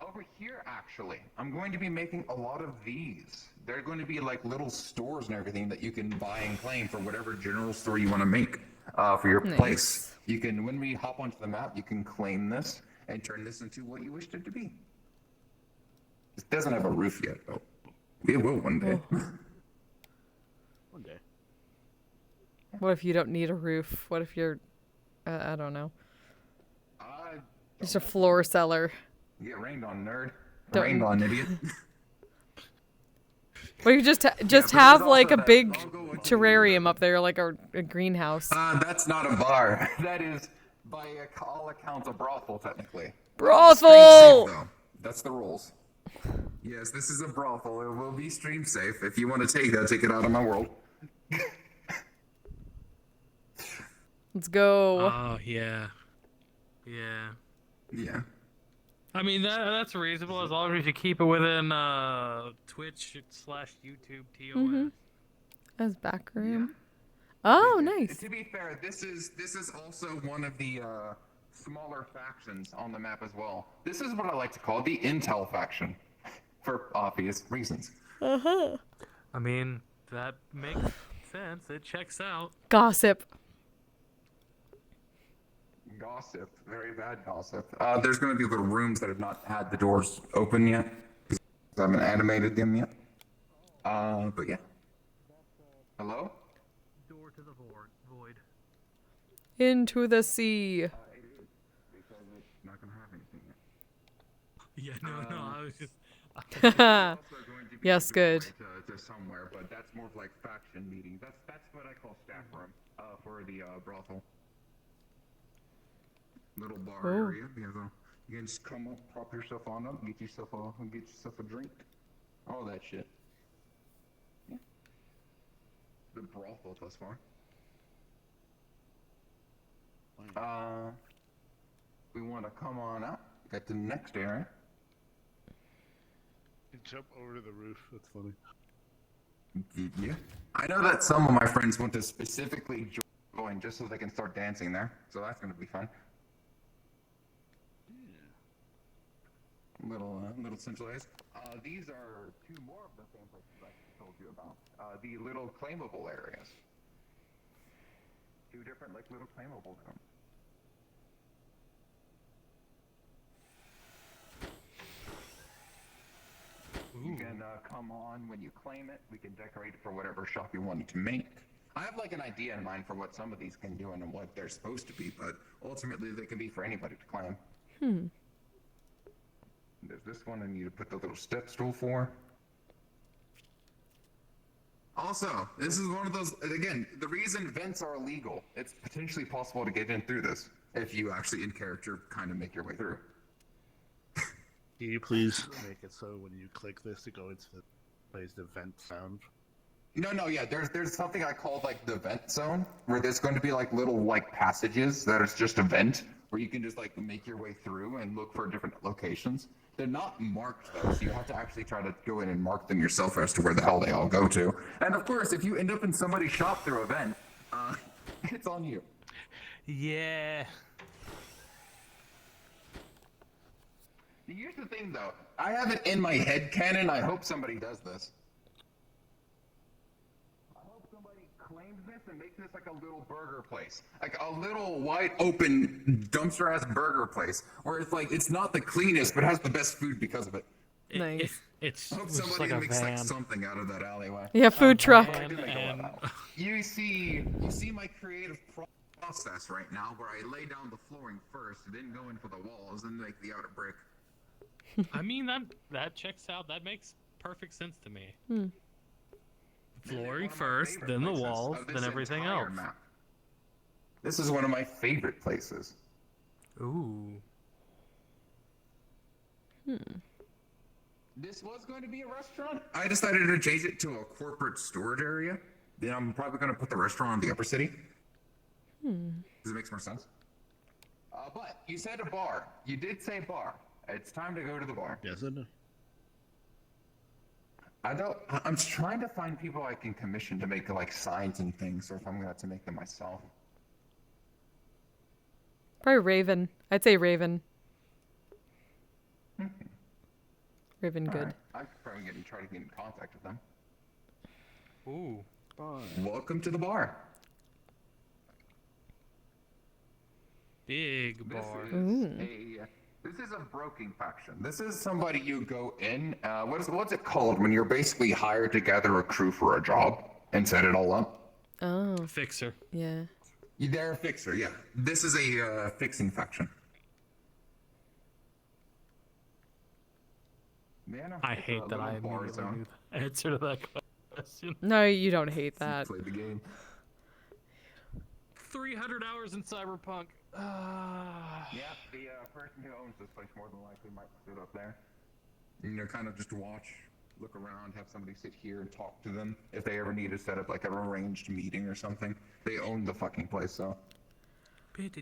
Over here, actually, I'm going to be making a lot of these. They're going to be like little stores and everything that you can buy and claim for whatever general store you want to make for your Nice. place. You can, when we hop onto the map, you can claim this and turn this into what you wished it to be. It doesn't have a roof yet, though. It will one day. one day. What if you don't need a roof? What if you're, I don't know, just a floor cellar? Get rained on, nerd. Don't- Rained on, idiot. What if you just but have there's like also a that big logo with the- terrarium up there, like a greenhouse? That's not a bar. That is, by all accounts, a brothel, technically. Brothel! Stream safe, though. That's the rules. Yes, this is a brothel. It will be stream safe. If you want to take that, take it out of my world. Let's go. Oh, yeah. Yeah. Yeah. I mean, that's reasonable as long as you keep it within Twitch/YouTube TOS. As back room. Oh, nice. To be fair, this is also one of the smaller factions on the map as well. This is what I like to call the Intel faction, for obvious reasons. Uh-huh. I mean, that makes sense. It checks out. Gossip. Gossip, very bad gossip. There's going to be little rooms that have not had the doors open yet. Because I haven't animated them yet. But yeah. Hello? Door to the void. Into the sea. It is, because it's not going to have anything yet. Yeah, no, I was just. Also going to be Yes, a good. doorway to somewhere, but that's more of like faction meeting. That's what I call staff room for the brothel. Little bar Oh. area. You can just come up, prop yourself on up, get yourself a drink, all that shit. Yeah. The brothel thus far. We want to come on up, get to the next area. You jump over to the roof. That's funny. Yeah. I know that some of my friends want to specifically join just so they can start dancing there, so that's going to be fun. Little centralized. These are two more of the same places I told you about. The little claimable areas. Two different little claimable rooms. You can come on when you claim it. We can decorate it for whatever shop you want it to make. I have an idea in mind for what some of these can do and what they're supposed to be, but ultimately they can be for anybody to claim. There's this one I need to put the little step stool for. Also, this is one of those, again, the reason vents are illegal, it's potentially possible to get in through this if you actually in character kind of make your way through. Can you please make it so when you click this to go into the plays the vent sound? Yeah, there's something I call the vent zone, where there's going to be little passages that is just a vent, where you can just make your way through and look for different locations. They're not marked though, so you have to actually try to go in and mark them yourself as to where the hell they all go to. And of course, if you end up in somebody's shop through a vent, it's on you. Yeah. Here's the thing though, I have it in my head canon, I hope somebody does this. I hope somebody claims this and makes this a little burger place. A little wide open dumpster ass burger place. Where it's not the cleanest, but has the best food because of it. Nice. It's I hope just somebody like a makes van. something out of that alleyway. Yeah, food truck. I do make a And- lot out. You see my creative process right now, where I lay down the flooring first, then go in for the walls, then make the outer brick. I mean, that checks out. That makes perfect sense to me. Flooring One of my first, favorite then the places walls, of then this everything entire else. map. This is one of my favorite places. Ooh. This was going to be a restaurant. I decided to change it to a corporate storage area. Then I'm probably going to put the restaurant in the upper city. Does it make more sense? But you said a bar. You did say bar. It's time to go to the bar. Yes or no? I'm trying to find people I can commission to make signs and things, or if I'm going to have to make them myself. Probably Raven. I'd say Raven. Raven, good. Alright, I could probably try to get in contact with them. Ooh. Welcome to the bar. Big bar. This is a broking faction. This is somebody you go in. What's it called when you're basically hired to gather a crew for a job and set it all up? Oh, Fixer. yeah. They're a fixer, yeah. This is a fixing faction. Man, I hate that I immediately knew the answer to that question. No, you don't hate that. Play the game. 300 hours in Cyberpunk. Yeah, the person who owns this place more than likely might sit up there. Kind of just watch, look around, have somebody sit here and talk to them if they ever need to set up an arranged meeting or something. They own the fucking place, so.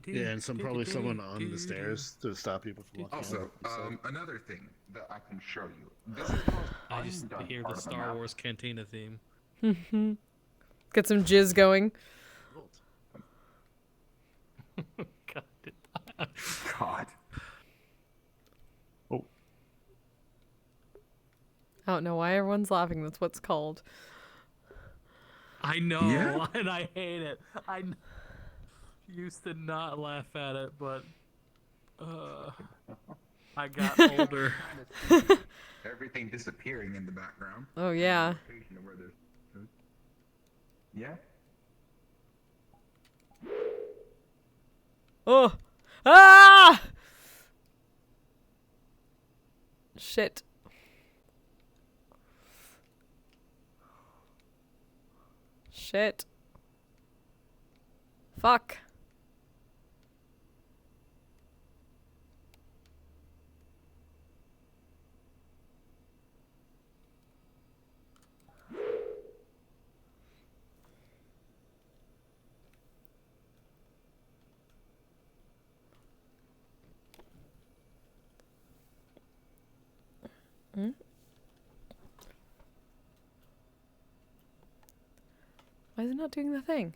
Yeah, and probably someone on the stairs to stop people from walking. Also, out. another thing that I can show you. This is the most I just undone hear part the of Star map. Wars Cantina theme. Get some jizz going. God. God. Oh, I don't know why everyone's laughing. That's what's called. I know, Yeah? and I hate it. Used to not laugh at it, but I got older. Everything disappearing in the background. Oh, yeah. Location of where there's food. Yeah. Oh. Ah! Shit. Shit. Fuck. Hmm? Why is it not doing the thing?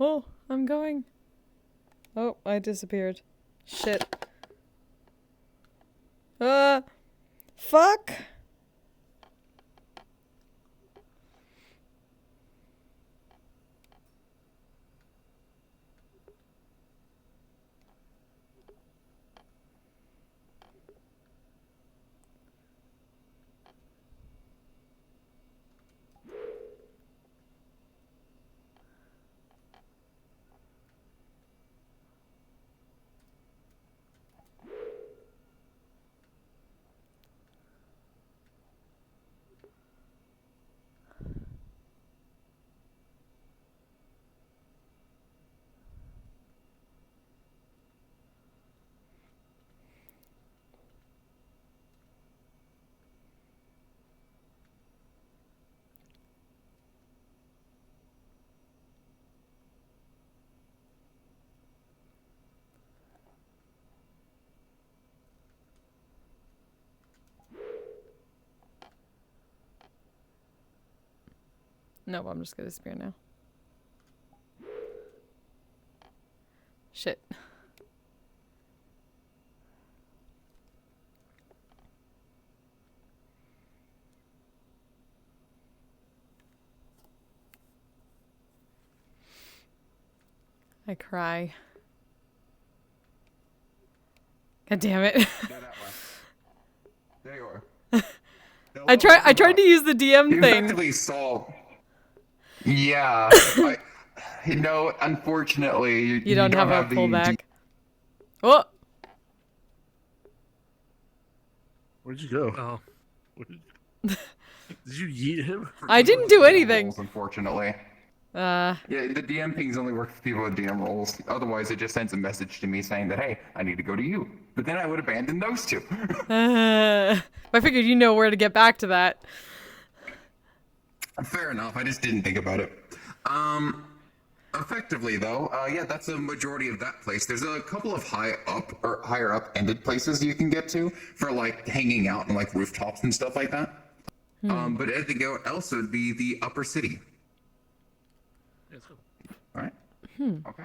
Oh, I'm going. Oh, I disappeared. Shit. Fuck! Nope, I'm just gonna disappear now. Shit. I cry. God damn it. Go that way. There you are. I tried to use the DM You thing. effectively saw. Yeah. Unfortunately, You don't have a the pullback. Oh! Where'd you go? Oh, Did you yeet him? I didn't do anything. rolls, unfortunately. Uh, Yeah, the DM pings only work for people with DM roles. Otherwise, it just sends a message to me saying that, hey, I need to go to you. But then I would abandon those two. I figured you know where to get back to that. Fair enough. I just didn't think about it. Effectively though, yeah, that's a majority of that place. There's a couple of higher up ended places you can get to for like hanging out and like rooftops and stuff like that. But anything else would be the upper city. let's go. All right. Okay.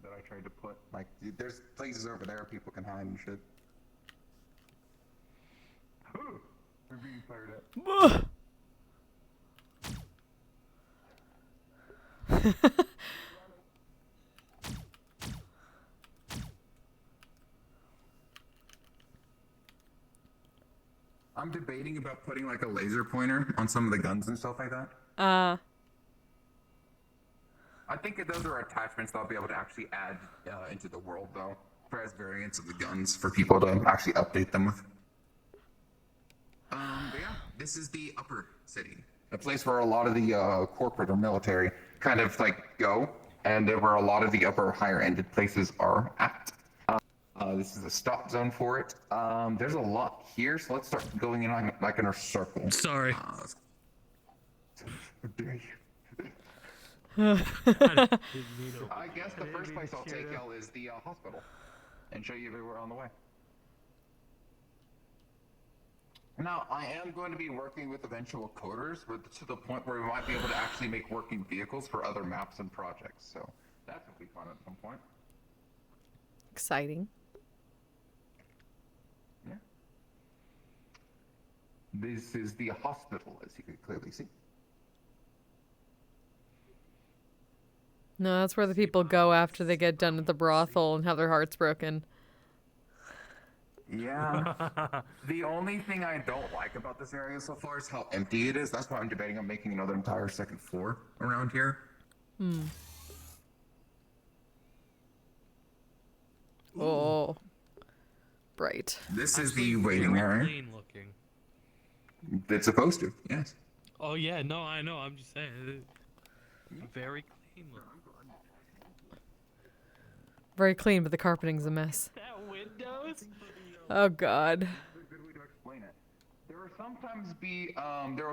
That I tried to put like there's places over there people can hide and shit. Ooh, we're being fired up. I'm debating about putting like a laser pointer on some of the guns and stuff like that. I think those are attachments that I'll be able to actually add into the world, though, for as variants of the guns for people to actually update them with. But yeah, this is the upper city, a place where a lot of the corporate or military kind of like go, and where a lot of the upper higher-ended places are at. This is a stop zone for it. There's a lot here, so let's start going in like in a circle. Sorry. How dare you? I guess the first place I'll take y'all is the hospital, and show you everywhere on the way. Now, I am going to be working with eventual coders, but to the point where we might be able to actually make working vehicles for other maps and projects. So that will be fun at some point. Exciting. Yeah. This is the hospital, as you can clearly see. No, that's where the people go after they get done at the brothel and have their hearts broken. Yeah. The only thing I don't like about this area so far is how empty it is. That's why I'm debating on making another entire second floor around here. Oh. Bright. This is the waiting area. Clean looking. It's supposed to, yes. Oh yeah, no, I know. I'm just saying. Very clean looking. Very clean, but the carpeting's a mess. That windows? Oh god. Good way to explain it. There will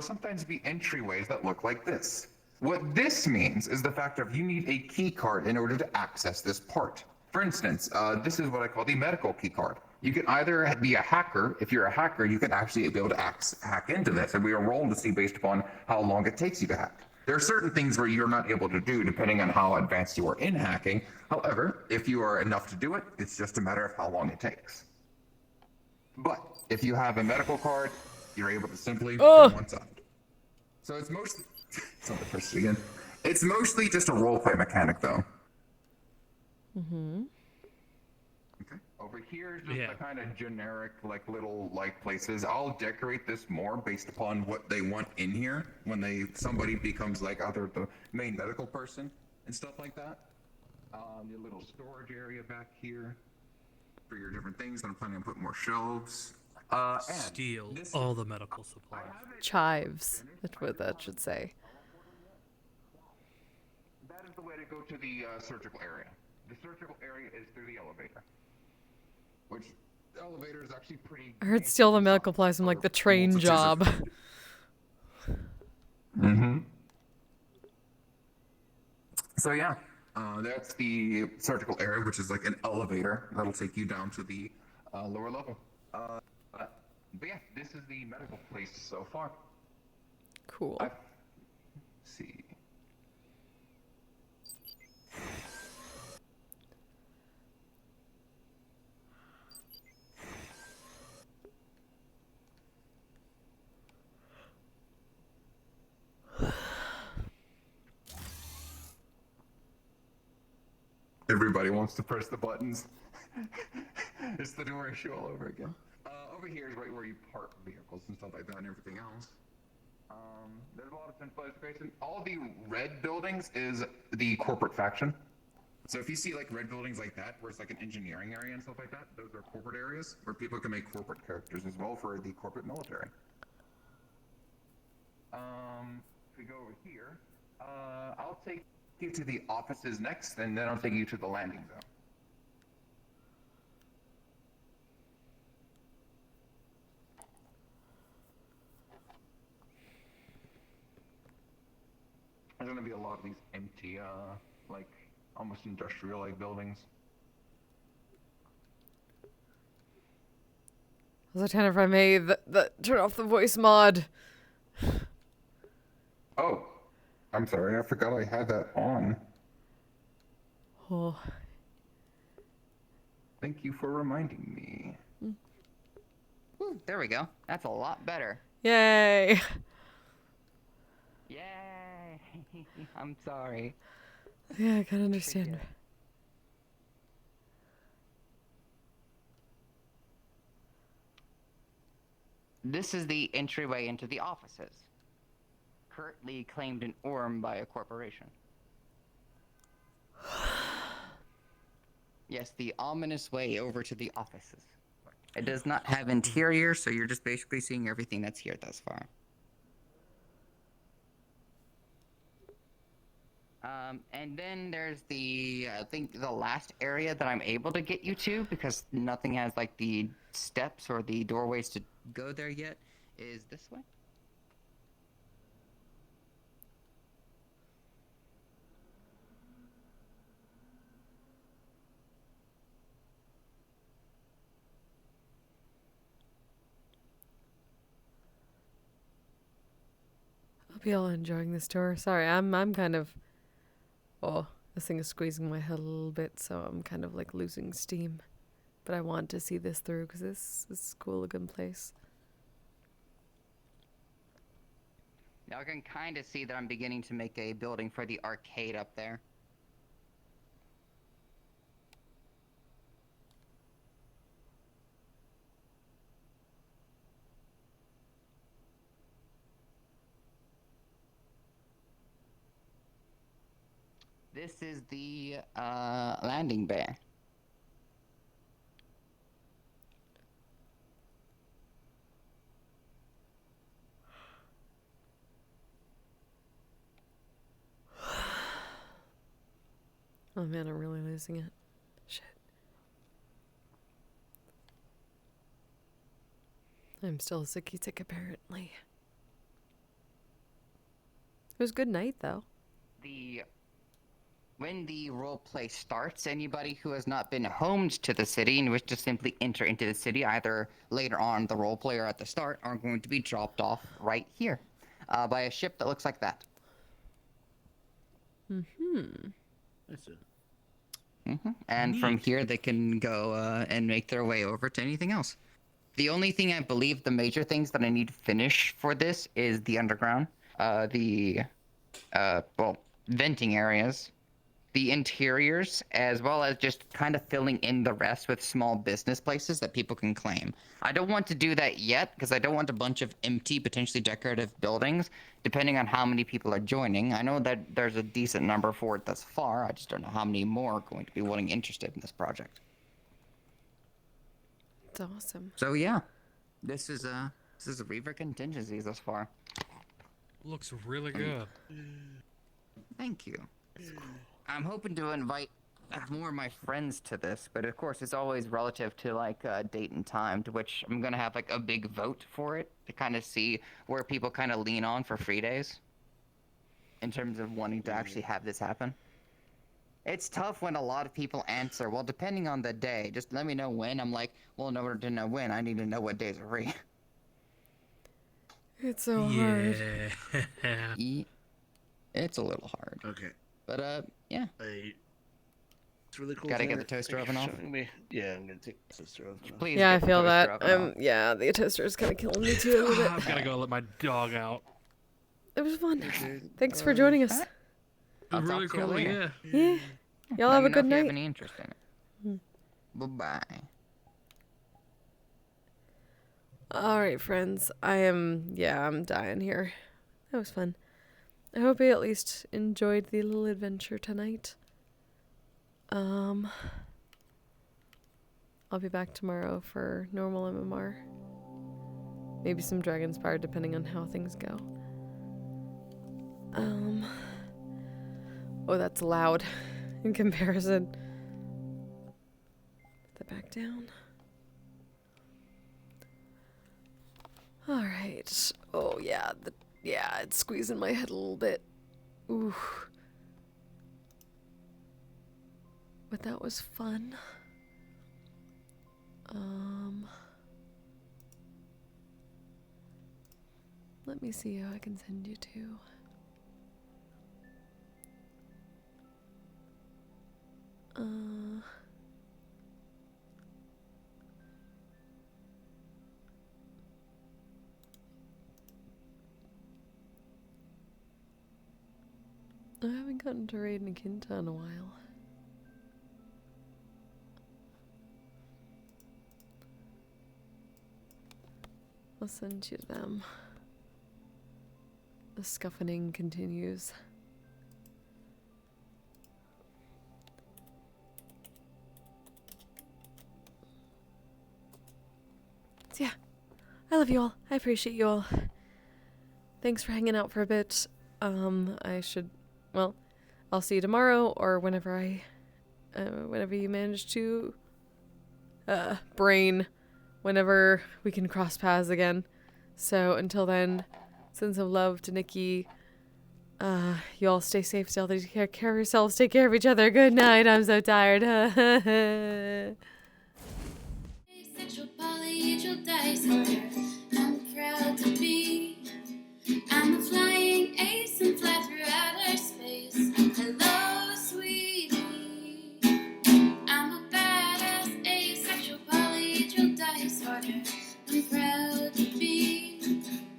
sometimes be entryways that look like this. What this means is the fact of you need a key card in order to access this part. For instance, this is what I call the medical key card. You can either be a hacker. If you're a hacker, you can actually be able to hack into this, and we are rolling to see based upon how long it takes you to hack. There are certain things where you're not able to do depending on how advanced you are in hacking. However, if you are enough to do it, it's just a matter of how long it takes. But if you have a medical card, you're able to simply go one side. So it's mostly it's not the first again. It's mostly just a roleplay mechanic, though. Okay. Over here is just the kind of generic, like little places. I'll decorate this more based upon what they want in here when somebody becomes like either the main medical person and stuff like that. Your little storage area back here for your different things. I'm planning on putting more shelves. Steal all the medical supplies. Chives. That's what that should say. That is the way to go to the surgical area. The surgical area is through the elevator. Which, the elevator is actually pretty... I heard steal the medical supplies from like the train job. So yeah, that's the surgical area, which is like an elevator that'll take you down to the lower level. But yeah, this is the medical place so far. Cool. Let's see. Everybody wants to press the buttons. It's the door issue all over again. Over here is right where you park vehicles and stuff like that and everything else. There's a lot of centralized space. All the red buildings is the corporate faction. So if you see like red buildings like that, where it's like an engineering area and stuff like that, those are corporate areas where people can make corporate characters as well for the corporate military. If we go over here, I'll take you to the offices next, and then I'll take you to the landing zone. There's gonna be a lot of these empty, like almost industrial-like buildings. Lieutenant, if I may, turn off the voice mod. Oh, I'm sorry, I forgot I had that on. Oh. Thank you for reminding me. Ooh, there we go. That's a lot better. Yay. Yay! I'm sorry. Yeah, I can understand. this is the entryway into the offices, currently claimed in Orm by a corporation. Yes, the ominous way over to the offices. It does not have interior, so you're just basically seeing everything that's here thus far. And then there's the, I think the last area that I'm able to get you to, because nothing has like the steps or the doorways to go there yet, is this way. Hope you all enjoying this tour. Sorry, I'm kind of. Oh, this thing is squeezing my head a little bit, so I'm kind of like losing steam. But I want to see this through because this is a cool looking place. Now I can kind of see that I'm beginning to make a building for the arcade up there. This is the landing bay. Oh man, I'm really losing it. Shit. I'm still a sicky tick apparently. It was a good night though. When the roleplay starts, anybody who has not been homed to the city and wish to simply enter into the city, either later on the roleplay or at the start, are going to be dropped off right here by a ship that looks like that. That's it. And from here, they can go and make their way over to anything else. The only thing I believe, the major things that I need to finish for this is the underground, venting areas, the interiors, as well as just kind of filling in the rest with small business places that people can claim. I don't want to do that yet because I don't want a bunch of empty, potentially decorative buildings, depending on how many people are joining. I know that there's a decent number for it thus far. I just don't know how many more are going to be willing interested in this project. It's awesome. So yeah, this is a Reaver contingency thus far. Looks really good. Thank you. I'm hoping to invite more of my friends to this, but of course it's always relative to like date and time, to which I'm gonna have like a big vote for it to kind of see where people kind of lean on for free days in terms of wanting to actually have this happen. It's tough when a lot of people answer, well, depending on the day, just let me know when. I'm like, well, in order to know when, I need to know what days are free. It's so hard. Yeah. It's a little hard. Okay. But yeah. It's really cool. Gotta get the toaster oven off. Yeah, I'm gonna take the toaster oven off. Please. Yeah, I get the feel toaster that. oven off. Yeah, the toaster's kind of killing me too a little bit. I've gotta go let my dog out. It was fun. Thanks for joining us. I'll Really talk to you cool, later. yeah. Yeah. Y'all Let have me a know good if you have night. any interest in it. Bye-bye. All right, friends. I'm dying here. That was fun. I hope you at least enjoyed the little adventure tonight. I'll be back tomorrow for normal MMR. Maybe some Dragonspire, depending on how things go. Oh, that's loud in comparison. Put that back down. All right. Oh yeah, it's squeezing my head a little bit. Ooh. But that was fun. Let me see who I can send you to. I haven't gotten to raid Nakinta in a while. I'll send you them. The scuffling continues. So yeah, I love you all. I appreciate you all. Thanks for hanging out for a bit. I'll see you tomorrow or whenever you manage to, whenever we can cross paths again. So until then, send some love to Nikki. You all stay safe, stay healthy, take care of yourselves, take care of each other. Good night, I'm so tired. Asexual polyhedral disorder. I'm proud to be. I'm a flying ace and fly through outer space. Hello, sweetie. I'm a badass asexual polyhedral disorder. I'm proud to be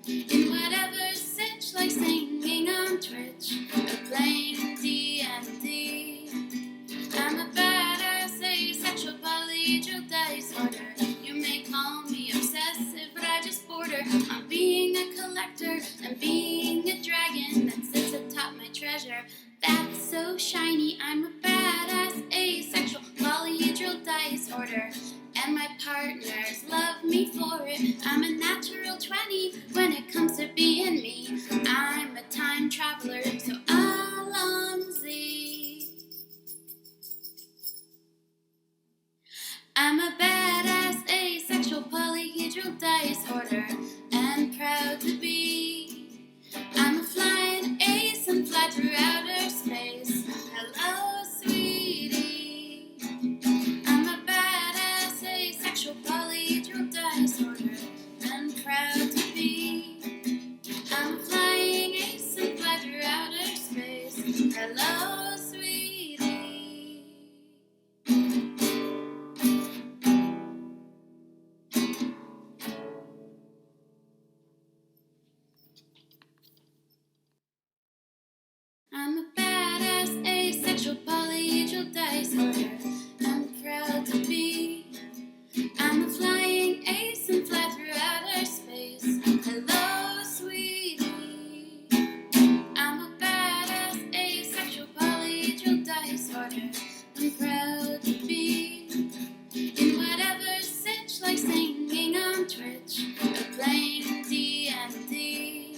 in whatever sitch, like singing on Twitch or playing D&D. I'm a badass asexual polyhedral disorder. You may call me obsessive, but I just border on being a collector and being a dragon that sits atop my treasure. That's so shiny. I'm a badass asexual polyhedral disorder, and my partners love me for it. I'm a natural 20 when it comes to being me. I'm a time traveler, so Alonzi. I'm a badass asexual polyhedral disorder and proud to be. I'm a flying ace and fly through outer space. Hello, sweetie. I'm a badass asexual polyhedral disorder and proud to be. I'm a flying ace and fly through outer space. Hello, sweetie. I'm a badass asexual polyhedral disorder. I'm proud to be. I'm a flying ace and fly through outer space. Hello, sweetie. I'm a badass asexual polyhedral disorder. I'm proud to be in whatever sitch, like singing on Twitch or playing D&D.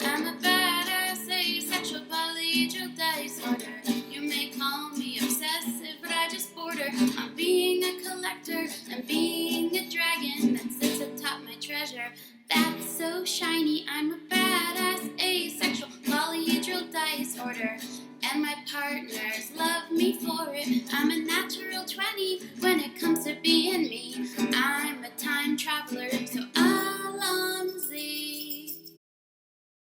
I'm a badass asexual polyhedral disorder. You may call me obsessive, but I just border on being a collector and being a dragon that sits atop my treasure. That's so shiny. I'm a badass asexual polyhedral disorder, and my partners love me for it. I'm a natural 20 when it